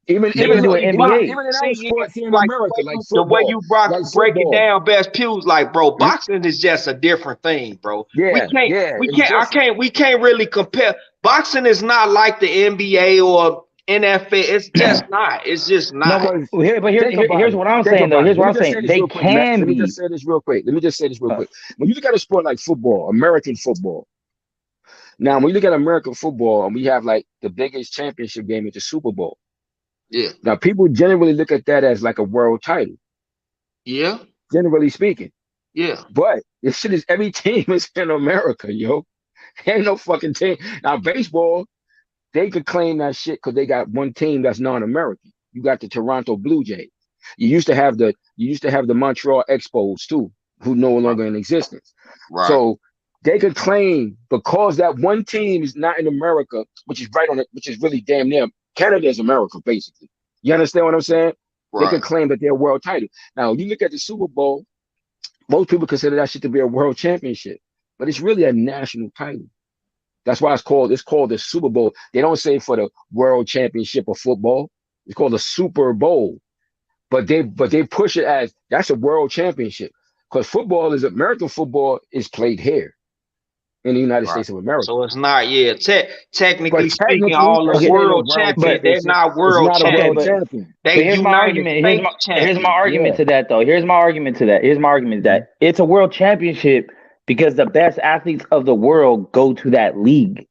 Even do an NBA. Even in sports here in America, like the way you break it down, Best Pews, like, bro, boxing is just a different thing, bro. We can't really compare. Boxing is not like the NBA or NFL. It's just not. It's just not. No, but here's what I'm saying though. Here's what I'm saying. They can be. Let me just say this real quick. When you look at a sport like football, American football. Now, when you look at American football, and we have like the biggest championship game at the Super Bowl. Yeah. Now, people generally look at that as like a world title. Yeah. Generally speaking. Yeah. But this shit is every team is in America, yo. Ain't no fucking team. Now, baseball, they could claim that shit because they got one team that's non-American. You got the Toronto Blue Jays. You used to have the Montreal Expos too, who no longer in existence. Right. So they could claim because that one team is not in America, which is right on it, which is really damn near. Canada is America, basically. You understand what I'm saying? Right. They can claim that they're world title. Now, you look at the Super Bowl, most people consider that shit to be a world championship, but it's really a national title. That's why it's called the Super Bowl. They don't say for the world championship of football. It's called the Super Bowl. But they push it as that's a world championship. Because American football is played here. In the United States of America. So it's not, technically speaking, all the world champions, they're not world champions. Here's my argument to that, though. Here's my argument that it's a world championship because the best athletes of the world go to that league.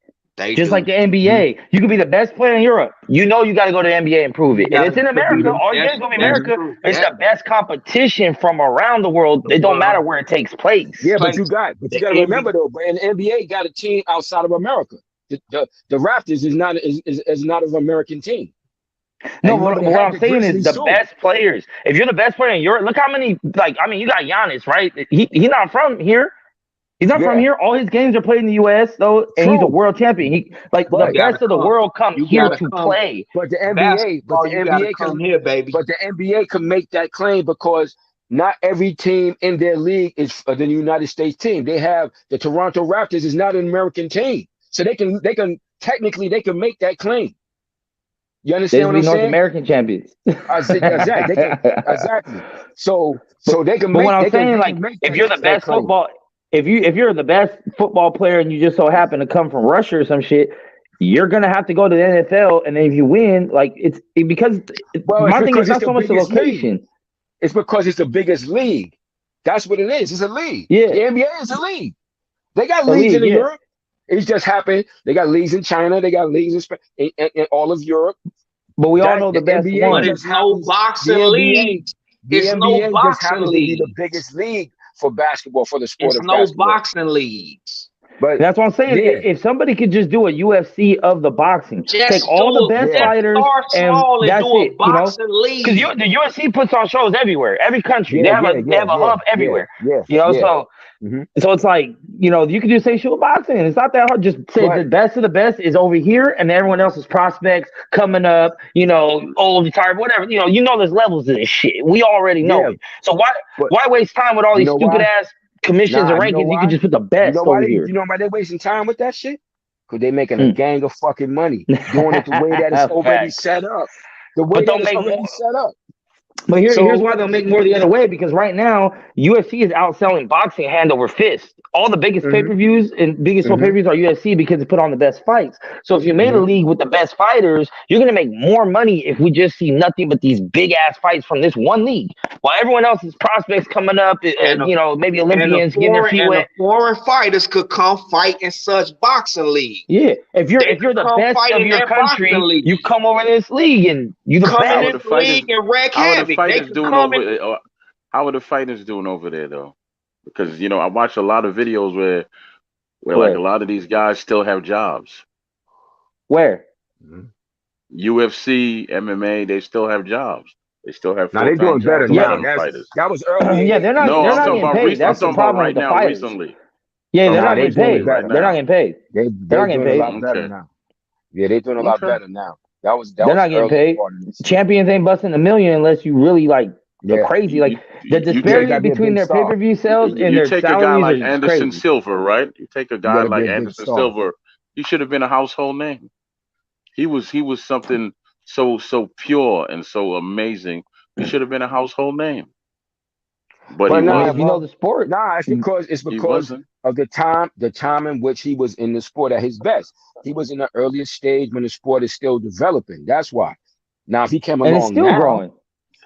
Just like the NBA. You can be the best player in Europe. You got to go to the NBA and prove it. And it's in America. All you get is going to be America. It's the best competition from around the world. It don't matter where it takes place. Yeah, but you got to remember though, but in the NBA got a team outside of America. The Raptors is not an American team. No, what I'm saying is the best players. If you're the best player in Europe, look how many. You got Giannis, right? He's not from here. He's not from here. All his games are played in the U.S. though, and he's a world champion. The best of the world come here to play. But the NBA can make that claim because not every team in their league is the United States team. They have the Toronto Raptors is not an American team, so they can technically make that claim. You understand what I'm saying? North American champions. Exactly. So they can. But what I'm saying, if you're the best football. if you're the best football player and you just so happen to come from Russia or some shit, you're gonna have to go to the NFL, and then if you win, like because my thing is not so much the location. League. It's because it's the biggest league. That's what it is. It's a league. Yeah, the NBA is a league. They got leagues in Europe. It's just happened. They got leagues in China. They got leagues in all of Europe. But we all know the best NBA one. But it's no boxing leagues. It's no boxing league. The biggest league for basketball, for the sport of basketball. It's no boxing leagues. But that's what I'm saying. Yeah. If somebody could just do a UFC of the boxing, take all the best fighters and that's it, you know? Because the UFC puts on shows everywhere, every country. They have a hub everywhere. You know, so it's like, you know, you can just say show boxing. It's not that hard. Just say the best of the best is over here, and everyone else's prospects coming up. You know, old, retired, whatever. You know, there's levels to this shit. We already know it. So why waste time with all these stupid ass commissions and rankings? You can just put the best over here. You know why they're wasting time with that shit? Because they're making a gang of fucking money doing it the way that it's already set up. The way that it's already set up. But here's why they'll make more the other way, because right now UFC is outselling boxing hand over fist. All the biggest pay-per-views and biggest pay-per-views are UFC because they put on the best fights. So if you made a league with the best fighters, you're gonna make more money if we just see nothing but these big ass fights from this one league, while everyone else's prospects coming up and you know, maybe Olympians getting their feet wet. Foreign fighters could come fight in such boxing leagues. Yeah, if you're the best of your country, you come over this league and you the best. In this league and wreak havoc. How are the fighters doing over there though? Because you know, I watch a lot of videos where like a lot of these guys still have jobs. Where? UFC, MMA, they still have jobs. They still have. Now they're doing better now. Fighters. That was early. Yeah, they're not getting paid. That's the problem with the fighters. Recently. Yeah, they're not getting paid. They're not getting paid. They're not getting paid. A lot better now. Yeah, they're doing a lot better now. They're not getting paid. Champions ain't busting $1 million unless you really like go crazy. Like the disparity between their pay-per-view sales and their salaries. You take a guy like Anderson Silva, right? You take a guy like Anderson Silva. He should have been a household name. He was something so pure and so amazing. He should have been a household name. But he if you know the sport, it's because of the time in which he was in the sport at his best. He was in the earliest stage when the sport is still developing. That's why. Now, if he came along and it's still growing.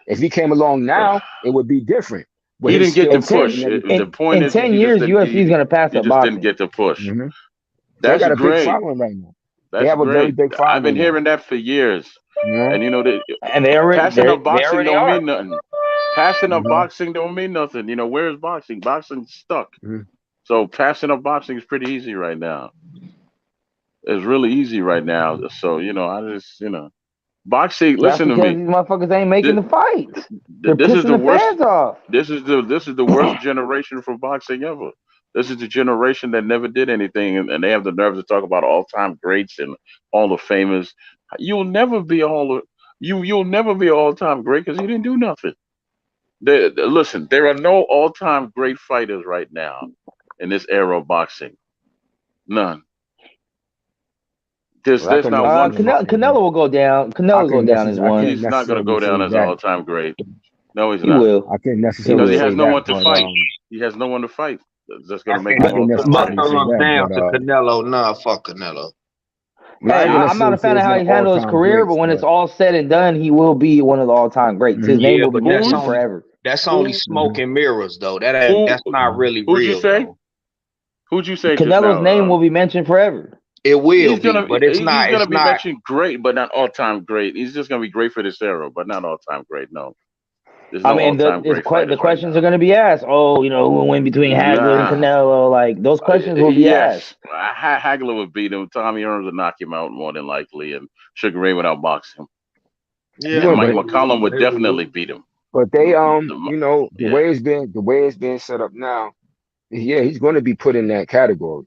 If he came along now, it would be different. But he didn't get the push. The point is, in 10 years, UFC is going to pass up boxing. He just didn't get the push. That's got a big following right now. They have a very big following. I've been hearing that for years. And you know, passing up boxing don't mean nothing. Passing up boxing don't mean nothing. You know, where's boxing? Boxing's stuck. So passing up boxing is pretty easy right now. It's really easy right now. So, you know, I just, you know, boxing, listen to me. These motherfuckers ain't making the fights. This is the worst. This is the worst generation for boxing ever. This is the generation that never did anything, and they have the nerve to talk about all-time greats and all the famous. You'll never be you'll never be an all-time great because you didn't do nothing. Listen, there are no all-time great fighters right now in this era of boxing. None. There's not one. Canelo will go down. Canelo will go down as one. He's not going to go down as an all-time great. No, he's not. He will. I can't necessarily. Because he has no one to fight. He has no one to fight. That's going to make him down to Canelo. Nah, fuck Canelo. Hey, I'm not a fan of how he handled his career, but when it's all said and done, he will be one of the all-time greats. His name will be mentioned forever. That's only smoke and mirrors, though. That's not really real. Who'd you say? Canelo's name will be mentioned forever. It will but it's not. He's going to be mentioned great, but not all-time great. He's just going to be great for this era, but not all-time great. No. The questions are going to be asked. Oh, you know, who will win between Hagler and Canelo? Like, those questions will be asked. Hagler would beat him. Tommy Hearns would knock him out more than likely, and Sugar Ray would outbox him. Yeah, Mike McCollum would definitely beat him. But they, you know, the way it's being set up now, he's going to be put in that category.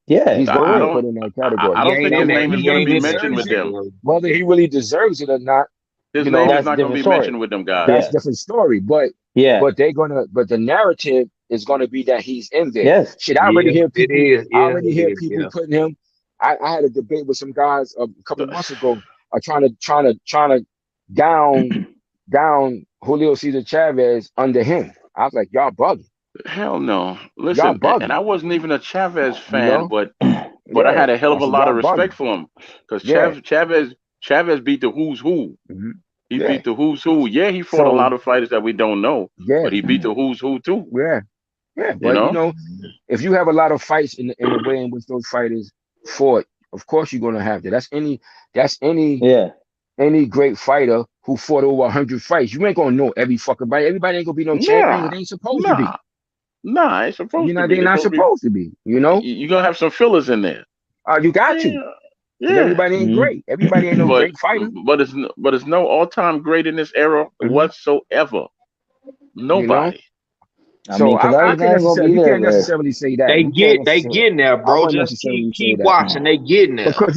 Yeah, he's going to be put in that category. I don't think his name is going to be mentioned with them. Whether he really deserves it or not, his name is not going to be mentioned with them guys. That's a different story. But but the narrative is going to be that he's in there. Yes. Shit, I already hear people putting him. I had a debate with some guys a couple of months ago, trying to down Julio Cesar Chavez under him. I was like, y'all bugging. Hell no. Listen, and I wasn't even a Chavez fan, but I had a hell of a lot of respect for him because Chavez beat the who's who. He beat the who's who. Yeah, he fought a lot of fighters that we don't know, but he beat the who's who too. But you know, if you have a lot of fights in the way in which those fighters fought, of course you're gonna have that. That's any great fighter who fought over 100 fights. You ain't gonna know every fucking body. Everybody ain't gonna be no champion. It ain't supposed to be. Nah, it's supposed to be. They're not supposed to be. You know, you're gonna have some fillers in there. You got to. Everybody ain't great. Everybody ain't no great fighter. But it's no all-time great in this era whatsoever. Nobody. I mean, you can't necessarily say that. They getting there, bro. Just keep watching. They getting there. Because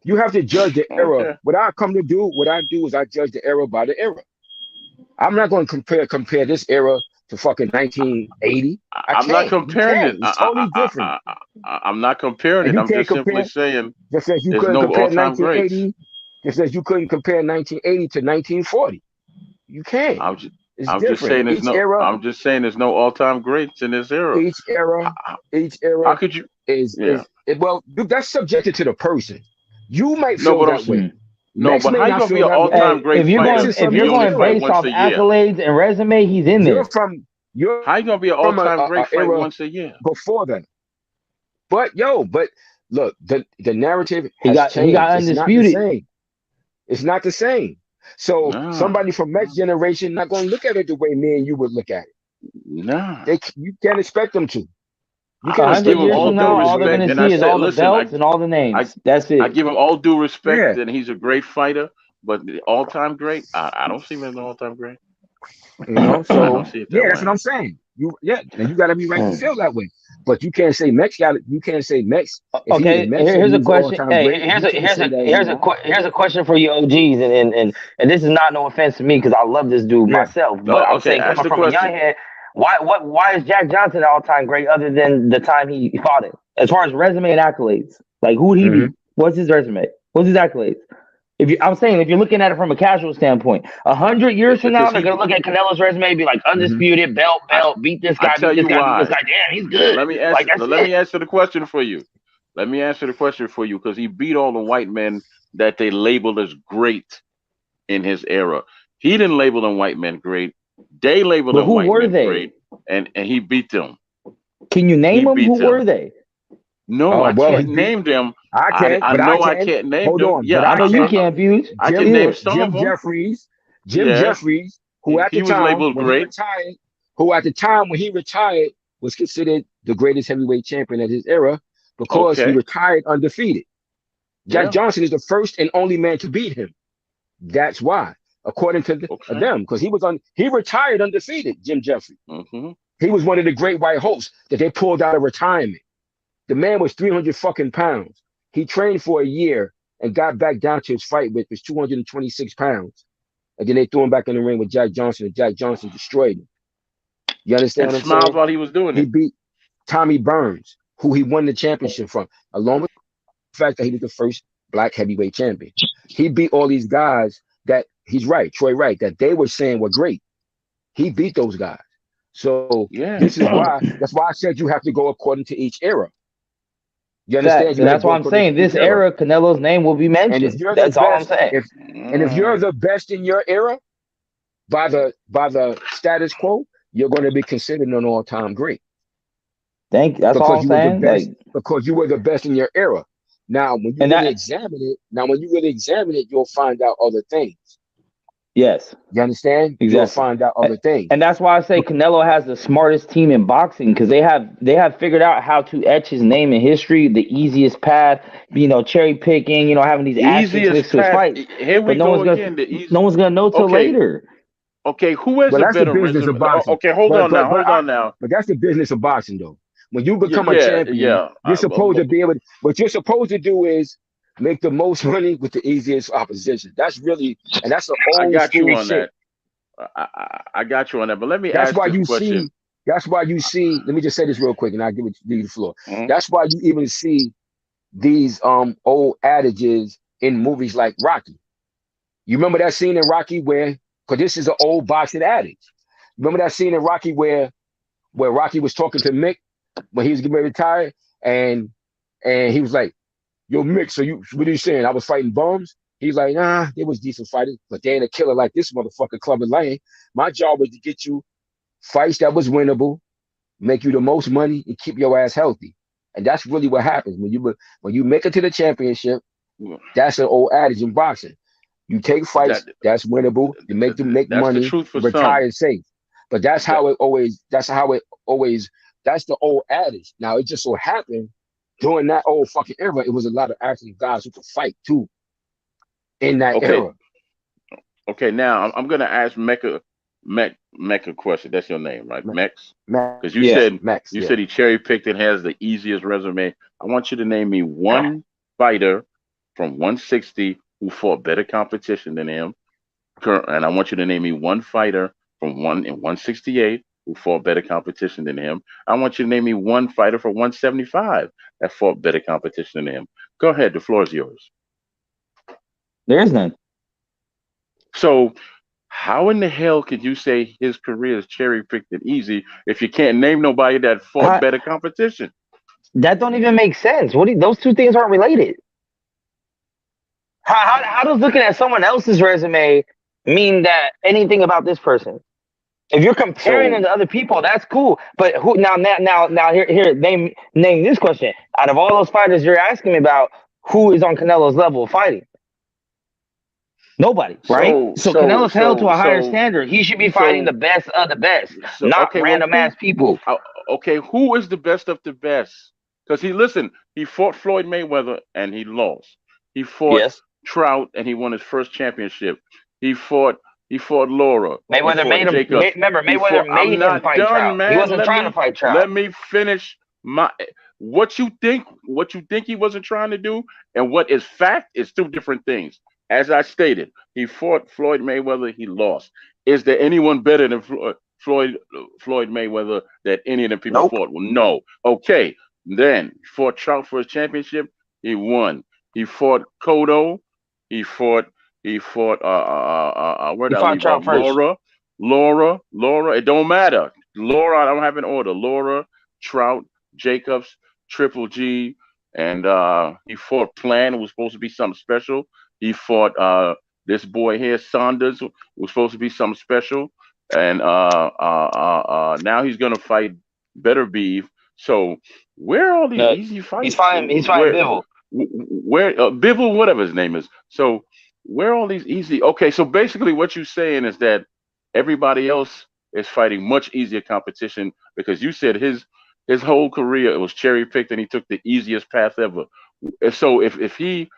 you have to judge the era. What I do is I judge the era by the era. I'm not going to compare this era to fucking 1980. I'm not comparing it. It's totally different. I'm not comparing it. I'm just simply saying just as you couldn't compare 1980. Just as you couldn't compare 1980 to 1940. You can't. I'm just saying there's no all-time greats in this era. Each era. How could you? Well, that's subjected to the person. You might feel that way. No, but how you gonna be an all-time great if you're going based off accolades and resume, he's in there. How you gonna be an all-time great fight once a year? Before that. But look, the narrative has changed. He got undisputed. It's not the same. So somebody from next generation not gonna look at it the way me and you would look at it. Nah. You can't expect them to. You can't give him all due respect, and I said, all the belts and all the names. That's it. I give him all due respect, and he's a great fighter. But the all-time great, I don't see him as an all-time great. You know, so that's what I'm saying. And you got to be right to feel that way. But you can't say Mex. You can't say Mex. Okay, here's a question. Here's a question for you OGs, and this is not no offense to me because I love this dude myself. But I'm saying coming from a young head. Why is Jack Johnson an all-time great other than the time he fought it? As far as resume and accolades, like who'd he be? What's his resume? What's his accolades? I'm saying if you're looking at it from a casual standpoint, 100 years from now, they're gonna look at Canelo's resume and be like undisputed, belt, beat this guy, beat this guy, beat this guy. Damn, he's good. Let me answer the question for you. Because he beat all the white men that they labeled as great in his era. He didn't label them white men great. They labeled them white men great, and he beat them. Can you name them? Who were they? No, I can't name them. I can't. I can't name them. Yeah, I know you can't, Fuse. I can name some of them. Jim Jeffries, who at the time when he retired was considered the greatest heavyweight champion of his era because he retired undefeated. Jack Johnson is the first and only man to beat him. That's why. According to them, because he retired undefeated, Jim Jeffries. He was one of the great white hopes that they pulled out of retirement. The man was 300 fucking pounds. He trained for a year and got back down to his fight weight, was 226 pounds. And then they threw him back in the ring with Jack Johnson, and Jack Johnson destroyed him. You understand what I'm saying? Smiled while he was doing it. He beat Tommy Burns, who he won the championship from, along with the fact that he was the first black heavyweight champion. He beat all these guys that he's right, Troy Wright, that they were saying were great. He beat those guys. So that's why I said you have to go according to each era. You understand? That's why I'm saying this era, Canelo's name will be mentioned. That's all I'm saying. If you're the best in your era, by the status quo, you're going to be considered an all-time great. That's all I'm saying. Because you were the best in your era. Now, when you really examine it, you'll find out other things. Yes. You understand? Exactly. You'll find out other things. And that's why I say Canelo has the smartest team in boxing because they have figured out how to etch his name in history, the easiest path, cherry picking, having these easiest path. Here we go again. No one's gonna know till later. Okay, who has a better business of boxing? Okay, hold on now. But that's the business of boxing, though. When you become a champion, you're supposed to be able to, what you're supposed to do is make the most money with the easiest opposition. That's really, and that's the old school shit. I got you on that, but let me ask you a question. That's why you see, let me just say this real quick and I'll give you the floor. That's why you even see these old adages in movies like Rocky. You remember that scene in Rocky where, because this is an old boxing adage. Remember that scene in Rocky where where Rocky was talking to Mick when he was getting ready to retire, and he was like, "Yo, Mick, so what are you saying? I was fighting bums?" He's like, "Nah, they was decent fighters, but they ain't a killer like this motherfucker, Clubber Lang. My job was to get you fights that was winnable, make you the most money, and keep your ass healthy." And that's really what happens when you make it to the championship. That's an old adage in boxing. You take fights that's winnable, you make them make money, retire safe. But that's how it always. That's the old adage. Now it just so happened during that old fucking era, it was a lot of actually guys who could fight too in that era. Okay, now I'm gonna ask Mecca a question. That's your name, right? Mex? Because you said he cherry picked and has the easiest resume. I want you to name me one fighter from 160 who fought better competition than him. And I want you to name me one fighter from 168 who fought better competition than him. I want you to name me one fighter from 175 that fought better competition than him. Go ahead, the floor is yours. There is none. So how in the hell can you say his career is cherry picked and easy if you can't name nobody that fought better competition? That don't even make sense. Those two things aren't related. How does looking at someone else's resume mean that anything about this person? If you're comparing them to other people, that's cool. But who now here name this question. Out of all those fighters you're asking me about, who is on Canelo's level of fighting? Nobody, right? So Canelo's held to a higher standard. He should be fighting the best of the best, not random ass people. Okay, who is the best of the best? Because he fought Floyd Mayweather and he lost. He fought Trout and he won his first championship. He fought Laura. Mayweather made him. Remember, Mayweather made him fight Trout. Man. He wasn't trying to fight Trout. Let me finish what you think he wasn't trying to do, and what is fact is two different things. As I stated, he fought Floyd Mayweather. He lost. Is there anyone better than Floyd Mayweather that any of the people fought? Well, no. Okay. Then he fought Trout for his championship. He won. He fought Cotto. He fought Laura. It don't matter. Laura, I don't have an order. Laura, Trout, Jacobs, Triple G, and he fought Plan. It was supposed to be something special. He fought this boy here, Saunders, was supposed to be something special. And now he's gonna fight Better Beef. So where are all these easy fights? He's fighting Bivol. Where Bivol, whatever his name is. So where are all these easy? Okay, so basically what you're saying is that everybody else is fighting much easier competition because you said his whole career it was cherry picked and he took the easiest path ever. So if he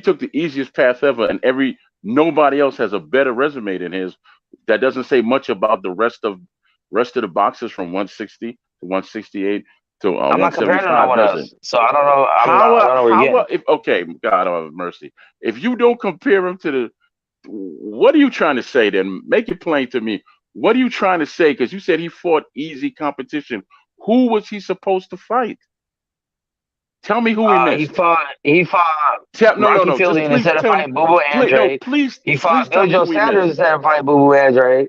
took the easiest path ever and nobody else has a better resume than his, that doesn't say much about the rest of the boxers from 160 to 168 to 175. I'm not comparing to no one else, so I don't know. I don't know okay, God have mercy. If you don't compare him to what are you trying to say then? Make it plain to me. What are you trying to say? Because you said he fought easy competition. Who was he supposed to fight? Tell me who he missed. He fought Rocky Fielding instead of fighting Boo Boo Andre. He fought Billy Joe Sanders instead of fighting Boo Boo Andre.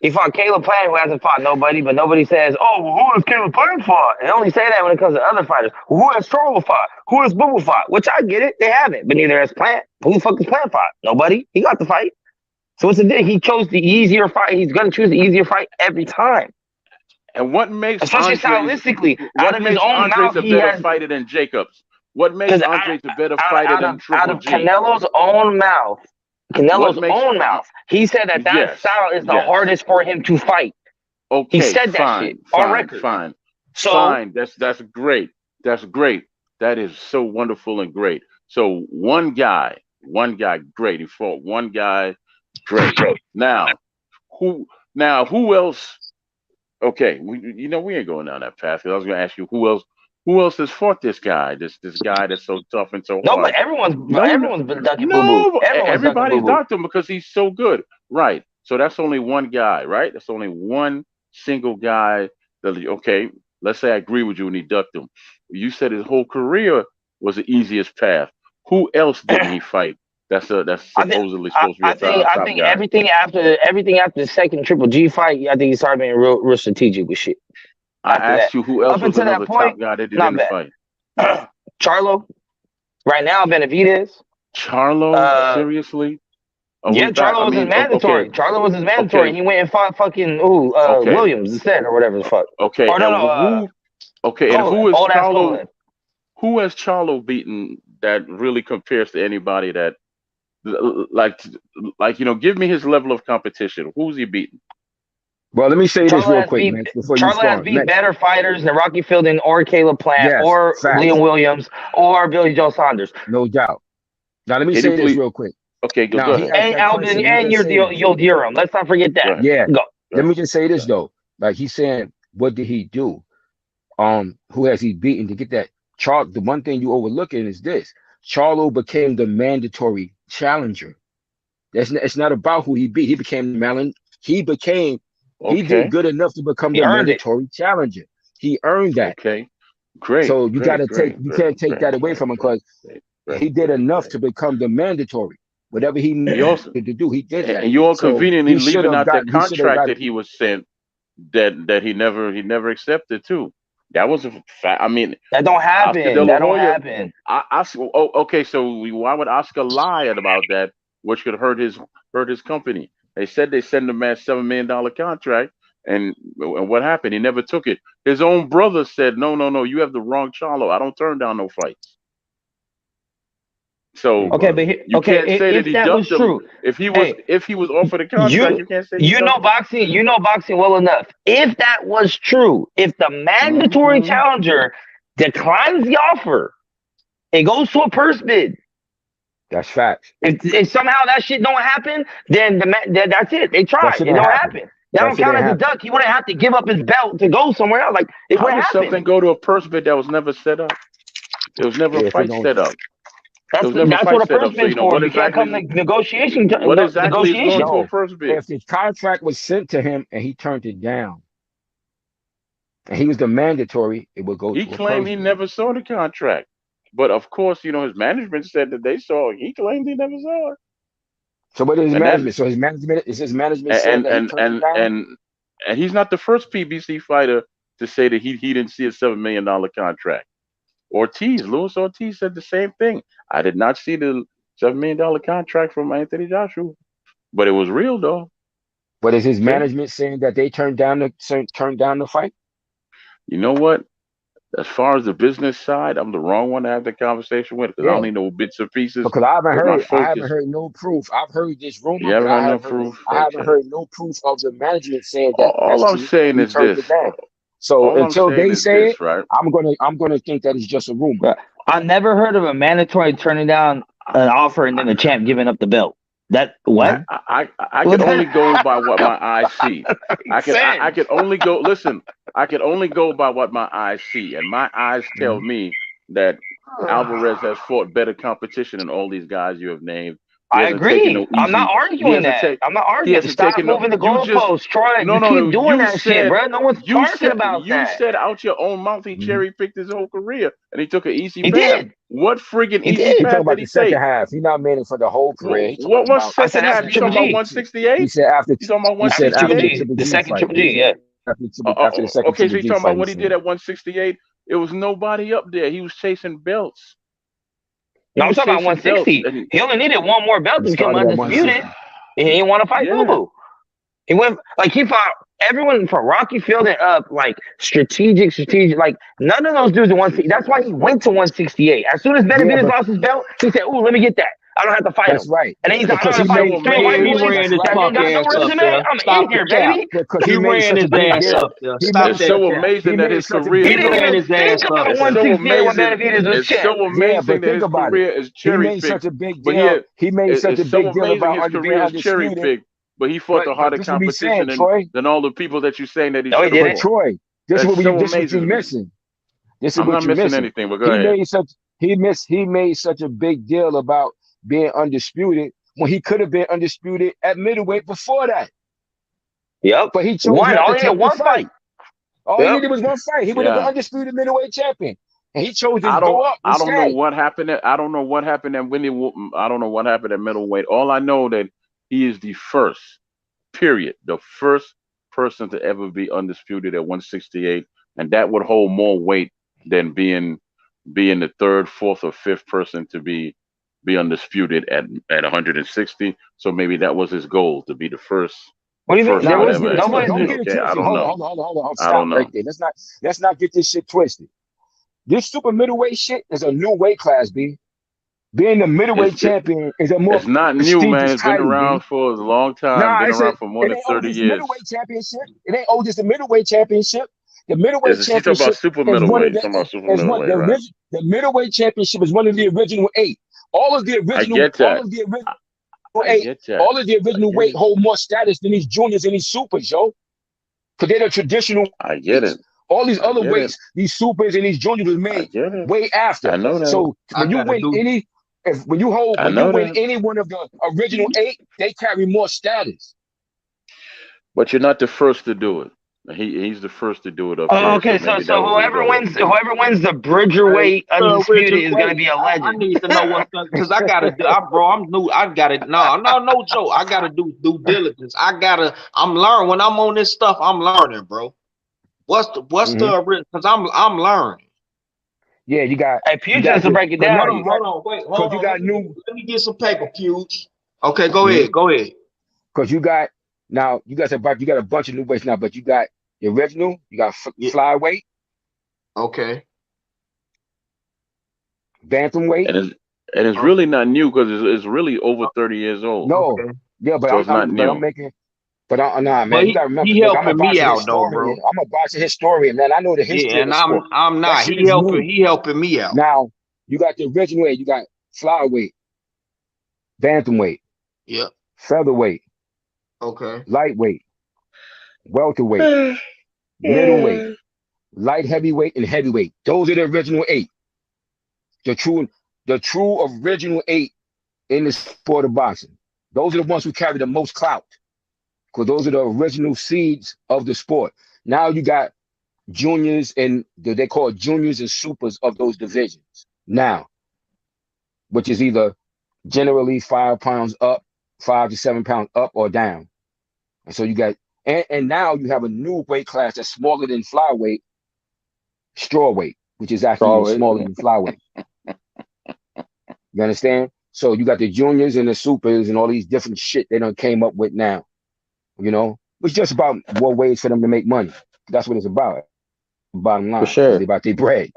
He fought Caleb Plant, who hasn't fought nobody, but nobody says, "Oh, well, who has Caleb Plant fought?" They only say that when it comes to other fighters. Who has Stroll fought? Who has Boo Boo fought? Which I get it, they haven't. But neither has Plant. Who the fuck has Plant fought? Nobody. He got the fight. So what's the deal? He chose the easier fight. He's gonna choose the easier fight every time. And what makes especially stylistically, out of his own mouth, a better fighter than Jacobs? What makes Andre a better fighter than Triple G? Out of Canelo's own mouth. He said that style is the hardest for him to fight. Okay, he said that shit on record. Fine. That's great. That's great. That is so wonderful and great. So one guy, great. He fought one guy, great. Now who else? Okay, we ain't going down that path. I was going to ask you who else has fought this guy? This guy that's so tough and so hard. No, but everyone's been ducking Boo Boo. Everybody's ducked him because he's so good, right? So that's only one guy, right? That's only one single guy. Okay, let's say I agree with you and he ducked him. You said his whole career was the easiest path. Who else didn't he fight That's supposedly supposed to be a top I think guy. everything after the second Triple G fight, I think he started being real strategic with shit. I asked you who else was another top guy that didn't fight. Charlo. Right now, Benavidez. Charlo, seriously? Yeah, Charlo was his mandatory. Okay. Charlo was his mandatory. He went and fought fucking Williams instead, or whatever the fuck. Okay. Or and who is Charlo? Who has Charlo beaten that really compares to anybody that like give me his level of competition. Who's he beaten? Well, let me say this real quick, man. Charlo has beat better fighters than Rocky Fielding or Caleb Plant or Liam Williams or Billy Joe Saunders. No doubt. Now let me say this real quick. Okay, go ahead. And Alvin and Yildirim. Let's not forget that. Yeah. Go. Let me just say this though. Like he's saying, what did he do? Who has he beaten to get that? The one thing you overlooking is this. Charlo became the mandatory challenger. It's not about who he beat. He became He did good enough to become the mandatory challenger. He earned that. Okay, great. So you can't take that away from him because he did enough to become the mandatory. Whatever he needed to do, he did that. And you're conveniently leaving out that contract that he was sent that he never accepted too. That was a fact. I mean, that don't happen. That don't happen. Okay. So why would Oscar lie about that, which could hurt his company? They said they sent the man $7 million contract, and what happened? He never took it. His own brother said, "No, you have the wrong Charlo. I don't turn down no fights." So okay, but you can't say that he dumped him. If he was offered a contract, you can't say you know boxing well enough. If that was true, if the mandatory challenger declines the offer, it goes to a purse bid. That's facts. If somehow that shit don't happen, then that's it. They tried. It don't happen. That don't count as a duck. He wouldn't have to give up his belt to go somewhere else. Like it wouldn't happen. Something go to a purse bid that was never set up. There was never a fight set up. That's what a purse bid is for. You can't come to negotiation. What exactly is going to a purse bid? If the contract was sent to him and he turned it down, and he was the mandatory, it would go. He claimed he never saw the contract, but of course, his management said that they saw it. He claimed he never saw it. So what is his management? So his management saying that he turned it down? And he's not the first PBC fighter to say that he didn't see a $7 million contract. Louis Ortiz said the same thing. I did not see the $7 million contract from Anthony Joshua, but it was real though. But is his management saying that they turned down the fight? You know what? As far as the business side, I'm the wrong one to have the conversation with because I don't need no bits and pieces. Because I haven't heard no proof. I've heard this rumor. You haven't heard no proof? I haven't heard no proof of the management saying that. All I'm saying is this. So until they say it, right? I'm gonna think that it's just a rumor. I never heard of a mandatory turning down an offer and then the champ giving up the belt. That what? I can only go by what my eyes see. I can only go. Listen, I can only go by what my eyes see, and my eyes tell me that Alvarez has fought better competition than all these guys you have named. I agree. I'm not arguing that. I'm not arguing. Stop moving the goalposts, Troy. You keep doing that shit, bro. No one's talking about that. You said out your own mouth he cherry picked his whole career and he took an easy path. Did. What friggin' easy path did he take? Second half. He not made it for the whole career. What was second half? You talking about 168? He said after. You talking about 168? The second Triple G, yeah. After the second. Okay, so you talking about what he did at 168? It was nobody up there. He was chasing belts. No, I'm talking about 160. He only needed one more belt to become undisputed. He didn't want to fight Boo. He went he fought everyone from Rocky Fielding up, like strategic. Like none of those dudes at 160. That's why he went to 168. As soon as Benavidez lost his belt, he said, "Ooh, let me get that. I don't have to fight him." That's right. And then he's like, "I don't have to fight straight white boys. I'm in here, baby." He ran his ass up. It's so amazing that his career. He didn't even think about 168 when Benavidez was champ. It's so amazing that his career is cherry picked. He made such a big deal about his career is cherry picked. But he fought the harder competition than all the people that you're saying that he should have fought. Troy, this is what you're missing. I'm not missing anything, but go ahead. He made such a big deal about being undisputed when he could have been undisputed at middleweight before that. Yep. But he chose only had one fight. All he needed was one fight. He would have been undisputed middleweight champion. and he chose to go up. I don't know what happened. I don't know what happened at I don't know what happened at middleweight. All I know that he is the first person to ever be undisputed at 168, and that would hold more weight than being the third, fourth, or fifth person to be undisputed at 160. So maybe that was his goal, to be the first. What do you mean? Don't get it twisted. Hold on. Stop right there. Let's not get this shit twisted. This super middleweight shit is a new weight class, B. Being the middleweight champion is a more it's not new, man. It's been around for a long time. Been around for more than 30 years. Middleweight championship. It ain't just the middleweight championship. The middleweight championship about super middleweight. The middleweight championship is one of the original 8. All of the original weight hold more status than these juniors and these supers, yo. Because they're the traditional. I get it. All these other weights, these supers and these juniors was made way after. I know that. So when you win any one of the original 8, they carry more status. But you're not the first to do it. He's the first to do it up there. Okay, so whoever wins the Bridgerweight undisputed is gonna be a legend. I need to know what's because I gotta do. I'm new. I gotta no joke. I gotta do due diligence. I'm learning when I'm on this stuff. I'm learning, bro. What's the because I'm learning. Yeah, you got. Hey, Puge has to break it down. Hold on, wait. Hold on. You got new. Let me get some paper, Puge. Okay, go ahead. Because you got now. You got a bunch of new weights now, but you got the original. You got flyweight. Okay. Bantamweight. And it's really not new because it's really over 30 years old. No. Okay. Yeah, but so I'm making. But nah, man, you gotta remember. He helping me out, though, bro. I'm a boxing historian, man. I know the history. Yeah, and I'm not. He helping me out. Now you got the original weight. You got flyweight, bantamweight, featherweight, lightweight, welterweight, middleweight, light heavyweight, and heavyweight. Those are the original 8. The true original 8 in the sport of boxing. Those are the ones who carry the most clout. Because those are the original seeds of the sport. Now you got juniors and they call it juniors and supers of those divisions. Now, which is either generally 5 pounds up, 5 to 7 pounds up or down. And so you got, and now you have a new weight class that's smaller than flyweight, strawweight, which is actually smaller than flyweight. You understand? So you got the juniors and the supers and all these different shit they done came up with now. You know, it's just about more ways for them to make money. That's what it's about. Bottom line, for sure. It's about their bread.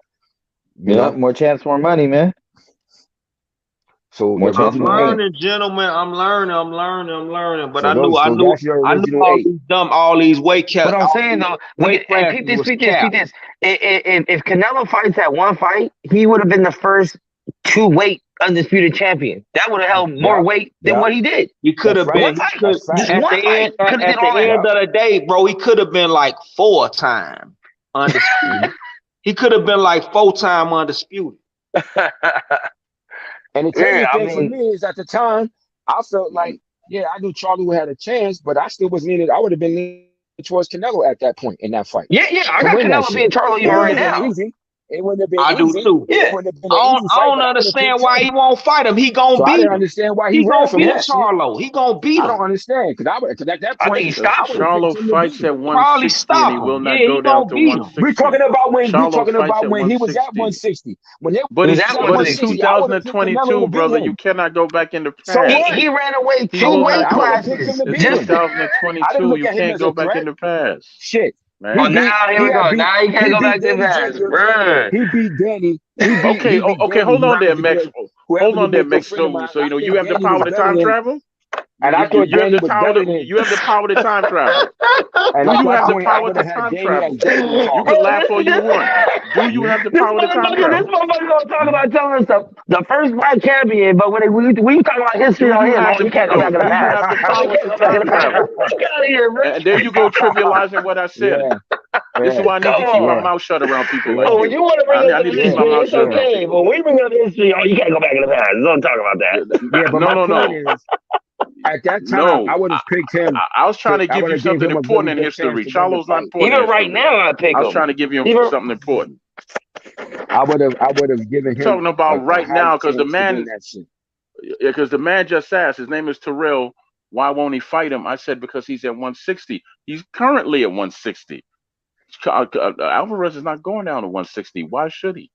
Yeah, more chance, more money, man. So I'm learning, gentlemen. I'm learning. But I knew all these weight caps. But I'm saying though, keep this. If Canelo fights that one fight, he would have been the first 2-weight undisputed champion. That would have held more weight than what he did. He could have been. At the end of the day, bro, he could have been like 4-time undisputed. He could have been like 4-time undisputed. And the crazy thing for me is at the time, I felt like, I knew Charlie would have a chance, but I still wasn't in it. I would have been leaning towards Canelo at that point in that fight. Yeah, I got Canelo being Charlie right now. It wouldn't have been I easy. do too. Yeah. I don't understand why he won't fight him. He gonna beat him. I understand why he gonna beat Charlo. He gonna beat him. I don't understand because at that point, I think he stopped. Charlo fights at 160 and he will not go down to 160. We're talking about when he was at 160. But it's 2022, brother. You cannot go back in the past. So he ran away 2 weight classes. In 2022, you can't go back in the past. Shit. Oh, now here we go. Now he can't go back to the past. He beat Danny. Okay. Hold on there, Max. Hold on there, Max. So you have the power to time travel. And I thought you have the power to time travel. And do you have the power to time travel? You can laugh all you want. Do you have the power to time travel? This motherfucker gonna talk about telling us the first black champion, but when we talk about history on him, you can't go back in the past. Get out of here, bro. And there you go, trivializing what I said. This is why I need to keep my mouth shut around people like when you want to bring up history, it's okay. But when we bring up history, you can't go back in the past. Don't talk about that. Yeah, but no. At that time, I would have picked him. I was trying to give you something important in history. Charlo's not important. Even right now, I pick him. I was trying to give you something important. I would have given him. Talking about right now, because the man, that shit. because the man just asked. His name is Terrell. Why won't he fight him? I said because he's at 160. He's currently at 160. Alvarez is not going down to 160. Why should he?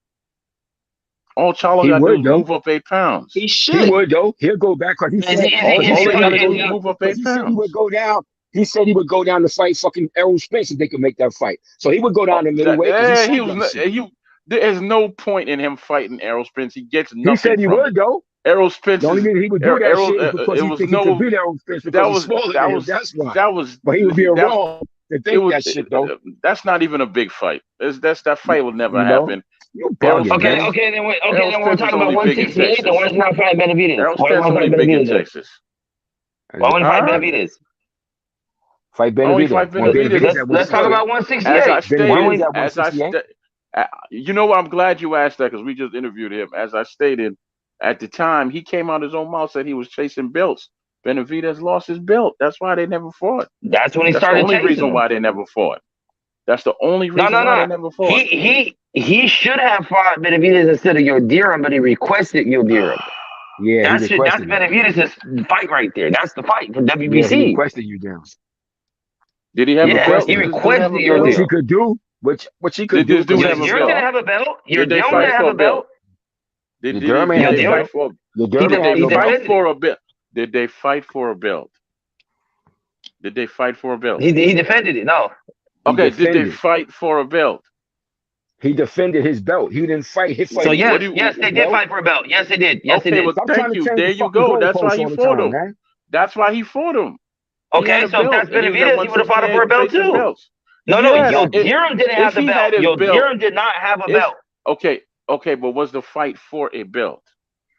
All Charlo got to do is move up 8 pounds. He should. He would though. He'll go back. He said all he got to do is move up 8 pounds. He said he would go down. He said he would go down to fight fucking Errol Spence if they could make that fight. So he would go down to middleweight. There is no point in him fighting Errol Spence. He gets nothing. He said he would though. Errol Spence. The only reason he would do that shit is because he think he could beat Errol Spence because he's smaller than him. That's why. But he would be wrong to think that shit though. That's not even a big fight. That fight will never happen. Okay, then we're talking about 168. Then why is not fighting Benavidez? Why is only big in Texas? Why won't he fight Benavidez? Fight Benavidez. Let's talk about 168. You know what? I'm glad you asked that because we just interviewed him. As I stated, at the time, he came out his own mouth, said he was chasing belts. Benavidez lost his belt. That's why they never fought. That's when he started chasing. That's the only reason why they never fought. That's the only reason why they never fought. He should have fought Benavidez instead of Yildirim, but he requested Yildirim. Yeah, that's Benavidez' fight right there. That's the fight for WBC. Yeah, he requested Yildirim. Did he have a belt? He requested Yildirim. What he could do? What he could do? Yildirim didn't have a belt. Yildirim didn't have a belt. Did they fight for a belt? Did they fight for a belt? Did they fight for a belt? He defended it. No. Okay. Did they fight for a belt? He defended his belt. He didn't fight his fight. So yes, they did fight for a belt. Yes, they did. Yes, they did. Well, thank you. There you go. That's why he fought him. That's why he fought him. Okay, so if that's Benavidez, he would have fought him for a belt too. No, Yildirim didn't have the belt. Yildirim did not have a belt. Okay, but was the fight for a belt?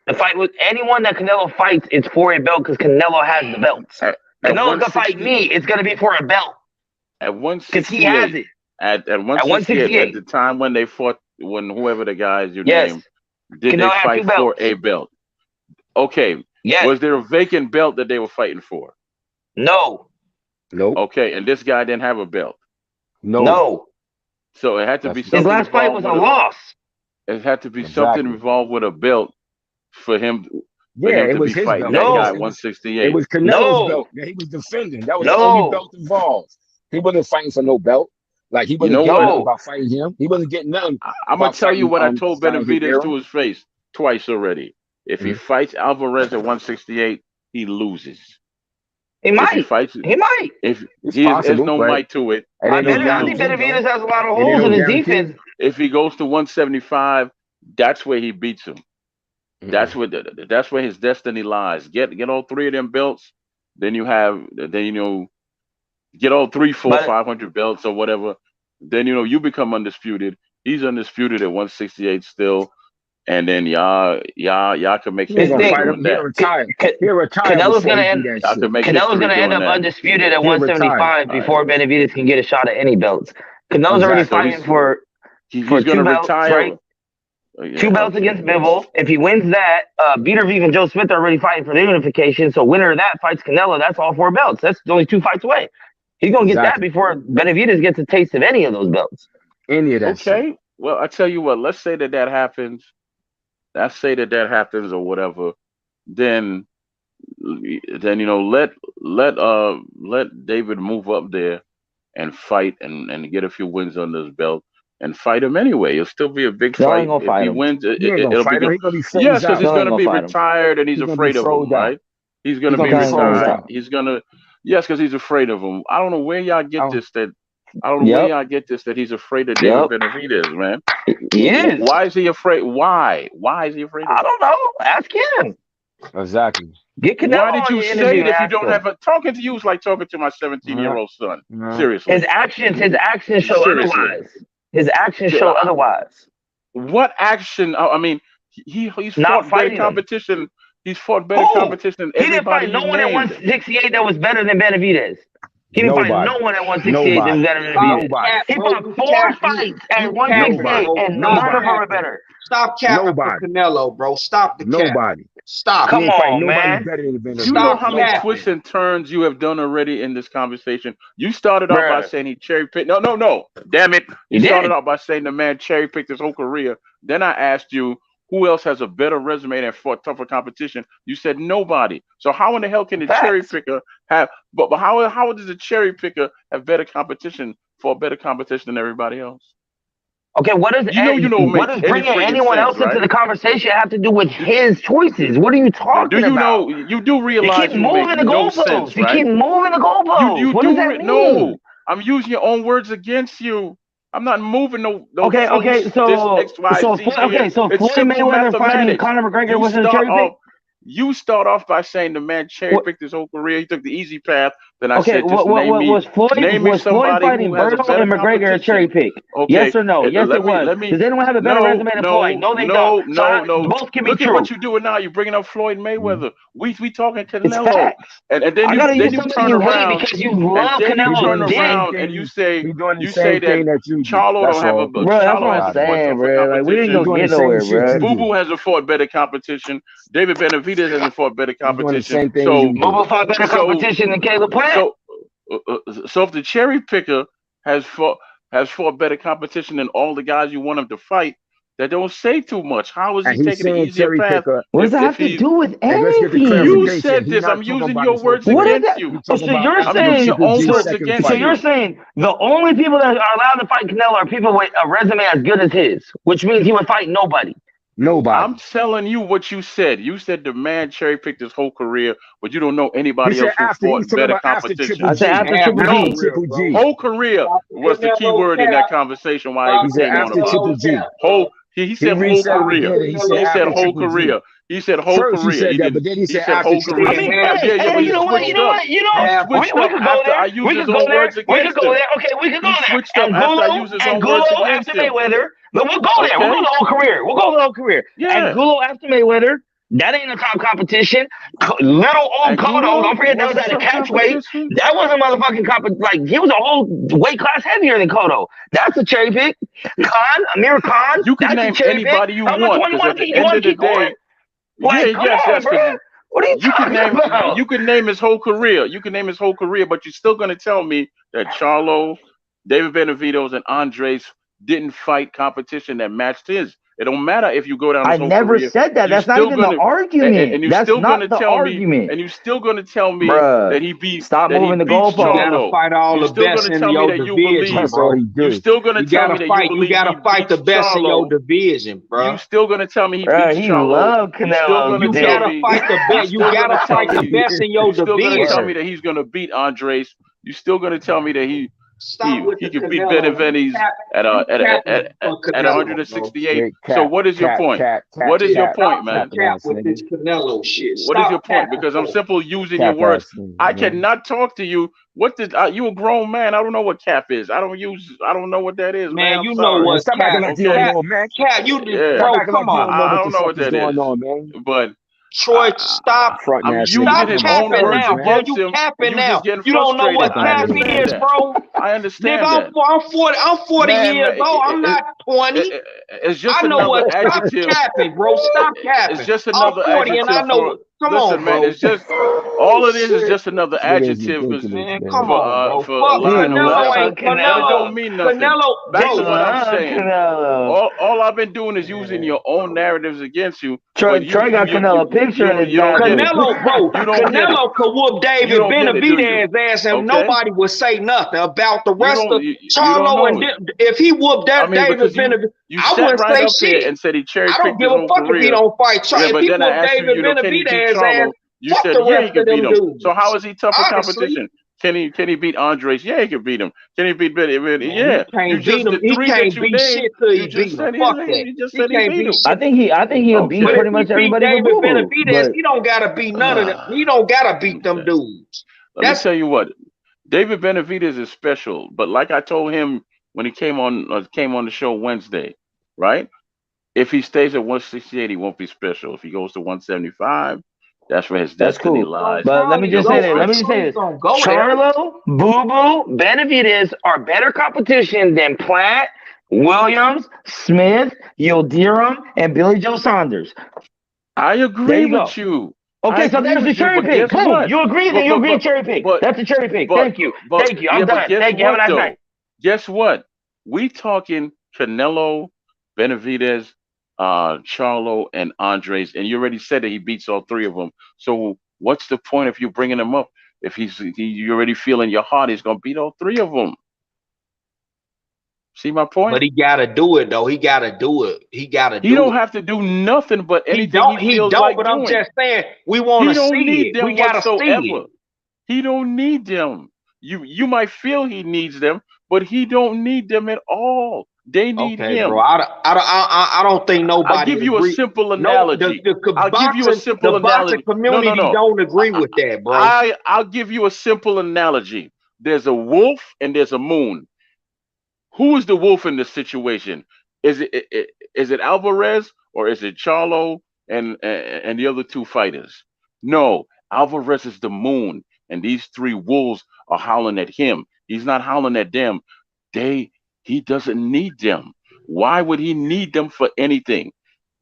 The fight with anyone that Canelo fights, it's for a belt because Canelo has the belts. Canelo's gonna fight me, it's gonna be for a belt. At 168, because he has it. At 168, at the time when they fought, when whoever the guys you named, did Canelo they fight for a belt? Okay. Yes. Was there a vacant belt that they were fighting for? No. Nope. Okay, and this guy didn't have a belt. No. So it had to be something. His last fight was a loss. It had to be something involved with a belt for him. It was his belt. That guy 168. It was Canelo's belt that he was defending. That was the only belt involved. He wasn't fighting for no belt. Like he wasn't getting nothing about fighting him. He wasn't getting nothing. I'm gonna tell you what I told Benavidez to his face twice already. If he fights Alvarez at 168, he loses. He might. He might. If there's no might to it. I think Benavidez has a lot of holes in his defense. If he goes to 175, that's where he beats him. That's where his destiny lies. Get all 3 of them belts, then get all 3, 4, 500 belts or whatever. Then you become undisputed. He's undisputed at 168 still. And then y'all can make sense. He'll retire. Canelo's gonna end up undisputed at 175 before Benavidez can get a shot at any belts. Canelo's already fighting for 2 belts, right? 2 belts against Bivol. If he wins that, Beater Vive and Joe Smith are already fighting for the unification. So winner of that fights Canelo. That's all 4 belts. That's only 2 fights away. He's gonna get that before Benavidez gets a taste of any of those belts. Any of that. Okay. Well, I tell you what. Let's say that happens. Let's say that happens or whatever. Then let David move up there and fight and get a few wins under his belt and fight him anyway. It'll still be a big fight. If he wins, it'll be yes, because he's gonna be retired and he's afraid of him, right? He's gonna be retired. Yes, because he's afraid of him. I don't know where y'all get this that he's afraid of David Benavidez, man. He is. Why is he afraid? Why? Why is he afraid of him? I don't know. Ask him. Exactly. Get Canelo. Why did you say that you don't have a talking to you is like talking to my 17-year-old son? Seriously. His actions show otherwise. His actions show otherwise. What action? I mean, he's fought better competition. He's fought better competition than everybody. He didn't fight no one at 168 that was better than Benavidez. He didn't fight no one at 168 that was better than Benavidez. He fought 4 fights at 168 and none of them were better. Stop capping for Canelo, bro. Stop the cap. Stop. Come on, man. You know how many twists and turns you have done already in this conversation? You started off by saying he cherry picked. No. Damn it. You started off by saying the man cherry picked his whole career. Then I asked you, who else has a better resume and fought tougher competition? You said nobody. So how in the hell can the cherry picker have? But how does the cherry picker have better competition for better competition than everybody else? Okay, what does bringing anyone else into the conversation have to do with his choices? What are you talking about? You do realize you keep moving the goalposts. You keep moving the goalposts. What does that mean? No, I'm using your own words against you. I'm not moving no. So Floyd Mayweather fighting Conor McGregor wasn't a cherry pick. You start off by saying the man cherry picked his whole career. He took the easy path. Then I said, was Floyd fighting Berto and McGregor a cherry pick? Okay. Yes or no? Yes, it was. Does anyone have a better resume than Floyd? No, they don't. No. Both can be Look true. at what you're doing now. You're bringing up Floyd Mayweather. We talking Canelo. It's facts. And then you turn around because you love Canelo. And you say that Charlo don't have a. Bro, that's what I'm saying, bro. Like, we ain't gonna get nowhere, bro. Boo Boo hasn't fought better competition. David Benavidez hasn't fought better competition. So Boo Boo fought better competition than Caleb Plant. So if the cherry picker has fought better competition than all the guys you want him to fight, that don't say too much. How is he taking the easier path? What does that have to do with anything? You said this. I'm using your words against you. So you're saying the only people that are allowed to fight Canelo are people with a resume as good as his, which means he would fight nobody. I'm telling you what you said. You said the man cherry picked his whole career, but you don't know anybody else who fought better competition. I said after Triple G. Whole career was the key word in that conversation. Why he came on about he said whole career. He said whole career. He said whole career. He said whole career. You know what? We could go there. I used his own words against him. Okay, we could go there. Switched up after I used his own words against him. But we'll go there. We'll go the whole career. Yeah. And Gulo after Mayweather, that ain't a top competition. Little old Cotto, don't forget that was at a catchweight. That wasn't motherfucking competition. Like, he was a whole weight class heavier than Cotto. That's a cherry pick. Amir Khan. You can name anybody you want. Because at the end of the day, yes. What are you talking about? You can name his whole career. But you're still going to tell me that Charlo, David Benavidez, and Andres didn't fight competition that matched his. It don't matter if you go down. I never said that. That's not even the argument. And you're still going to tell me. And you're still going to tell me that he beat. Stop moving the goalpost. You gotta fight all the best in your division, bro. You're still going to tell me that you believe. You gotta fight the best in your division, bro. You're still going to tell me he beats Charlo. Love Canelo. You gotta fight the best. You gotta fight the best in your division. You're still going to tell me that he's going to beat Andres. You're still going to tell me that he could beat Benavidez at 168. So what is your point? What is your point, man? With this Canelo shit. What is your point? Because I'm simply using your words. I cannot talk to you. What did you a grown man? I don't know what cap is. I don't know what that is, man. You know what cap? Cap, you bro, come on. I don't know what that is. But Troy, stop. Stop capping now, bro. You capping now. You don't know what cap is, bro. I understand that. I'm 40 years old. I'm not 20. It's just I know another what. adjective. Stop capping, bro. Stop capping. It's just another I'm 40 adjective. And I know. Come on, man. bro. It's just all it is just another adjective. Man, come on, bro. Canelo don't mean nothing. Back to what I'm saying. All I've been doing is using your own narratives against you. Troy got Canelo picture. Canelo, bro. Canelo could whoop David Benavidez's ass, and nobody would say nothing about the rest of Charlo. And if he whooped David Benavidez, I wouldn't say shit. And said he cherry picked. I don't give a fuck if he don't fight Charlo. If he whooped David Benavidez's ass, you said he could beat him. So how is he tough in competition? Can he beat Andres? Yeah, he can beat him. Can he beat Benavidez? Yeah. He can't beat shit till he beat him. Fuck that. He can't beat him. I think he'll beat pretty much everybody. David Benavidez, he don't gotta beat none of them. He don't gotta beat them dudes. Let me tell you what. David Benavidez is special, but like I told him when he came on the show Wednesday, right? If he stays at 168, he won't be special. If he goes to 175, that's where his destiny lies. But let me just say this. Charlo, Boo Boo, Benavidez are better competition than Plant, Williams, Smith, Yildirim, and Billy Joe Saunders. I agree with you. Okay, so there's the cherry pick. Boom. You agree, then you agree cherry pick. That's a cherry pick. Thank you. Thank you. I'm done. Thank you. Have a nice night. Guess what? We talking Canelo, Benavidez, Charlo, and Andres, and you already said that he beats all three of them. So what's the point of you bringing him up if you already feel in your heart he's gonna beat all three of them? See my point? But he gotta do it though. He gotta do it. He don't have to do nothing but anything he feels like but doing. I'm just saying we want to see it. We gotta see it. He don't need them. You might feel he needs them, but he don't need them at all. They need him. Bro. I don't think nobody. I'll give you a simple analogy. I'll give you a simple analogy. The community don't agree with that, bro. I'll give you a simple analogy. There's a wolf and there's a moon. Who is the wolf in this situation? Is it Alvarez or is it Charlo and the other two fighters? No, Alvarez is the moon, and these three wolves are howling at him. He's not howling at them. He doesn't need them. Why would he need them for anything?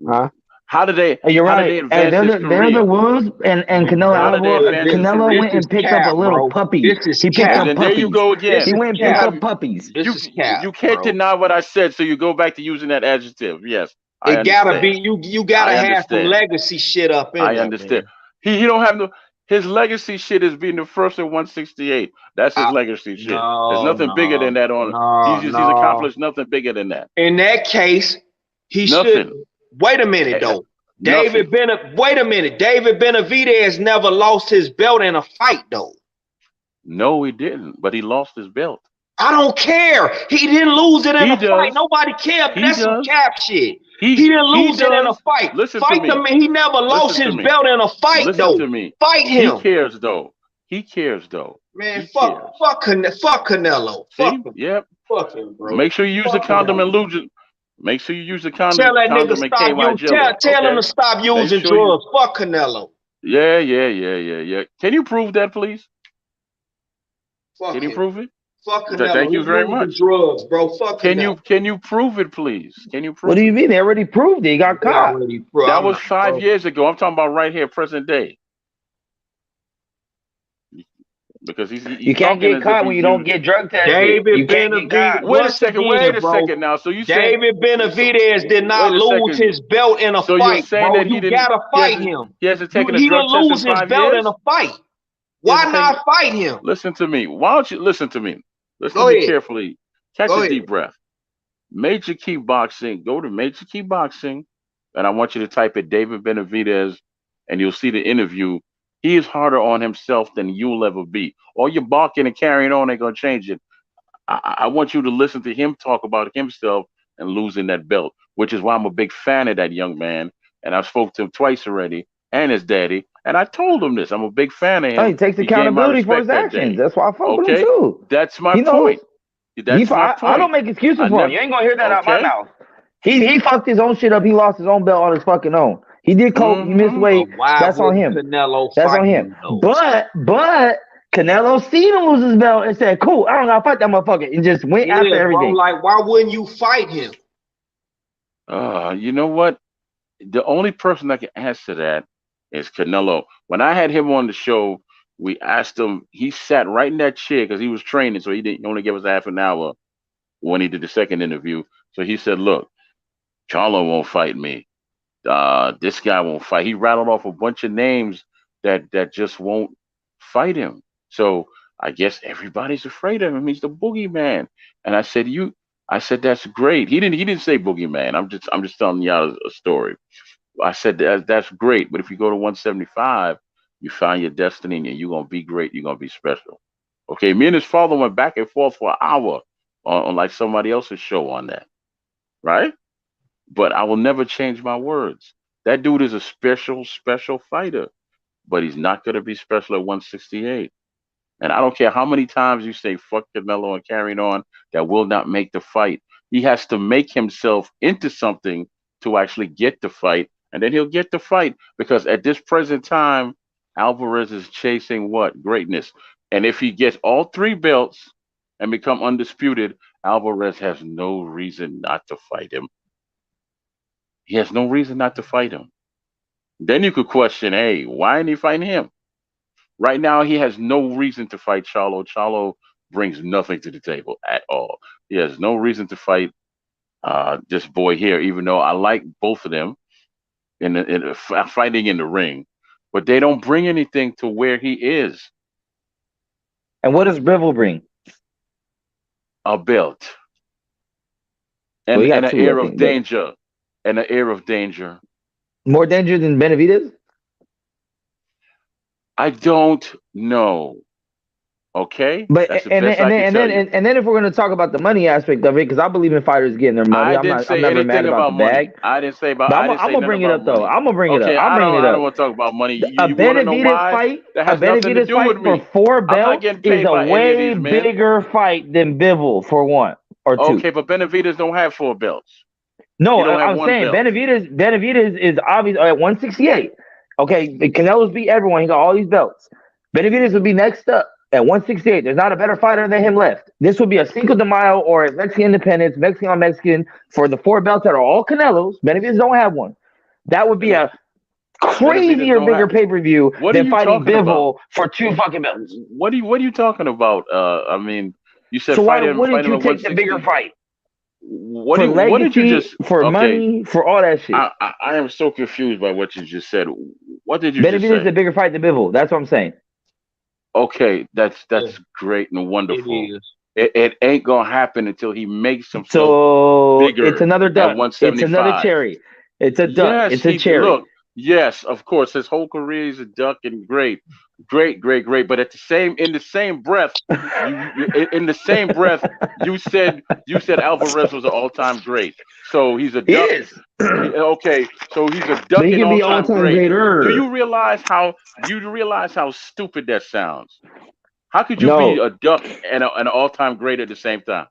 Huh? How do they? You're how right. Do they advance his they're the wolves, and Canelo went and picked up a little puppy. He picked up puppies. There you go again. He went and picked up puppies. You can't deny what I said, so you go back to using that adjective. Yes, it gotta be you gotta have some legacy shit up in there. I understand. He don't have no. His legacy shit is being the first at 168. That's his legacy shit. There's nothing bigger than that on. He's accomplished nothing bigger than that. In that case, he should. Wait a minute though. David Benavidez never lost his belt in a fight though. No, he didn't. But he lost his belt. I don't care. He didn't lose it in a fight. Nobody cared. That's some cap shit. He didn't lose it in a fight. Fight the man. He never lost his belt in a fight though. Listen to me. Fight him. He cares though. Man, fuck Canelo. Fuck him. Yep. Fuck him, bro. Make sure you use the condom and lose it. Make sure you use the condom. Tell that nigga stop. Tell him to stop using drugs. Fuck Canelo. Yeah. Can you prove that, please? Can you prove it? Fuck Canelo. Thank you very much. Drugs, bro. Fuck Canelo. Can you prove it, please? Can you prove? What do you mean? They already proved it. He got caught. That was 5 years ago. I'm talking about right here, present day. Because you can't get caught when you don't get drug tested. David Benavidez. Wait a second now. So you David Benavidez did not lose his belt in a fight, you're saying bro. That you gotta fight him. He hasn't taken a he drug didn't test lose his belt in a fight. Why not fight him? Listen to me. Why don't you listen to me? Listen to me carefully. Catch a deep breath. Major Key Boxing. Go to Major Key Boxing, and I want you to type in David Benavidez, and you'll see the interview. He is harder on himself than you'll ever be. All your barking and carrying on ain't gonna change it. I want you to listen to him talk about himself and losing that belt, which is why I'm a big fan of that young man. And I've spoke to him twice already, and his daddy, and I told him this. I'm a big fan of him. He takes accountability for his actions. That's why I fuck with him too. That's my point. That's my point. I don't make excuses for him. You ain't gonna hear that out my mouth. He fucked his own shit up. He lost his own belt on his fucking own. He did coke. He missed weight. That's on him. That's on him. But Canelo seen him lose his belt and said, "Cool, I don't gotta fight that motherfucker," and just went after everything. Bro, like, why wouldn't you fight him? You know what? The only person that can answer that is Canelo. When I had him on the show, we asked him. He sat right in that chair because he was training, so he only gave us half an hour when he did the second interview. So he said, "Look, Charlo won't fight me. This guy won't fight." He rattled off a bunch of names that just won't fight him. So I guess everybody's afraid of him. He's the boogeyman. And I said, that's great. He didn't say boogeyman. I'm just telling you a story. I said that's great. But if you go to 175, you find your destiny and you're gonna be great. You're gonna be special. Okay. Me and his father went back and forth for an hour on like somebody else's show on that. Right? But I will never change my words. That dude is a special fighter, but he's not going to be special at 168. And I don't care how many times you say fuck Canelo and carrying on, that will not make the fight. He has to make himself into something to actually get the fight, and then he'll get the fight, because at this present time, Alvarez is chasing what? Greatness. And if he gets all three belts and become undisputed, Alvarez has no reason not to fight him. He has no reason not to fight him. Then you could question, hey, why ain't he fighting him? Right now, he has no reason to fight Charlo. Charlo brings nothing to the table at all. He has no reason to fight this boy here, even though I like both of them in fighting in the ring, but they don't bring anything to where he is. And what does Bivol bring? A belt. And an air of danger. And an air of danger. More danger than Benavidez? I don't know. Okay, but and then if we're going to talk about the money aspect of it, because I believe in fighters getting their money, I'm never mad about the bag. I didn't say about. I'm gonna bring it up though. I'm gonna bring it up. I don't want to talk about money. A Benavidez fight, for 4 belts is a way bigger fight than Bivol for 1 or 2. Okay, but Benavidez don't have 4 belts. No, I'm saying Benavidez is obviously at 168. Okay, Canelo's beat everyone. He got all these belts. Benavidez would be next up. At 168, there's not a better fighter than him left. This would be a Cinco de Mayo or a Mexican Independence, Mexican on Mexican, for the 4 belts that are all Canelos. Benavidez don't have one. That would be a crazier, bigger pay-per-view than fighting Bivol for 2 fucking belts. What are you talking about? I mean, you said so why did you take the bigger fight? What did you just for money, for all that shit? I am so confused by what you just said. What did you just say? Benavidez is a bigger fight than Bivol. That's what I'm saying. Okay, that's great and wonderful. It ain't gonna happen until he makes himself bigger. It's another duck. It's another cherry. It's a duck. Yes, it's a cherry. Look, yes, of course. His whole career he's a duck and great. But at in the same breath, you said Alvarez was an all-time great. So he's a duck. Okay, so he's a duck and all-time great. Do you realize how stupid that sounds? How could you be a duck and an all-time great at the same time?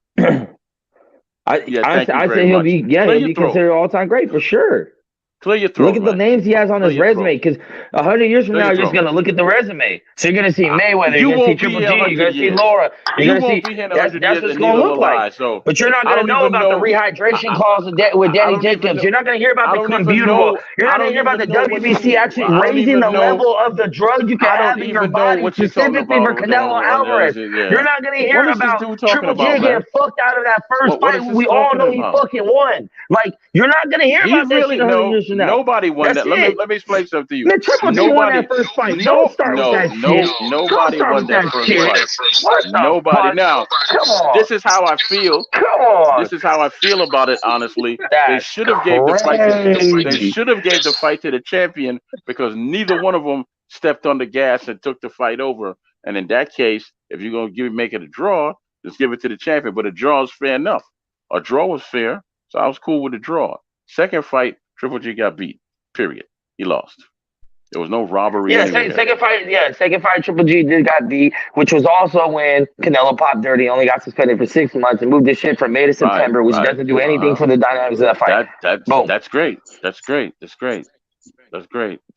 I say he'll be considered all-time great for sure. Clear your throat. Look at the names he has on his resume, because 100 years from now, you're just going to look at the resume. So you're going to see Mayweather, you're going to see Triple G, you're going to see Laura. You're going to see that's what it's going to look like. But you're not going to know about the rehydration clause with Danny Jacobs. You're not going to hear about Become Beautiful. You're not going to hear about the WBC actually raising the level of the drug you can have in your body, specifically for Canelo Alvarez. You're not going to hear about Triple G getting fucked out of that first fight. We all know he fucking won. Like, you're not going to hear about that shit 100 years from now. Nobody won that. Let me explain something to you. Man, Triple G won that first fight. Don't start with that shit. Nobody won that first fight. Nobody. Now, this is how I feel. This is how I feel about it. Honestly, they should have gave the fight. They should have gave the fight to the champion, because neither one of them stepped on the gas and took the fight over. And in that case, if you're gonna make it a draw, just give it to the champion. But a draw is fair enough. A draw was fair, so I was cool with the draw. Second fight, Triple G got beat. Period. He lost. There was no robbery. Second fight, Triple G got beat, which was also when Canelo popped dirty, only got suspended for 6 months and moved this shit from May to September, which doesn't do anything for the dynamics of that fight. That's great. That's great.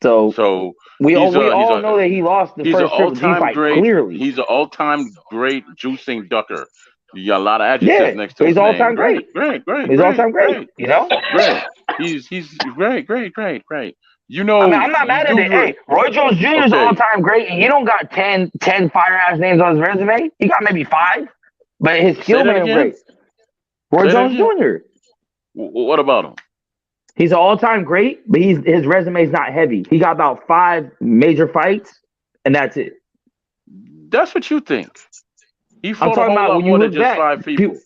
So we all know that he lost the first Triple G fight. Clearly, he's an all-time great juicing ducker. You got a lot of adjectives next to his name. He's all-time great. He's all-time great. You know? Great. He's great. You know, I'm not mad at it. Hey, Roy Jones Jr. is all-time great, and you don't got 10 fire-ass names on his resume. He got maybe 5, but his skill made him great. Roy Jones Jr. What about him? He's an all-time great, but his resume is not heavy. He got about 5 major fights, and that's it. That's what you think. He fought a whole lot more than just 5 people.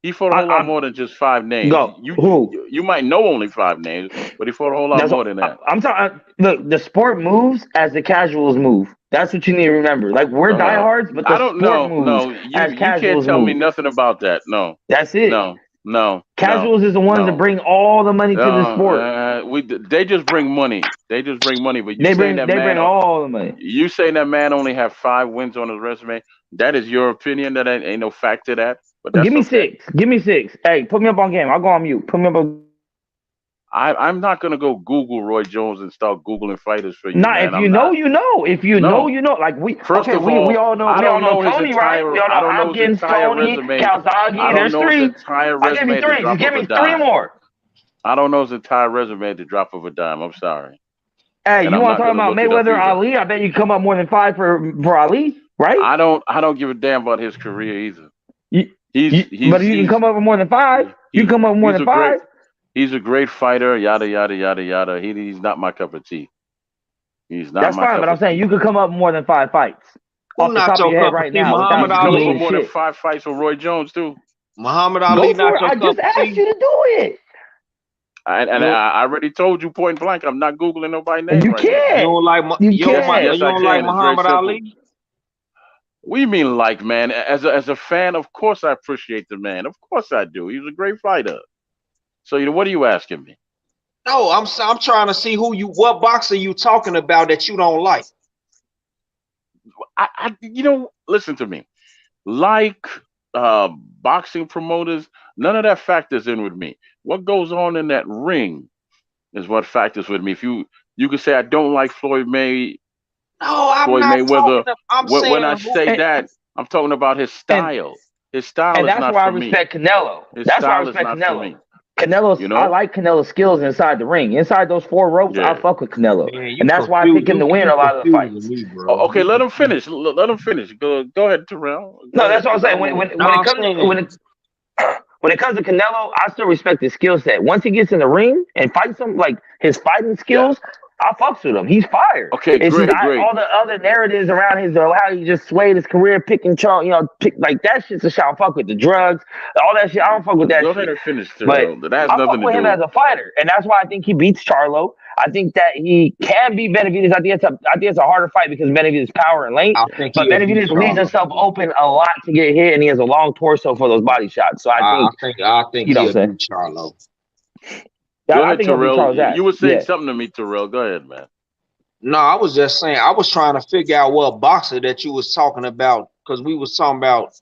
He fought a whole lot more than just 5 names. You might know only 5 names, but he fought a whole lot more than that. I'm talking. Look, the sport moves as the casuals move. That's what you need to remember. Like, we're diehards, but the sport moves as casuals. You can't tell me nothing about that. No. That's it. No. Casuals is the ones that bring all the money to the sport. They just bring money. But you bring all the money. You saying that man only have 5 wins on his resume? That is your opinion. That ain't no fact to that. But that's Give me 6. Hey, put me up on game. I'll go on mute. Put me up on. I'm not gonna go Google Roy Jones and start Googling fighters for you. If you know, you know. If you know, you know. Like we all know. We all know Tony, right? We all know Hopkins, Tony, Calzaghe. There's 3. I'll give you 3. Just give me 3 more. I don't know his entire resume at the drop of a dime. I'm sorry. Hey, you want to talk about Mayweather Ali? I bet you come up more than 5 for Ali, right? I don't give a damn about his career either. But you can come up with more than 5. You can come up with more than 5. He's a great fighter. Yada yada yada yada. He's not my cup of tea. He's not. That's fine, but I'm saying you could come up with more than 5 fights. Off the top of your head right now, Muhammad Ali. More than 5 fights for Roy Jones too. Muhammad Ali. I just asked you to do it. I already told you point blank. I'm not googling nobody's name. You right can't. Now. You don't like. You don't like Muhammad Ali. We mean like, man. As a fan, of course I appreciate the man. Of course I do. He's a great fighter. So what are you asking me? No, I'm trying to see what boxer you talking about that you don't like. Listen to me. Like boxing promoters, none of that factors in with me. What goes on in that ring is what factors with me. If you could say I don't like Floyd Mayweather. When I say that, I'm talking about his style. His style is not for me. And that's why I respect Canelo. That's why I respect Canelo. I like Canelo's skills inside the ring. Inside those 4 ropes, I fuck with Canelo. Man, and that's why I pick him to win a lot of the fights. Okay, let him finish. Let him finish. Go ahead, Terrell. That's what I'm saying. When it comes to Canelo, I still respect his skill set. Once he gets in the ring and fights him, like his fighting skills, I fucks with him. He's fired. Okay, great. All the other narratives around how he just swayed his career, picking like that shit's a shit. I don't fuck with the drugs, all that shit. I don't fuck with that shit. Go ahead and finish, Terrell. But that has nothing to do with him as a fighter, and that's why I think he beats Charlo. I think that he can beat Benavidez. I think it's a harder fight because Benavidez' power and length. But Benavidez leaves himself open a lot to get hit, and he has a long torso for those body shots. So I think he'll beat Charlo. Go ahead, Terrell. You were saying something to me, Terrell. Go ahead, man. No, I was just saying, I was trying to figure out what boxer that you was talking about, because we was talking about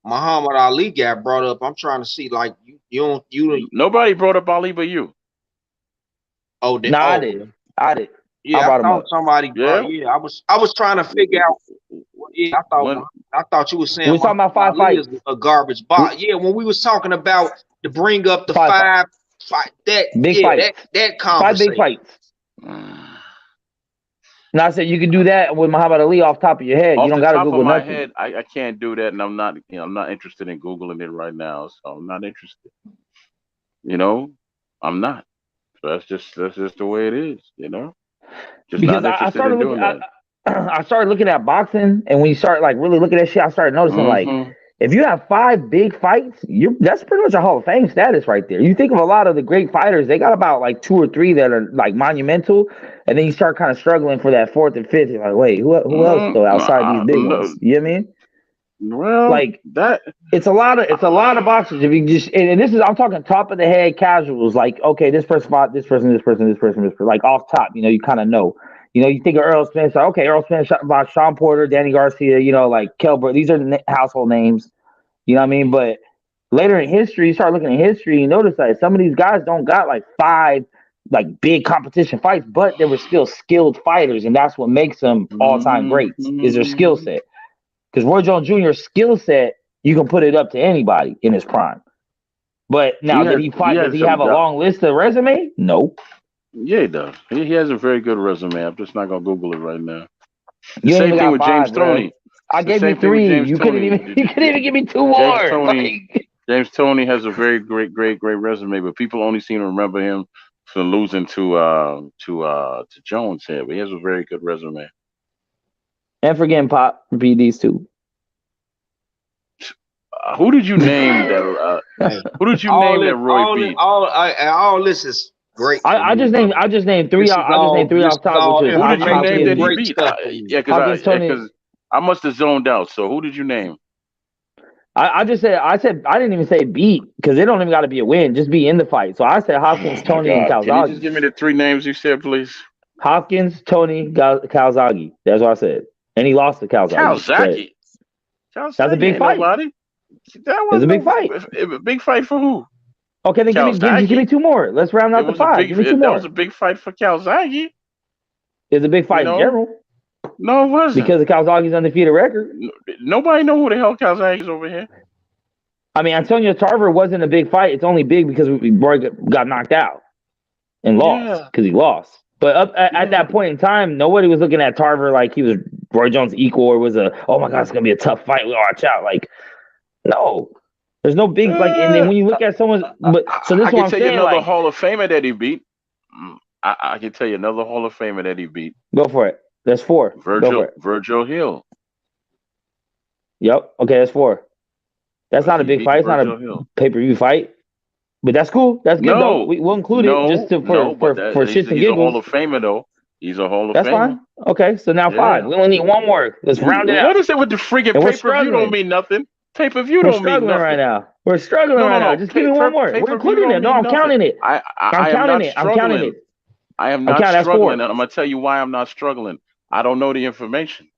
Muhammad Ali got brought up. I'm trying to see, like, you nobody brought up Ali but you. Oh, I did. Yeah, I thought somebody. I was trying to figure out. Yeah, I thought you were saying we was talking about 5 fights. A garbage box. Yeah, when we was talking about to bring up the 5 fight that big fight, that conversation. 5 big fights. Now I said you can do that with Muhammad Ali off top of your head. You don't got to Google nothing. Head, I can't do that, and I'm not interested in Googling it right now. So I'm not interested. I'm not. So that's just the way it is. Just because not interested in doing that. I started looking at boxing, and when you start like really looking at shit, I started noticing like if you have 5 big fights, that's pretty much a Hall of Fame status right there. You think of a lot of the great fighters, they got about like 2 or 3 that are like monumental, and then you start kind of struggling for that 4th and 5th. You're like, wait, who else though outside these big ones? You know what I mean? Well, like that, it's a lot of boxers. If you just and this is I'm talking top of the head casuals. Like, okay, this person fought this person, like off top. You kind of know. You think of Earl Spence. Okay, Earl Spence by Sean Porter, Danny Garcia. Like Kelber. These are household names. You know what I mean? But later in history, you start looking at history, you notice that some of these guys don't got like 5 like big competition fights, but they were still skilled fighters, and that's what makes them all-time greats is their skill set. Because Roy Jones Jr.'s skill set, you can put it up to anybody in his prime. But now, does he have a long list of resume? Nope. Yeah, he does. He has a very good resume. I'm just not gonna Google it right now. Same thing with James Toney. I gave you 3. You couldn't even give me 2 more. James Toney has a very great resume, but people only seem to remember him for losing to Jones here. But he has a very good resume. And forgetting Pop beat these 2. Who did you name that? Who did you name that Roy beat? All this is great. I just named 3. I just named 3 off top. Who did you name that he beat? Yeah, because I must have zoned out. So who did you name? I didn't even say beat because it don't even got to be a win. Just be in the fight. So I said Hopkins, Tony, and Calzaghe. Can you just give me the 3 names you said, please? Hopkins, Tony, Calzaghe. That's what I said. And he lost to Calzaghe. That's a big fight. That was a big fight. A big fight for who? Okay, then give me 2 more. Let's round out the 5. Give me 2 more. That was a big fight for Calzaghe. It's a big fight in general. No, it wasn't. Because of Calzaghe's undefeated record. Nobody know who the hell Calzaghe is over here. I mean, Antonio Tarver wasn't a big fight. It's only big because Roy got knocked out and lost because he lost. But at that point in time, nobody was looking at Tarver like he was Roy Jones' equal or was oh my God, it's gonna be a tough fight. We watch out. Like, no, there's no big like. And then when you look at someone's, but so this is what I'm saying. I can tell you another Hall of Famer that he beat. I can tell you another Hall of Famer that he beat. Go for it. That's 4. Virgil Hill. Yep. Okay, that's 4. That's not a big fight. It's not a pay-per-view fight. But that's cool. That's good though. We'll include it just for shits and giggles. He's a Hall of Famer though. He's a Hall of Famer. That's fine. Okay, so now 5. We only need one more. Let's round it out. What is it with the friggin' pay-per-view? Don't mean nothing. Pay-per-view don't mean nothing right now. We're struggling right now. Just give me one more. We're including it. No, I'm counting it. I'm counting it. I'm counting it. I am not struggling, and I'm gonna tell you why I'm not struggling. I don't know the information.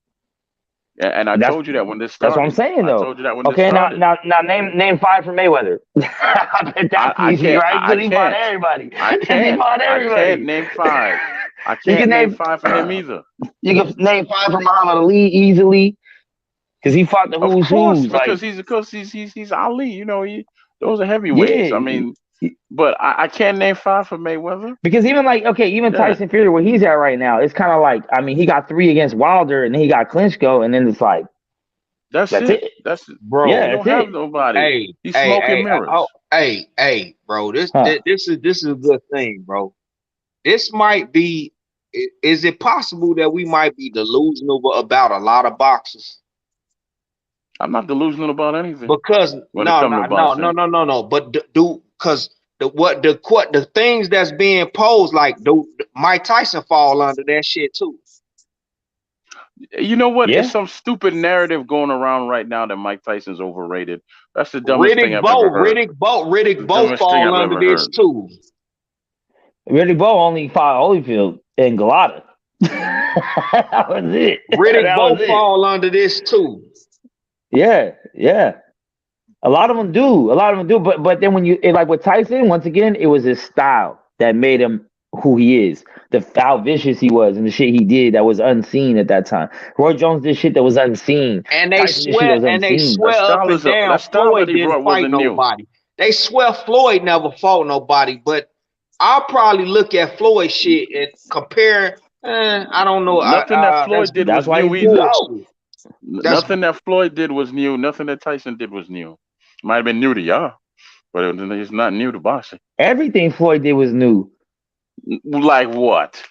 And I told you that when this started. That's what I'm saying, though. I told you that when this started. Now name 5 for Mayweather. I bet that's easy, right? Because he fought everybody. I can't name 5. I can't name 5 for him either. You can name 5 for Muhammad Ali easily. Because he fought the who's who's. Because he's Ali. You know, those are heavyweights. Yeah. I mean, but I can't name 5 for Mayweather. Because even Tyson Fury, where he's at right now, it's kind of like, I mean, he got 3 against Wilder, and then he got Klitschko, and then it's like, that's it. That's it. Bro. Yeah, you don't have nobody. Hey, he's smoking mirrors. Hey, bro, this is a good thing, bro. This might be. Is it possible that we might be delusional about a lot of boxers? I'm not delusional about anything. Because no. But because the things that's being posed, like Mike Tyson fall under that shit too. You know what? There's some stupid narrative going around right now that Mike Tyson's overrated. That's the dumbest thing I've ever heard. Riddick Bowe fall under this too. Riddick Bowe only fought Holyfield and Galata. That was it. Riddick Bowe fall under this too. Yeah. A lot of them do. But then when like with Tyson, once again, it was his style that made him who he is. How vicious he was and the shit he did that was unseen at that time. Roy Jones did shit that was unseen. And they swear up and down Floyd didn't fight nobody. They swear Floyd never fought nobody, but I'll probably look at Floyd shit and compare. I don't know. Nothing that Floyd did was new either. Nothing that Floyd did was new. Nothing that Tyson did was new. Might have been new to y'all, but it's not new to boxing. Everything Floyd did was new. Like what?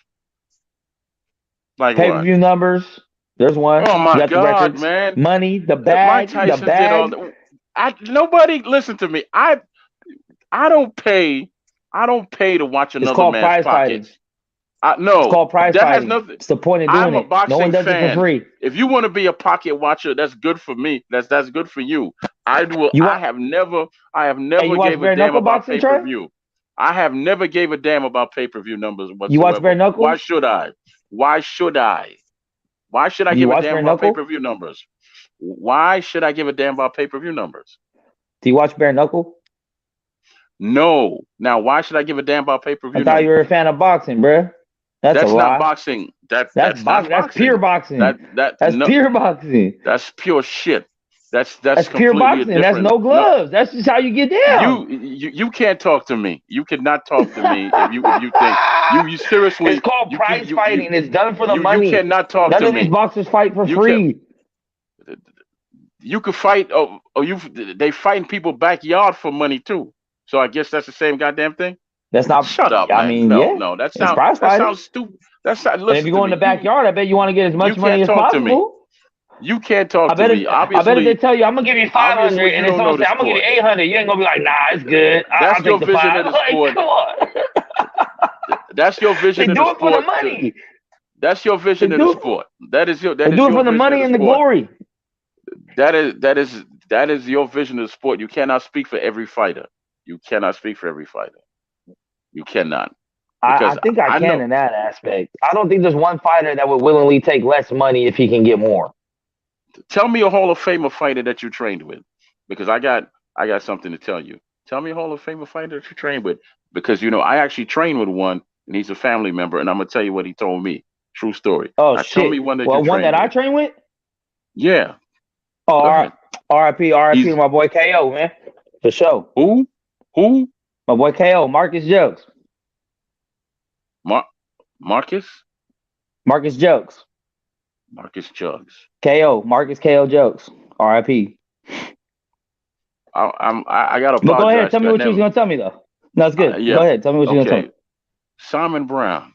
Like pay-per-view numbers. There's one. Oh my God, man! Money, the bag, the bag. Nobody listen to me. I don't pay to watch another man's pockets. No, it's called prize fighting. It's the point of doing it. No one does fan. it for free. If you want to be a pocket watcher, that's good for me. That's good for you. I have never gave a damn about pay-per-view. I have never gave a damn about pay-per-view numbers whatsoever. You watch bare knuckle? Why should I? Why should I give a damn about pay-per-view numbers? Why should I give a damn about pay-per-view numbers? Do you watch bare knuckle? No. Now, why should I give a damn about pay-per-view? I thought you were a fan of boxing, bruh. That's not boxing. That's boxing. That's pure boxing. That's pure boxing. That's pure shit. That's pure boxing. Different. That's no gloves. No. That's just how you get down. You can't talk to me. You cannot talk to me if you think you seriously. It's called prize fighting. It's done for the money. You cannot talk to me. None of these boxers fight for free. You could fight. They fighting people backyard for money too. So I guess that's the same goddamn thing. That's not. Shut up, I mean, no. That sounds stupid. Listen, if you go in the backyard, I bet you want to get as much money as possible. You can't talk to me. Obviously, I bet if they tell you I'm gonna give you 500 and it's gonna say I'm gonna give you 800, you ain't gonna be like, nah, it's good. That's your vision of the sport. Come on. That's your vision of the sport. They do it for the money. That's your vision of the sport. That is your. They do it for the money and the glory. That is your vision of the sport. You cannot speak for every fighter. You cannot speak for every fighter. You cannot. I think I can in that aspect. I don't think there's one fighter that would willingly take less money if he can get more. Tell me a Hall of Famer fighter that you trained with, because I got something to tell you. Tell me a Hall of Famer fighter that you trained with, because I actually trained with one, and he's a family member, and I'm gonna tell you what he told me. True story. Oh now, shit! Tell me one that I trained with. Yeah. Oh, all right. R.I.P. to my boy KO, man, for sure. Who? My boy KO, Marcus Jokes. Marcus Jokes. Marcus Jugs. KO. Marcus KO Jokes. RIP. I gotta apologize. But go ahead. Tell me what you was gonna tell me though. No, it's good. Yeah. Go ahead. Tell me what you're gonna tell me. Simon Brown.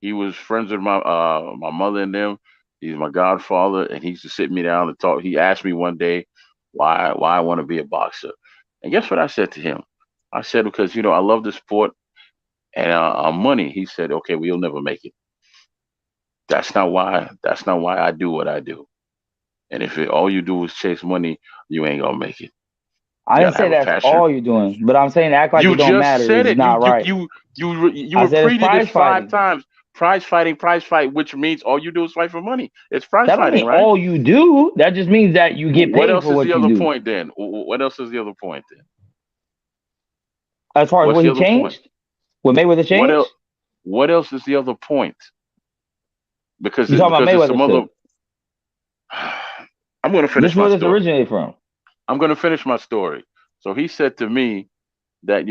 He was friends with my mother and them. He's my godfather, and he used to sit me down and talk. He asked me one day why I want to be a boxer. And guess what I said to him? I said, because, I love the sport and money. He said, okay, well, you'll never make it. That's not why I do what I do. And if all you do is chase money, you ain't gonna make it. I didn't say that's all you're doing, but I'm saying act like it don't matter. It's not right. You repeated it 5 times. Prize fight, which means all you do is fight for money. It's prize fighting, right? All you do. That just means that you get paid for what you do. What else is the other point then? What else is the other point then? As far as what he changed? What Mayweather changed? What else is the other point? Because you're talking about Mayweather. I'm going to finish my story. This is where this originated from. I'm going to finish my story. So he said to me that,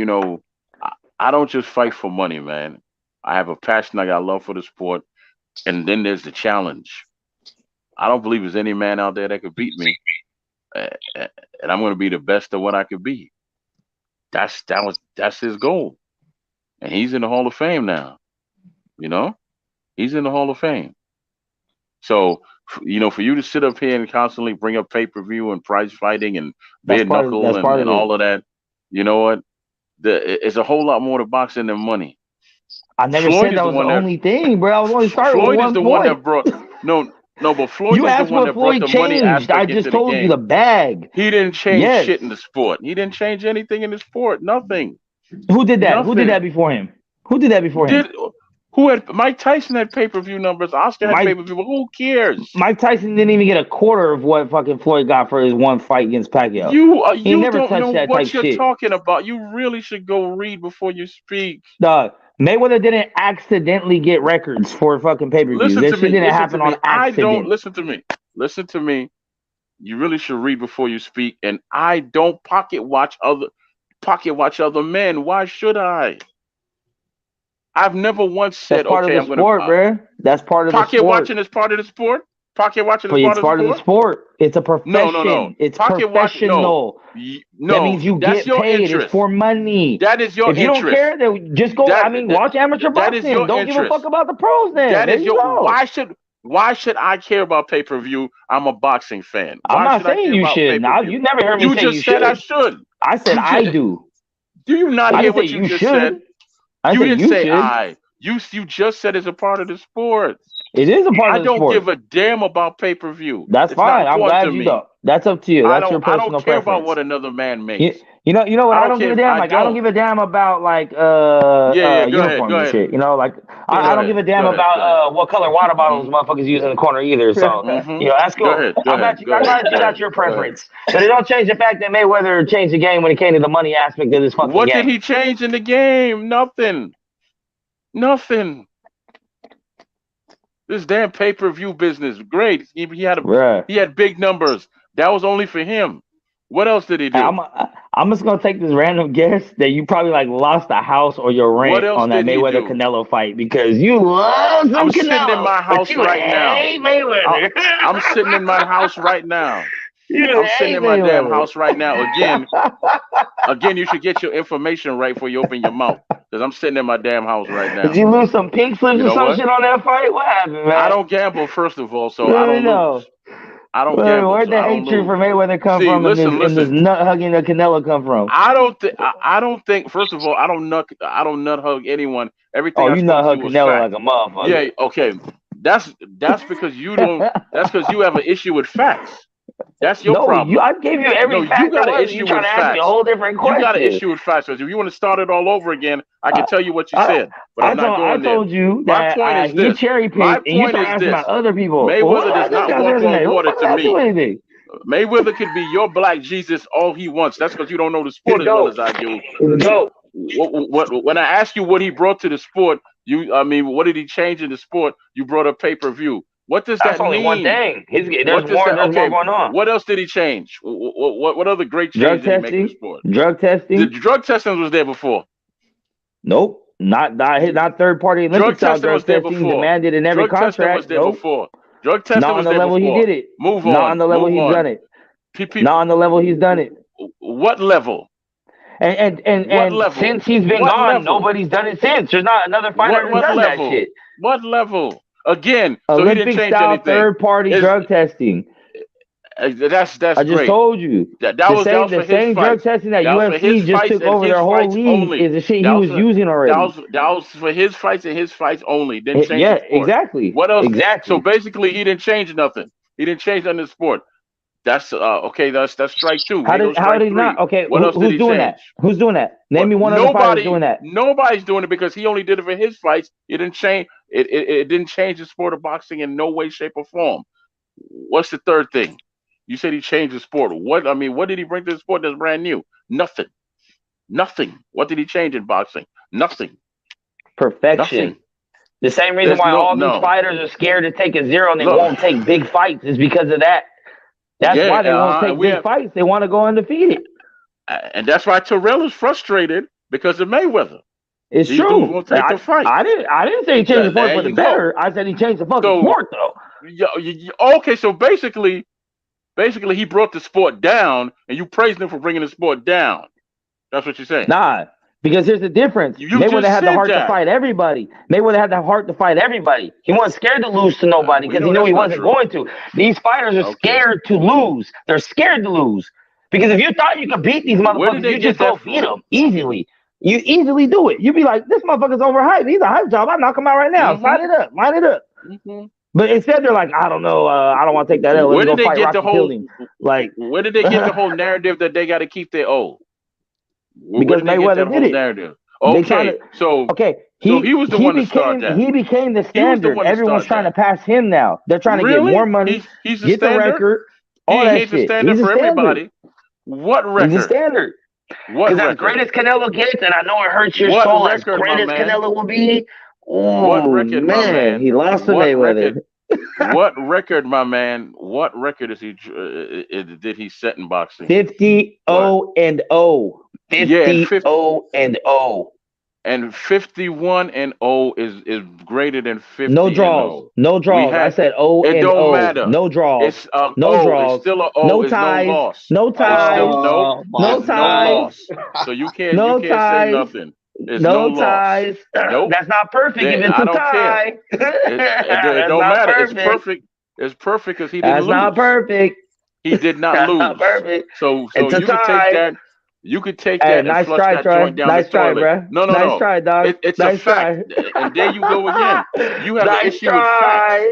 I don't just fight for money, man. I have a passion. I got love for the sport. And then there's the challenge. I don't believe there's any man out there that could beat me. And I'm going to be the best of what I could be. That's his goal. And he's in the Hall of Fame now. He's in the Hall of Fame. So, for you to sit up here and constantly bring up pay-per-view and prize fighting and bare knuckle and all of that, you know what? It's a whole lot more to boxing than money. I never said that was the only thing, bro. I was only starting with one point. Floyd is the one that brought but Floyd is the one that brought the money aspect I just told you the bag. He didn't change shit in the sport. He didn't change anything in the sport. Nothing. Who did that? Who did that before him? Mike Tyson had pay-per-view numbers. Oscar had pay-per-view. Who cares? Mike Tyson didn't even get a quarter of what fucking Floyd got for his one fight against Pacquiao. You never don't know what you're talking about. You really should go read before you speak. Dog, Mayweather didn't accidentally get records for fucking pay-per-views. That shit didn't happen on accident. Listen to me. Listen to me. You really should read before you speak. And I don't pocket watch other men. Why should I? I've never once said, okay, I'm going to... bro. That's part of the sport. Pocket watching is part of the sport? Pocket watching is part of the sport? It's a profession. No. It's professional. That means you get paid. Interest. It's for money. That is your interest. If you don't care, then just go. Watch amateur boxing. Don't give a fuck about the pros then. That is your... Why should I care about pay-per-view? I'm a boxing fan. I'm not saying you should. You never heard me say you should. You just said I should. I said I do. Do you not hear what you just said? You didn't say I. You just said it's a part of the sport. It is a part of the sport. I don't give a damn about pay-per-view. That's fine. I'm glad you don't. That's up to you. That's your personal preference. I don't care about what another man makes. You know what? I don't give a damn. I don't give a damn about uniform and shit. I don't give a damn about what color water bottles motherfuckers use in the corner either. So that's cool. I got your preference, but it don't change the fact that Mayweather changed the game when it came to the money aspect of this fucking game. What did he change in the game? Nothing. This damn pay-per-view business, great. He had big numbers. That was only for him. What else did he do? I'm just gonna take this random guess that you probably lost a house or your rent on that Mayweather Canelo fight because you love some Canelo. Sitting in my house right now. Mayweather. I'm sitting in my house right now. I'm sitting in my damn house right now. Again, you should get your information right before you open your mouth. Because I'm sitting in my damn house right now. Did you lose some pink slips or some shit on that fight? What happened, man? I don't gamble, first of all, so I don't lose. I don't gamble. Where'd that hatred for Mayweather come from? Listen. And this nut hugging the Canelo come from? I don't think. First of all, I don't nut hug anyone. Everything. You nut hug Canelo like a motherfucker. Yeah. Okay. That's because you don't. That's because you have an issue with facts. That's your problem. I gave you every fact. You got an issue with facts. Ask me a whole different question. You got an issue with facts. If you want to start it all over again, I can tell you what you said. But I'm not going there. I told you that you cherry picked and you started asking about other people. Mayweather does not walk on water to me. Mayweather could be your black Jesus all he wants. That's because you don't know the sport as well as I do. When I ask you what he brought to the sport, what did he change in the sport? You brought up pay-per-view. What does that mean? That's only one thing. There's more going on. What else did he change? What other great changes did he make in the sport? Drug testing. The drug testing was there before. Nope. Not third party Olympic style drug testing demanded in every contract. Drug testing was there before. Drug testing not on the level he did it. Move on. Not on the level he's done it. Not on the level he's done it. What level? And since he's been gone, nobody's done it since. There's not another fighter who's done that shit. What level? Again, Olympic so he didn't change style anything. Third party drug testing. That's I just told you. That was the same drug testing that UFC just took over their whole league is the shit he was using already. That was for his fights and his fights only. Didn't change the sport. Exactly. What else? Exactly. So basically, he didn't change nothing. He didn't change nothing in the sport. That's okay. That's strike two. How did he not? Okay, who's doing that? Who's doing that? Name me one other fighter doing that. Nobody's doing it because he only did it for his fights. It didn't change. It didn't change the sport of boxing in no way, shape, or form. What's the third thing? You said he changed the sport. What did he bring to the sport that's brand new? Nothing. What did he change in boxing? Nothing. Perfection. Nothing. The same reason why all these fighters are scared to take a zero and they won't take big fights is because of that. That's why they won't take big fights. They want to go undefeated. And that's why Terrell is frustrated because of Mayweather. It's true. Won't take the fight. I didn't say he changed the sport for the better. I said he changed the fucking sport though. Okay, so basically he brought the sport down, and you praised him for bringing the sport down. That's what you're saying. Nah, because here's the difference. Mayweather had the heart to fight everybody. Mayweather had the heart to fight everybody. He wasn't scared to lose to nobody because he knew he wasn't going to. These fighters are scared to lose. They're scared to lose. Because if you thought you could beat these motherfuckers, you just go beat them easily. You easily do it. You'd be like, this motherfucker's overhyped. He's a hype job. I'll knock him out right now. Line it up. But instead, they're like, I don't know. I don't want to take that L. Where did they get the whole where did they get the whole narrative that they got to keep their O? Because Mayweather did it. Narrative? Okay, so he was the one to start that. He became the standard. Everyone's trying to pass him now. They're trying to get more money, he's get the record, all that shit. He's a standard for everybody. What record? He's a standard. Because as great as Canelo gets, and I know it hurts your soul, as great as Canelo will be, what record, man? He lost to Mayweather. What record, my man? What record is did he set in boxing? 50-0. 50-0. And 51-0 is greater than 50. No draws. No draws. I said 0 and 0. It don't matter. No draws. It's no draws. It's still a O. No it's ties. No loss. No ties. No ties. So you can't say nothing. It's no ties. Nope. That's not perfect. If it's a tie. It don't matter. Perfect. It's perfect. It's perfect because he didn't lose. That's not perfect. He did not lose. Not perfect. So you can take that. You could take that and flush that joint down the toilet. Bro. No. Nice try, dog. It's a fact. And there you go again. You have an issue with facts.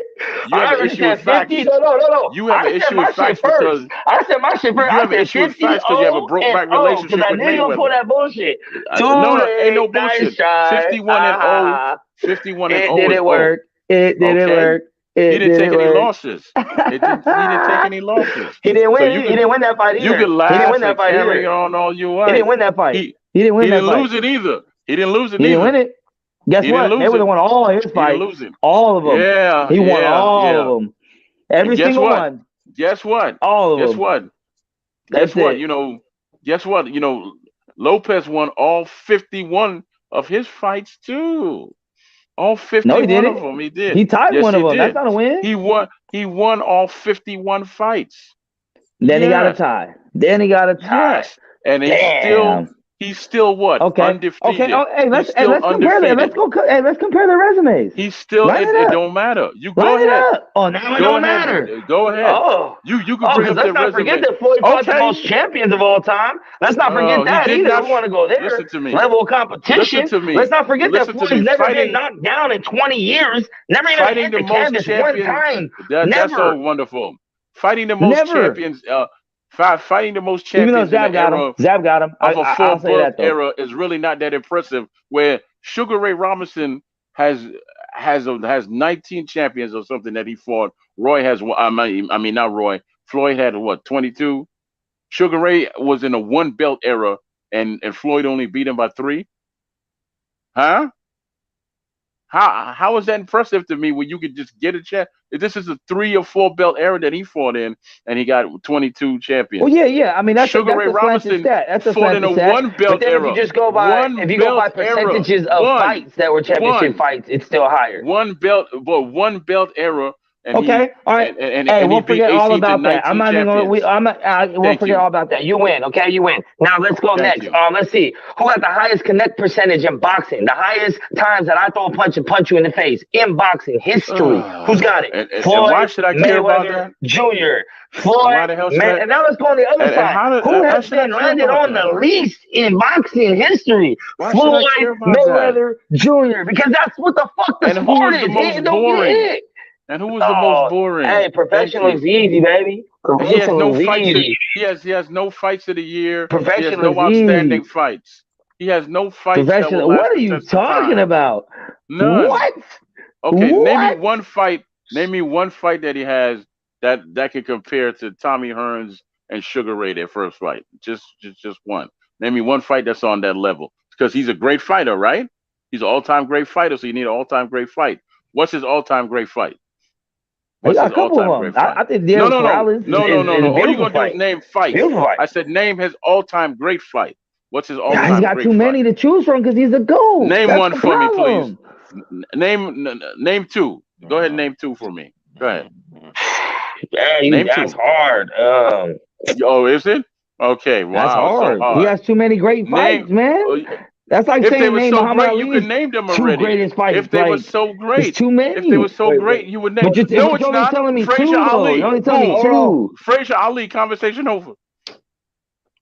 You have an issue with facts. No. You have an issue with facts because I said my shit first. You have an issue with facts because you have a broke back relationship with Mayweather. I pull that bullshit. No, ain't no bullshit. 51-0. 51-0. It didn't work. It didn't work. He didn't take any losses. He didn't take any losses. He didn't win. He didn't win that fight either. You can laugh. He didn't win that fight either. On all you want. He didn't win that fight. He didn't win that fight. He didn't lose it either. He didn't lose it. He didn't win it. Guess what? They would have won all his fights. All of them. Yeah. He won all of them. Every single one. Guess what? All of them. Guess what? Guess what? Guess what? Lopez won all 51 of his fights too. All 51 of them, he did. He tied one of them. That's not a win. He won all 51 fights. Then he got a tie. Yes. And he's still what? Undefeated. Okay. Let's compare them. Let's compare their resumes. He's still it don't matter. You go ahead. Oh, now it don't matter. Go ahead. Oh. You can bring up their resume. Let's not forget that Floyd fought the most champions of all time. Let's not forget that either. We want to go there. Listen to me. Level of competition. Listen to me. Let's not forget that Floyd's never been knocked down in 20 years. Never even hit the canvas one time. That's so wonderful. Fighting the most champions. Fighting the most champions Zab got him. Of a full-blood era is really not that impressive. Where Sugar Ray Robinson has 19 champions or something that he fought. Roy has not Roy. Floyd had 22. Sugar Ray was in a one belt era, and Floyd only beat him by 3. Huh? How is that impressive to me when you could just get a chance? This is a 3 or 4 belt era that he fought in, and he got 22 champions. Well, yeah. I mean, that's Sugar that's Ray a Robinson stat. That's a fought in a stat. 1 belt But then era. if you just go by percentages of fights that were championship fights, it's still higher. 1 belt era. And okay, all right. And we'll forget all about that. I'm not even gonna. We'll forget all about that. You win, okay? You win. Now let's go next. Let's see who had the highest connect percentage in boxing. The highest times that I throw a punch and punch you in the face in boxing history. Who's got it? Floyd, and why should I care about that? Jr. Floyd. And now let's go on the other side. Who has been landed on the least in boxing history? Floyd Mayweather Jr. Because that's what the fuck the sport is. It don't get hit. And who was the most boring? Hey, professional is easy, baby. He has no fights. He has no fights of the year. He has no outstanding fights. He has no fights. Professional. What are you talking about? None. What? Okay, name me one fight. Name me one fight that he has that can compare to Tommy Hearns and Sugar Ray, their first fight. Just one. Name me one fight that's on that level. Because he's a great fighter, right? He's an all-time great fighter, so you need an all-time great fight. What's his all-time great fight? I got a couple of them. I think Terence Crawford. No. All you gonna do is name fight. I said name his all-time great fight. What's his all-time? He's got too many to choose from because he's a GOAT. Name one for me, please. Name 2. Go ahead and name 2 for me. Go ahead. That's hard. Is it? Okay, wow. That's hard. He has too many great fights, man. That's like saying they were so great, you could name them already. Greatest fights. If they were so great, too many. If they were so great, you would name. But no, it's not. Telling me Frazier Ali. You're only telling me 2. Frazier Ali. Conversation over.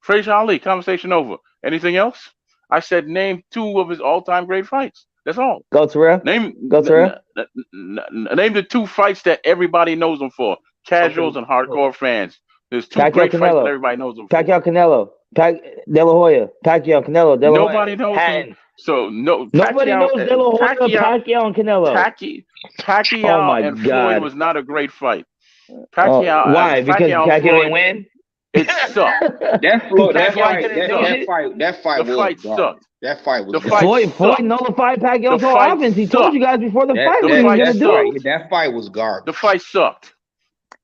Frazier Ali. Conversation over. Anything else? I said name 2 of his all-time great fights. That's all. Go Terrell. Name the 2 fights that everybody knows him for. Casuals and hardcore fans. There's 2 great fights that everybody knows him for. Pacquiao Canelo. De La Hoya. Pacquiao Canelo. De La Hoya. Nobody knows him. So nobody knows De La Hoya, Pacquiao, and Canelo. Pacquiao and Floyd was not a great fight. Pacquiao. Why? Because Pacquiao didn't win. It sucked. That fight sucked. That fight was Floyd nullified Pacquiao's whole offense. He told you guys before the fight what he was going to do. That fight was garbage. The fight sucked.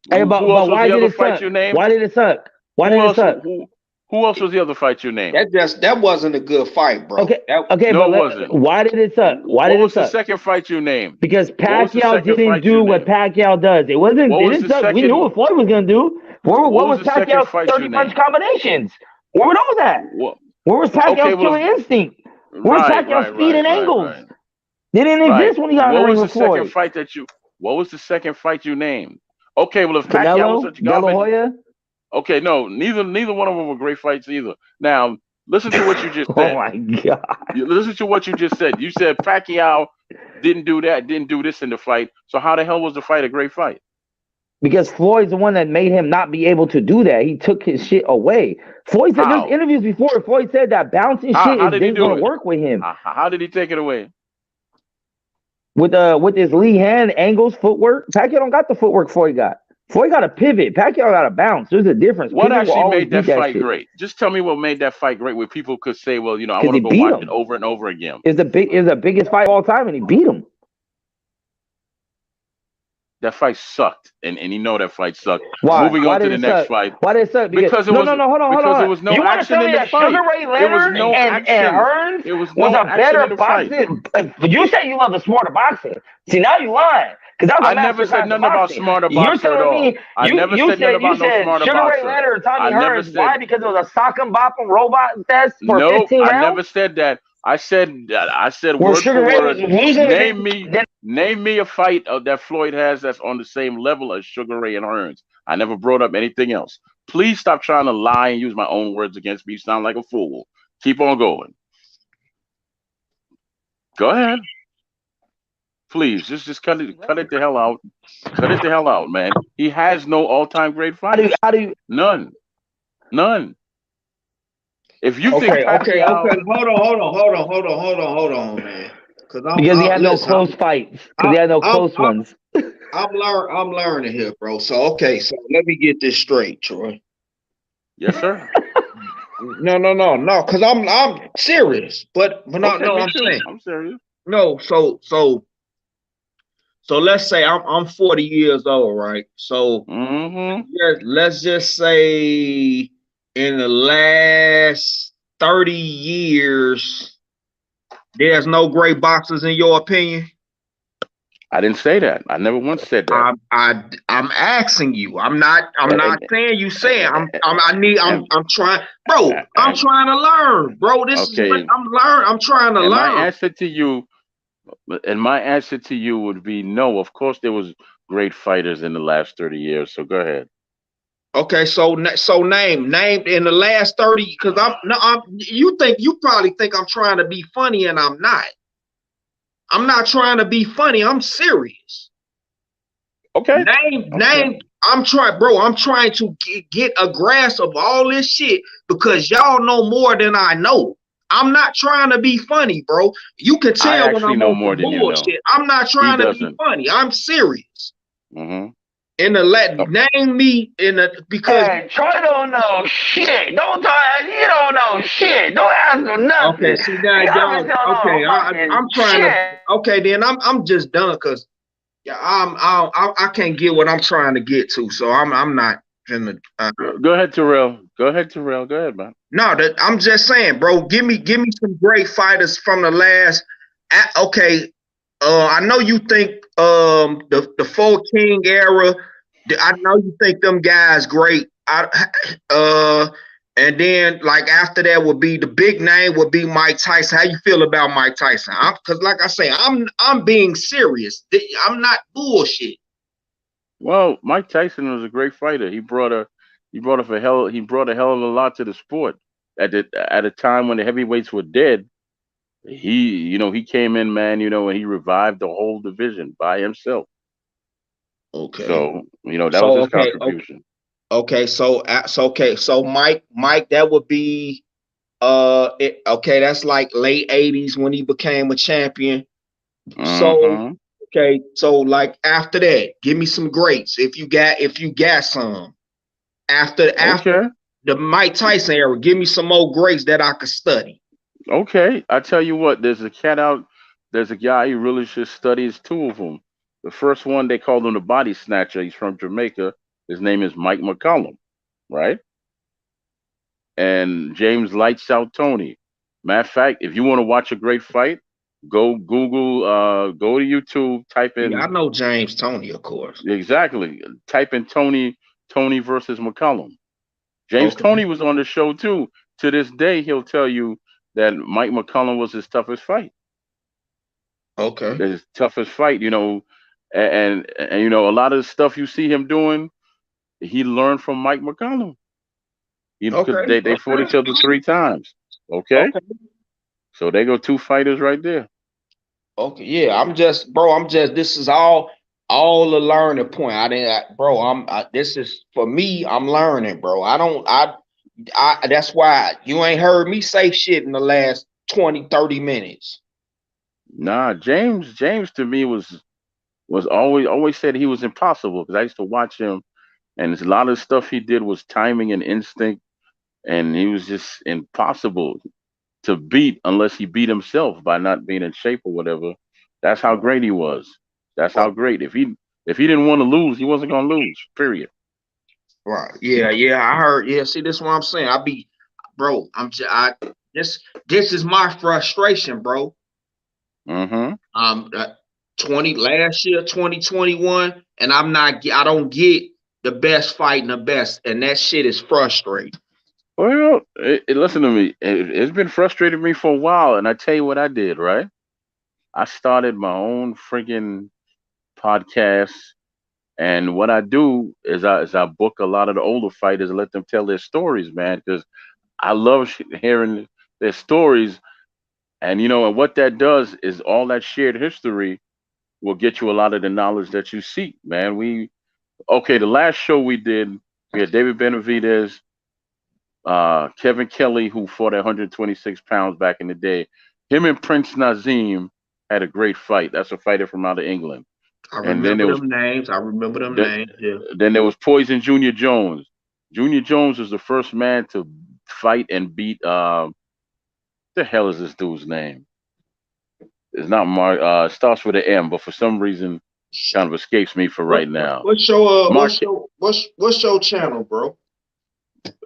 Hey, but why did it suck? Why did it suck? Who else was the other fight you named? That wasn't a good fight, bro. Okay, no, it wasn't. Why did it suck? What was the second fight you named? Because Pacquiao didn't do what Pacquiao does. It wasn't. It didn't suck. We knew what Floyd was going to do. What was Pacquiao's 30-punch combinations? Where was that? Where was Pacquiao's killing instinct? Where was Pacquiao's speed and angles? They didn't exist when he got in the ring with Floyd. What was the second fight you named? Okay, well if Pacquiao was such a garbage. Okay, no, neither one of them were great fights either. Now, listen to what you just said. Oh my God. Listen to what you just said. You said Pacquiao didn't do that, didn't do this in the fight. So how the hell was the fight a great fight? Because Floyd's the one that made him not be able to do that. He took his shit away. Floyd said there's interviews before. Floyd said that bouncing shit isn't going to work with him. How did he take it away? With his lead hand, angles, footwork. Pacquiao don't got the footwork Floyd got. Floyd got a pivot. Pacquiao got a bounce. There's a difference. What actually made that fight great? Just tell me what made that fight great where people could say, well, I want to go watch it over and over again. It's the biggest fight of all time, and he beat him. That fight sucked, and you know that fight sucked. Why? Moving on to the next fight. Why did it suck? Because hold on. There was no action in the fight. Sugar Ray Leonard and Hearns was a better boxing. You say you love the smarter boxing. See, now you lying. I never said nothing about smarter boxer at all. I never said nothing about no smarter boxer. Sugar Ray Leonard or Tommy Hearns. Why? Because it was a sock and bop and robot test for 15 rounds? I never said that. I said word for word. Name me a fight that Floyd has that's on the same level as Sugar Ray and Hearns. I never brought up anything else. Please stop trying to lie and use my own words against me. You sound like a fool. Keep on going. Go ahead. Please, just cut it the hell out. Cut it the hell out, man. He has no all-time great fight. How do you? None. If you think okay. Hold on, man. Because he had no close fights. Because he had no close ones. I'm learning here, bro. So let me get this straight, Troy. Yes, sir. No. Because I'm serious, but no, I'm saying I'm serious. No, so So let's say I'm 40 years old, right? So let's just say in the last 30 years, there's no great boxers in your opinion? I didn't say that. I never once said that. I'm asking you. I'm not saying you saying. I'm trying, bro. I'm trying to learn, bro. This is what I'm trying to learn. My answer to you, would be no. Of course, there was great fighters in the last 30 years. So go ahead. Okay, so name in the last 30, because you probably think I'm trying to be funny, and I'm not. I'm not trying to be funny. I'm serious. Okay. Name. I'm trying to get a grasp of all this shit because y'all know more than I know. I'm not trying to be funny, bro. You can tell when I'm on more than bullshit. You know. I'm not trying to be funny. I'm serious. In the name me in the because Troy don't know shit. Don't talk. You don't know shit. Don't ask him nothing. Okay, see now I'm trying to. Okay, then I'm just done because I can't get what I'm trying to get to. So I'm not in the. Go ahead, Terrell. Go ahead, man. No, I'm just saying, bro. Give me some great fighters from the last. Okay, I know you think the 4 King era. I know you think them guys great. And then like after that would be the big name would be Mike Tyson. How you feel about Mike Tyson? Because like I say, I'm being serious. I'm not bullshit. Well, Mike Tyson was a great fighter. He brought a hell of a lot to the sport. At a time when the heavyweights were dead, he came in, man, and he revived the whole division by himself. Okay. So, that was his contribution. Okay, so Mike, that would be that's like late 80s when he became a champion. So okay, so like after that, give me some greats if you got some. After the Mike Tyson era, give me some more greats that I could study. Okay, I tell you what, there's a guy you really should study. Is 2 of them. The first one, they called him the body snatcher. He's from Jamaica. His name is Mike McCollum, right? And James Lights Out Tony. Matter of fact, if you want to watch a great fight, go Google, go to YouTube, type in. Yeah, I know James Tony, of course. Exactly. Type in Tony versus McCollum. James Tony was on the show too. To this day, he'll tell you that Mike McCollum was his toughest fight. Okay. His toughest fight, and a lot of the stuff you see him doing, he learned from Mike McCollum. Because they fought each other 3 times. Okay. So they go 2 fighters right there. Okay, yeah, this is all a learning point. This is for me, I'm learning, bro. That's why you ain't heard me say shit in the last 20-30 minutes. Nah, James to me was always said he was impossible because I used to watch him, and a lot of stuff he did was timing and instinct, and he was just impossible to beat unless he beat himself by not being in shape or whatever. That's how great he was. That's how great. If he didn't want to lose, he wasn't gonna lose. Period. Right. Yeah. I heard. Yeah. See, this is what I'm saying. This is my frustration, bro. Last year, 2021, and I don't get the best fighting the best, and that shit is frustrating. Well, listen to me. It's been frustrating me for a while, and I tell you what I did, right? I started my own freaking podcast, and what I do is I book a lot of the older fighters and let them tell their stories, man, because I love hearing their stories, and and what that does is all that shared history will get you a lot of the knowledge that you seek, man. The last show we did, we had David Benavidez, Kevin Kelly, who fought at 126 pounds back in the day. Him and Prince Nazim had a great fight. That's a fighter from out of England. I remember them names. Yeah. Then there was Poison Junior Jones. Junior Jones was the first man to fight and beat. The hell is this dude's name? It's not Mark. Starts with an M, but for some reason kind of escapes me for right now. What's your channel, bro?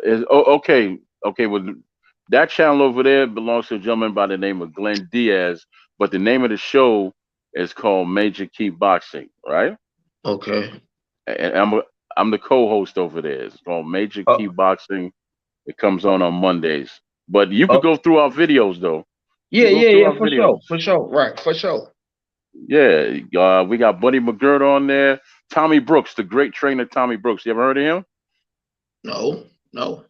Okay. Well, that channel over there belongs to a gentleman by the name of Glenn Diaz, but the name of the show is called Major Key Boxing, right? Okay. And I'm the co-host over there. It's called Major Key Boxing. It comes on Mondays. But you could go through our videos though. Yeah, for sure. Right, for sure. Yeah, we got Buddy McGirt on there. Tommy Brooks, the great trainer Tommy Brooks. You ever heard of him? No.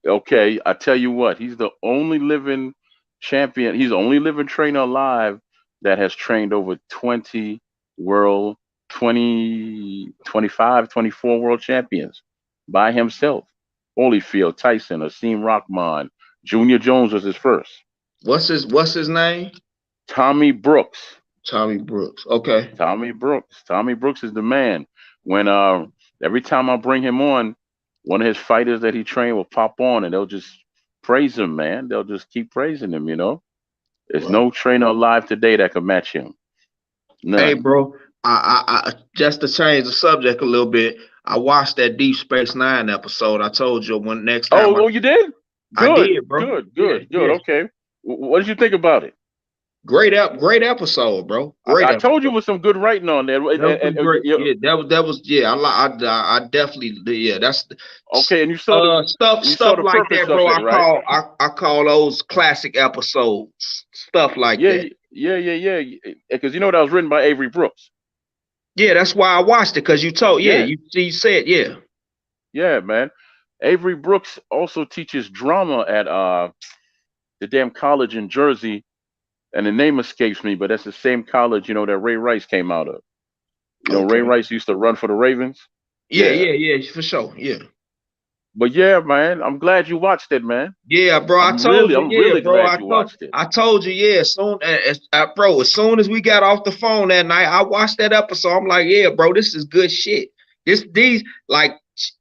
Okay, I tell you what, he's the only living champion. He's the only living trainer alive that has trained over 20 world, 20, 25, 24 world champions by himself. Holyfield, Tyson, Asim Rahman, Junior Jones was his first. What's his name? Tommy Brooks. Tommy Brooks. Okay. Tommy Brooks. Tommy Brooks is the man. When every time I bring him on, one of his fighters that he trained will pop on and they'll just praise him, man. They'll just keep praising him, you know. There's no trainer alive today that can match him. None. Hey, bro, I just to change the subject a little bit, I watched that Deep Space Nine episode. I told you when next time. Oh, you did? Good. I did, bro. Good. Okay. What did you think about it? Great episode, bro. I told you with some good writing on there. I definitely that's okay. And you saw stuff like that, bro. I call those classic episodes, stuff like that. Yeah. Because you know that was written by Avery Brooks. Yeah, that's why I watched it. Because you told, you said, yeah. Yeah, man. Avery Brooks also teaches drama at the damn college in Jersey. And the name escapes me, but that's the same college, you know, that Ray Rice came out of. You know, Ray Rice used to run for the Ravens. Yeah, for sure. Yeah. But yeah, man, I'm glad you watched it, man. Yeah, bro. I'm really glad you watched it. I told you, as soon as we got off the phone that night, I watched that episode. I'm like, yeah, bro, this is good shit. These like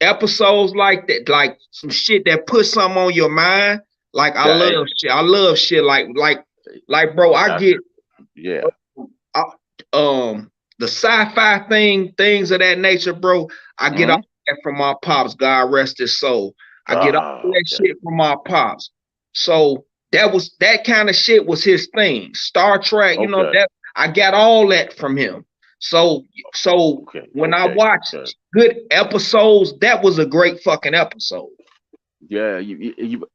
episodes like that, like some shit that puts something on your mind. Like I love shit like, bro, I get the sci-fi things of that nature, bro. I get all that from my pops. God rest his soul. I get all that shit from my pops. So that kind of shit was his thing. Star Trek, you know, that I got all that from him. So when I watched good episodes, that was a great fucking episode. Yeah,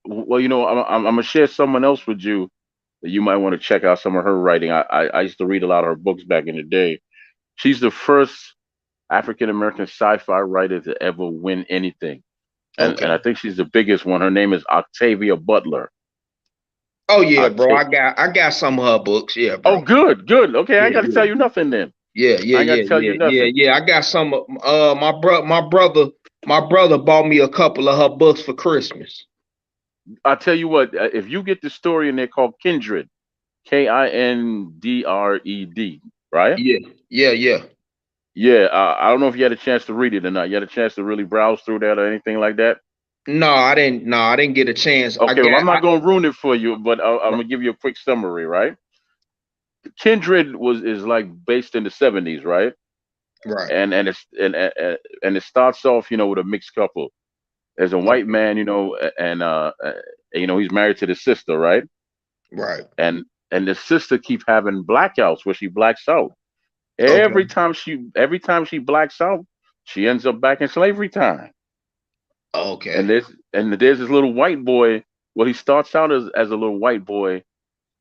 well, you know, I'm gonna share someone else with you. You might want to check out some of her writing. I used to read a lot of her books back in the day. She's the first African-American sci-fi writer to ever win anything. And I think she's the biggest one. Her name is Octavia Butler. Oh yeah, bro. I got some of her books. Yeah, bro. Oh, good. Okay, I ain't got to tell you nothing then. Yeah. I got some my brother bought me a couple of her books for Christmas. I'll tell you what, if you get the story in there called Kindred, Kindred, right? Yeah. I don't know if you had a chance to read it or not. You had a chance to really browse through that or anything like that? No, I didn't get a chance. Okay, I'm not going to ruin it for you, but I'm going to give you a quick summary, right? Kindred is like based in the 70s, right? Right. And it starts off, you know, with a mixed couple. There's a white man, you know, and you know, he's married to the sister, right? Right. And the sister keep having blackouts where she blacks out. Every time she blacks out, she ends up back in slavery time. Okay. And there's this little white boy. Well, he starts out as a little white boy,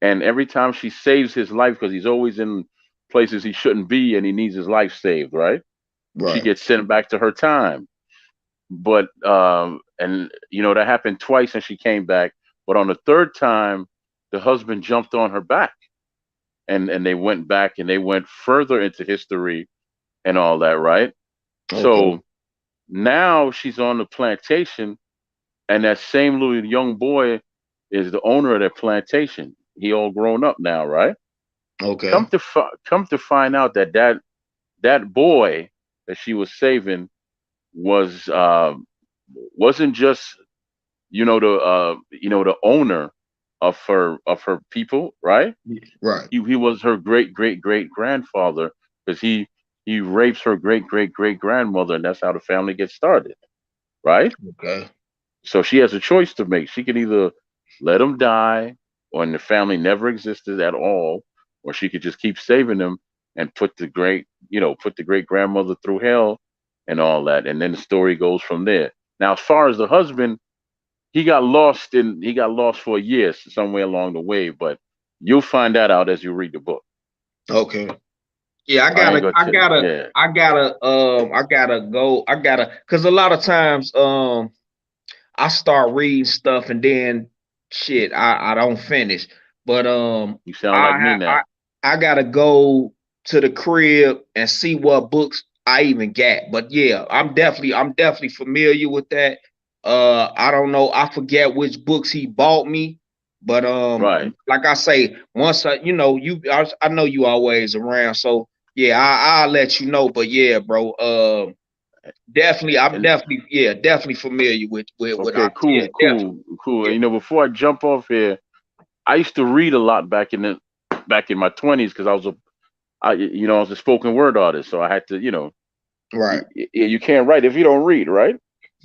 and every time she saves his life because he's always in places he shouldn't be, and he needs his life saved, right? She gets sent back to her time. But and you know that happened twice and she came back, but on the third time the husband jumped on her back and they went back and they went further into history and all that, right? So now she's on the plantation and that same little young boy is the owner of that plantation. He all grown up now, right? Come to find out that boy that she was saving wasn't just the owner of her people, right? Right. He was her great grandfather because he he rapes her great-great-great-grandmother, and that's how the family gets started, right? Okay. So she has a choice to make. She can either let him die, or the family never existed at all, or she could just keep saving him and put the great-grandmother through hell and all that, and then the story goes from there. Now, as far as the husband, he got lost for a year somewhere along the way, but you'll find that out as you read the book. Okay. Yeah, I gotta go. Cause a lot of times I start reading stuff and then shit, I don't finish. But you sound like me now. I gotta go to the crib and see what books I even got. But yeah, I'm definitely familiar with that. I don't know, I forget which books he bought me, but right. Like I say, once I know you always around, so yeah, I'll let you know. But yeah, bro, definitely familiar with okay, cool. Yeah. You know, before I jump off here, I used to read a lot back in my 20s because I was a spoken word artist, so I had to, right. You can't write if you don't read, right?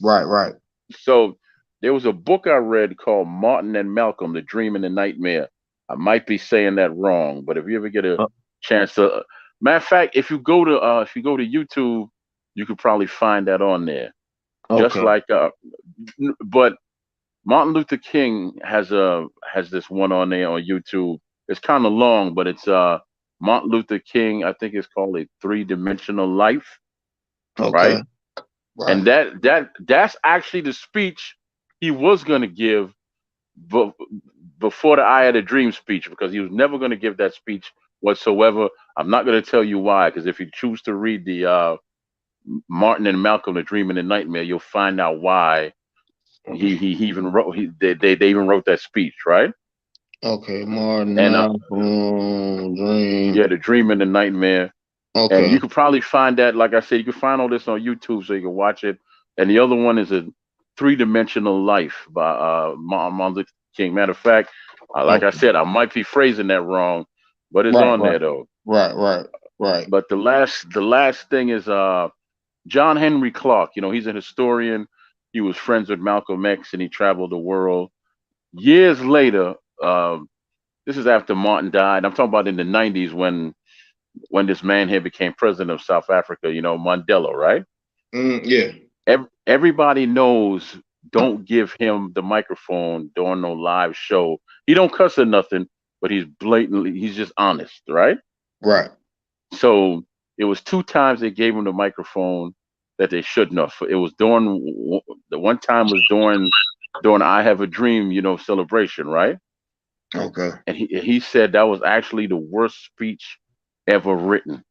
Right. So there was a book I read called Martin and Malcolm: The Dream and the Nightmare. I might be saying that wrong, but if you ever get a chance to, matter of fact, if you go to YouTube, you could probably find that on there. Okay. Just like but Martin Luther King has this one on there on YouTube. It's kind of long, but it's Martin Luther King. I think it's called A Three-Dimensional Life. Okay. Right? And that's actually the speech he was going to give before the I Had a Dream speech, because he was never going to give that speech whatsoever. I'm not going to tell you why, because if you choose to read the Martin and Malcolm: The Dream and the Nightmare, you'll find out why he even wrote they even wrote that speech, right? Okay, Martin and Malcolm, Dream. Yeah, The Dream and the Nightmare. Okay. And you could probably find that, like I said, you can find all this on YouTube so you can watch it. And the other one is A Three-Dimensional Life by Martin Luther King. Matter of fact, like I said, I might be phrasing that wrong, but it's on there though. Right. But the last thing is John Henry Clark. He's a historian. He was friends with Malcolm X, and he traveled the world. Years later, this is after Martin died. I'm talking about in the 90s when this man here became president of South Africa, Mandela, right? Yeah. Everybody knows, don't give him the microphone during no live show. He don't cuss or nothing, but he's just honest, right? Right. So it was 2 times they gave him the microphone that they shouldn't have. It was the one time was during I Have a Dream, celebration, right? Okay. And he said that was actually the worst speech ever written,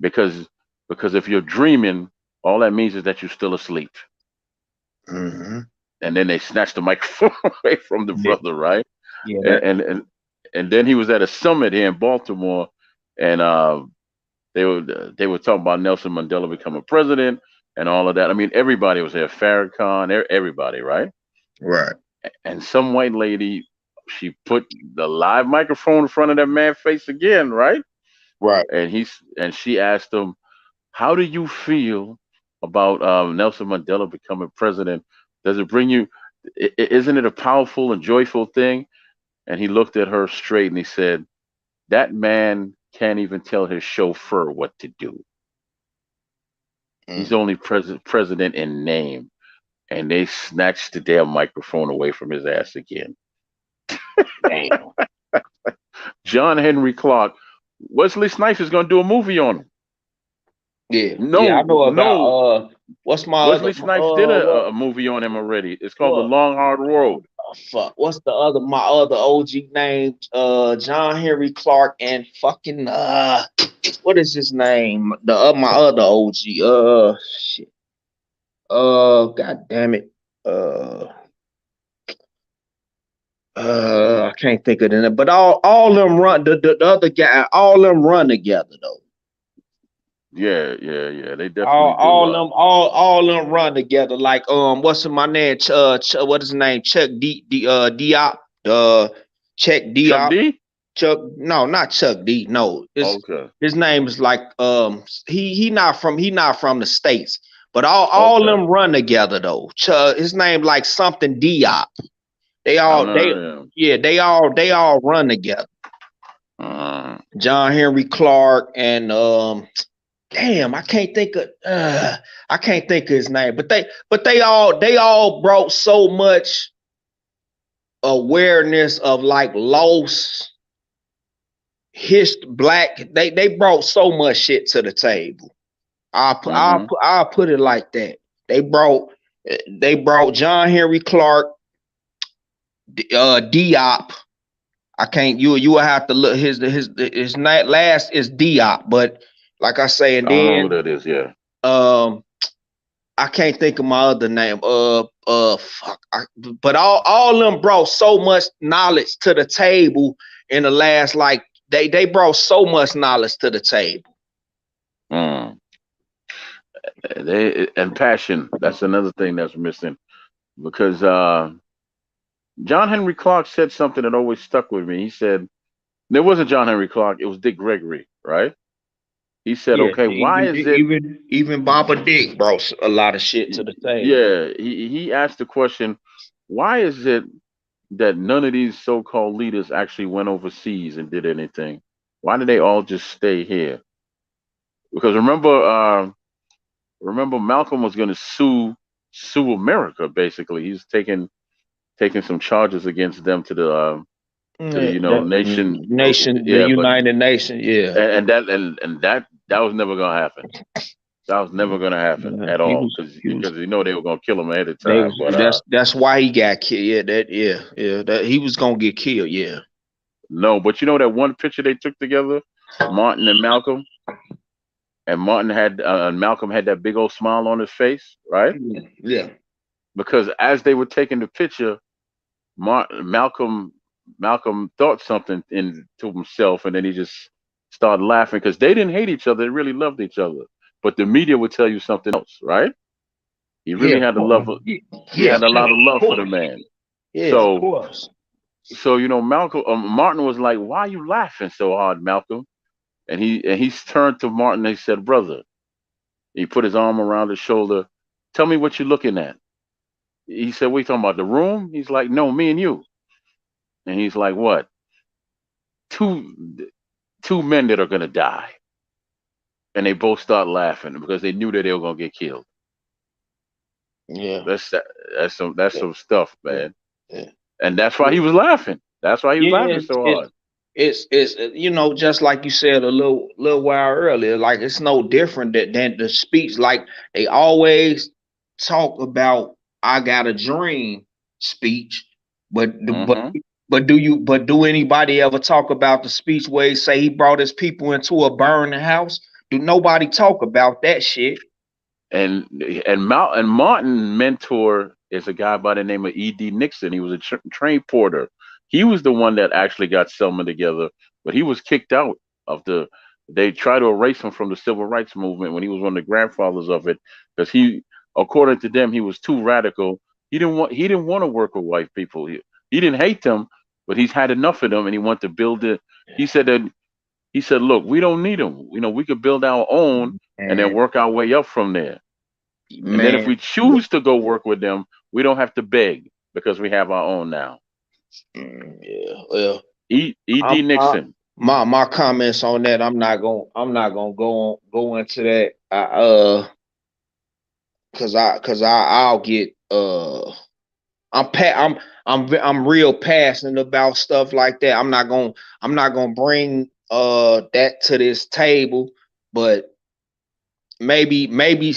because if you're dreaming, all that means is that you're still asleep. Mm-hmm. And then they snatched the microphone away from the brother, right? Yeah. And then he was at a summit here in Baltimore, and they were talking about Nelson Mandela becoming president and all of that. I mean, everybody was there, Farrakhan, everybody, right? Right. And some white lady, she put the live microphone in front of that man's face again, right? Right. And she asked him, "How do you feel about Nelson Mandela becoming president? Does it bring you? Isn't it a powerful and joyful thing?" And he looked at her straight and he said, "That man can't even tell his chauffeur what to do. He's only president in name." And they snatched the damn microphone away from his ass again. Damn. John Henry Clark. Wesley Snipes is going to do a movie on him. Yeah. I know about what's my Wesley Snipes did a movie on him already. It's called The Long Hard Road. Fuck. What's my other OG name? John Henry Clark and fucking what is his name? My other OG. Shit. God damn it. I can't think of it. But all them run the other guy. All them run together though. Yeah. They definitely all them run together. Like what's my name? What is his name? Chuck Diop. Chuck Diop. No, not Chuck D. No, Okay. His name is like he not from the States, but all them run together though. His name like something Diop. They all run together. John Henry Clark and damn, I can't think of his name, but they all brought so much awareness of like lost black. They brought so much shit to the table. I'll put it like that. They brought John Henry Clark, Diop. I can't. You will have to look. His last is Diop, but like I say, and then I don't know who that is. Yeah. I can't think of my other name. Fuck. But all them brought so much knowledge to the table in the last, like they brought so much knowledge to the table. And passion. That's another thing that's missing, because John Henry Clark said something that always stuck with me. He said, there wasn't John Henry Clark, it was Dick Gregory, right? He said, why is it even Baba Dick brought a lot of shit to the table? Yeah, he asked the question, why is it that none of these so-called leaders actually went overseas and did anything? Why did they all just stay here? Because remember Malcolm was going to sue America. Basically, he's taking some charges against them to the nation, the United Nations, and that was never gonna happen. That was never gonna happen at all, because they were gonna kill him ahead of time. That's why he got killed. That he was gonna get killed. Yeah. No, but you know that one picture they took together, Martin and Malcolm, and Malcolm had that big old smile on his face, right? Yeah. Because as they were taking the picture, Malcolm thought something into himself, and then he just started laughing, because they didn't hate each other; they really loved each other. But the media would tell you something else, right? He really had a lot of love for the man. Yeah, of course. So Martin was like, "Why are you laughing so hard, Malcolm?" And he turned to Martin and he said, "Brother," he put his arm around his shoulder. "Tell me what you're looking at." He said, "What are you talking about, the room?" He's like, "No, me and you." And he's like, "What?" Two men that are gonna die. And they both start laughing because they knew that they were gonna get killed. Yeah, that's some stuff, man. Yeah. And that's why he was laughing. That's why he was laughing so hard. It's just like you said a little while earlier. Like, it's no different than the speech. Like, they always talk about "I got a dream" speech, but do anybody ever talk about the speech where he say he brought his people into a burning house? Do nobody talk about that shit? And Martin mentor is a guy by the name of E.D. Nixon. He was a train porter. He was the one that actually got Selma together, but he was kicked out of they tried to erase him from the civil rights movement when he was one of the grandfathers of it, because he, according to them, he was too radical. He didn't want to work with white people. He didn't hate them, but he's had enough of them, and he wanted to build it. He said, "Look, we don't need them. We could build our own and then work our way up from there. And then if we choose to go work with them, we don't have to beg because we have our own now." Yeah, well, E.D. Nixon. My comments on that, I'm not gonna go into that. Cause I'll get I'm real passionate about stuff like that. I'm not gonna bring that to this table, but maybe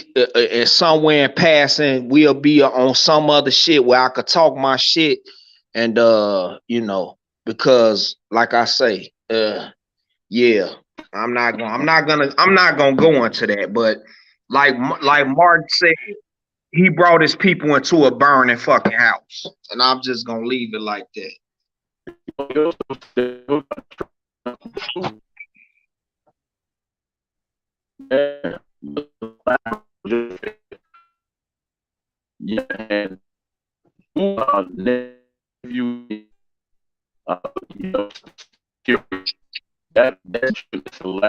somewhere in passing we'll be on some other shit where I could talk my shit, and because like I say, yeah, I'm not gonna go into that, but like Martin said, he brought his people into a burning fucking house, and I'm just gonna leave it like that. And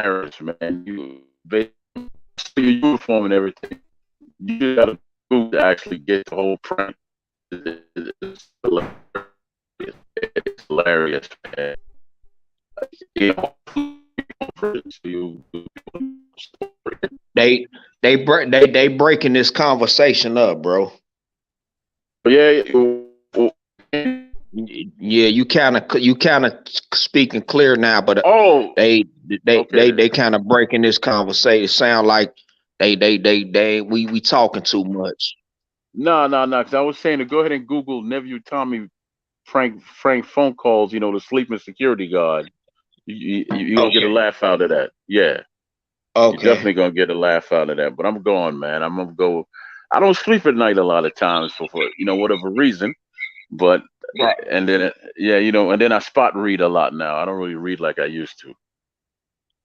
hilarious, man. You basically your uniform and everything. You got to actually get the whole prank. It's hilarious, man. They breaking this conversation up, bro. Yeah. Yeah, you kind of speaking clear now, but they kind of breaking this conversation. It sound like we talking too much. No. Because I was saying to go ahead and Google nephew Tommy Frank phone calls. You know, the sleeping security guard. You gonna get a laugh out of that. Yeah. Okay. You're definitely gonna get a laugh out of that. But I'm going, man. I'm gonna go. I don't sleep at night a lot of times for whatever reason. But and then and then I spot read a lot now. I don't really read like I used to.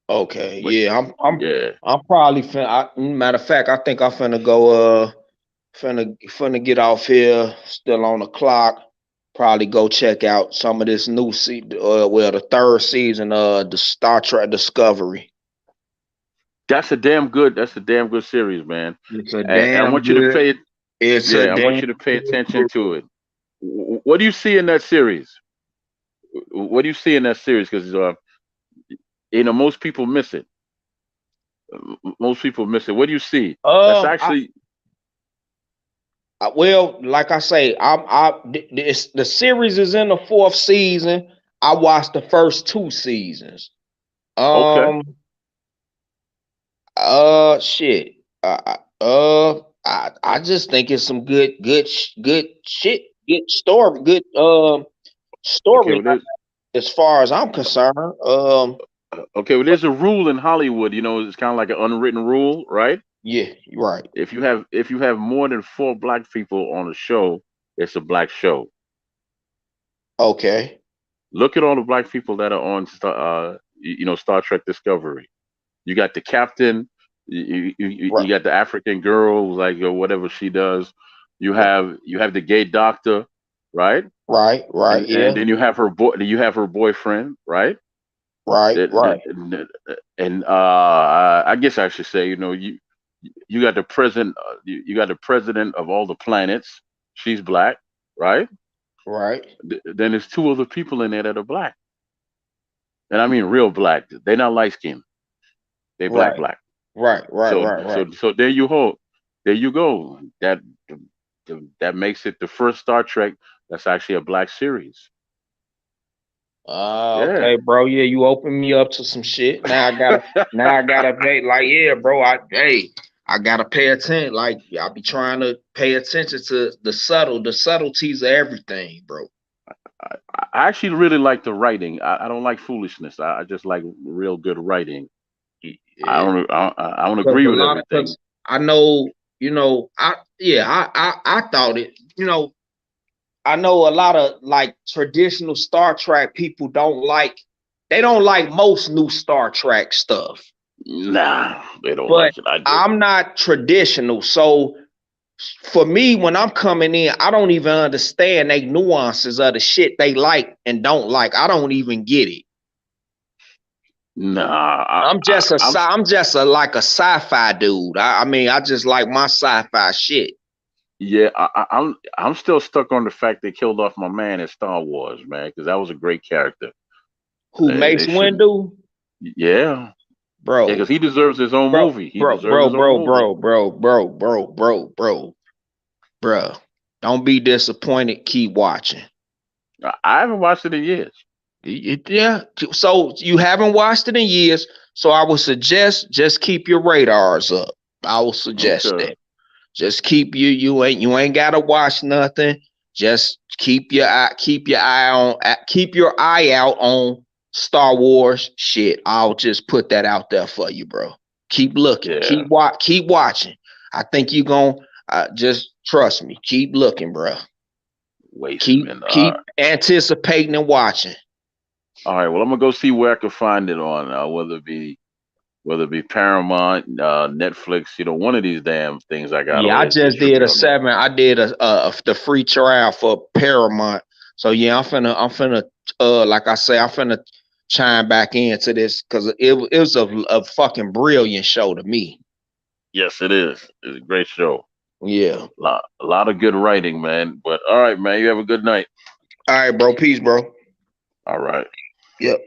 Okay, but, I'm probably matter of fact, I think I'm finna go finna get off here, still on the clock. Probably go check out some of this new the third season the Star Trek Discovery. That's a damn good series, man. I want you to pay I want you to pay attention to it. What do you see in that series? What do you see in that series? Because most people miss it. Most people miss it. What do you see? That's actually. Well, like I say, the series is in the 4th season. I watched the first 2 seasons. Okay. Shit. I just think it's some good shit. Good story, good story. Okay, as far as I'm concerned. Okay, well, there's a rule in Hollywood. It's kind of like an unwritten rule, right? Yeah, right. If you have more than 4 black people on a show, it's a black show. Okay. Look at all the black people that are on Star Trek Discovery. You got the captain. You got the African girl, like whatever she does. You have the gay doctor, right? Right. And then you have her boyfriend, right? Right. And I guess I should say, you got the president. You got the president of all the planets. She's black, right? Right. Then there's 2 other people in there that are black, and I mean real black. They're not light skinned. They black. Right. So there you go. That makes it the first Star Trek that's actually a black series. Okay, bro. Yeah, you opened me up to some shit. Now I gotta pay. Like, yeah, bro. I gotta pay attention. Like, I be trying to pay attention to the subtleties of everything, bro. I actually really like the writing. I don't like foolishness. I just like real good writing. Yeah. I don't agree with everything. I know, I thought it, I know a lot of like traditional Star Trek people don't like most new Star Trek stuff. Nah, they don't like it. I'm not traditional. So for me, when I'm coming in, I don't even understand they nuances of the shit they like and don't like. I don't even get it. Nah, I'm just a sci-fi dude. I mean, I just like my sci-fi shit. Yeah, I'm still stuck on the fact they killed off my man in Star Wars, man, because that was a great character. Who, Mace Windu? Yeah, bro. Because he deserves his own movie. Bro. Don't be disappointed. Keep watching. I haven't watched it in years. Yeah. So you haven't watched it in years. So I would suggest just keep your radars up. I will suggest that. Just keep you ain't gotta watch nothing. Just keep your eye out on Star Wars shit. I'll just put that out there for you, bro. Keep looking. Yeah. Keep watching. I think you're gonna just trust me. Keep looking, bro. Keep anticipating and watching. All right. Well, I'm gonna go see where I can find it on whether it be Paramount, Netflix, one of these damn things I got. Yeah, I just did a 7. I did the free trial for Paramount. So yeah, I'm finna like I say, I'm finna chime back into this because it was a fucking brilliant show to me. Yes, it is. It's a great show. Yeah. A lot of good writing, man. But all right, man, you have a good night. All right, bro. Peace, bro. All right. Yep.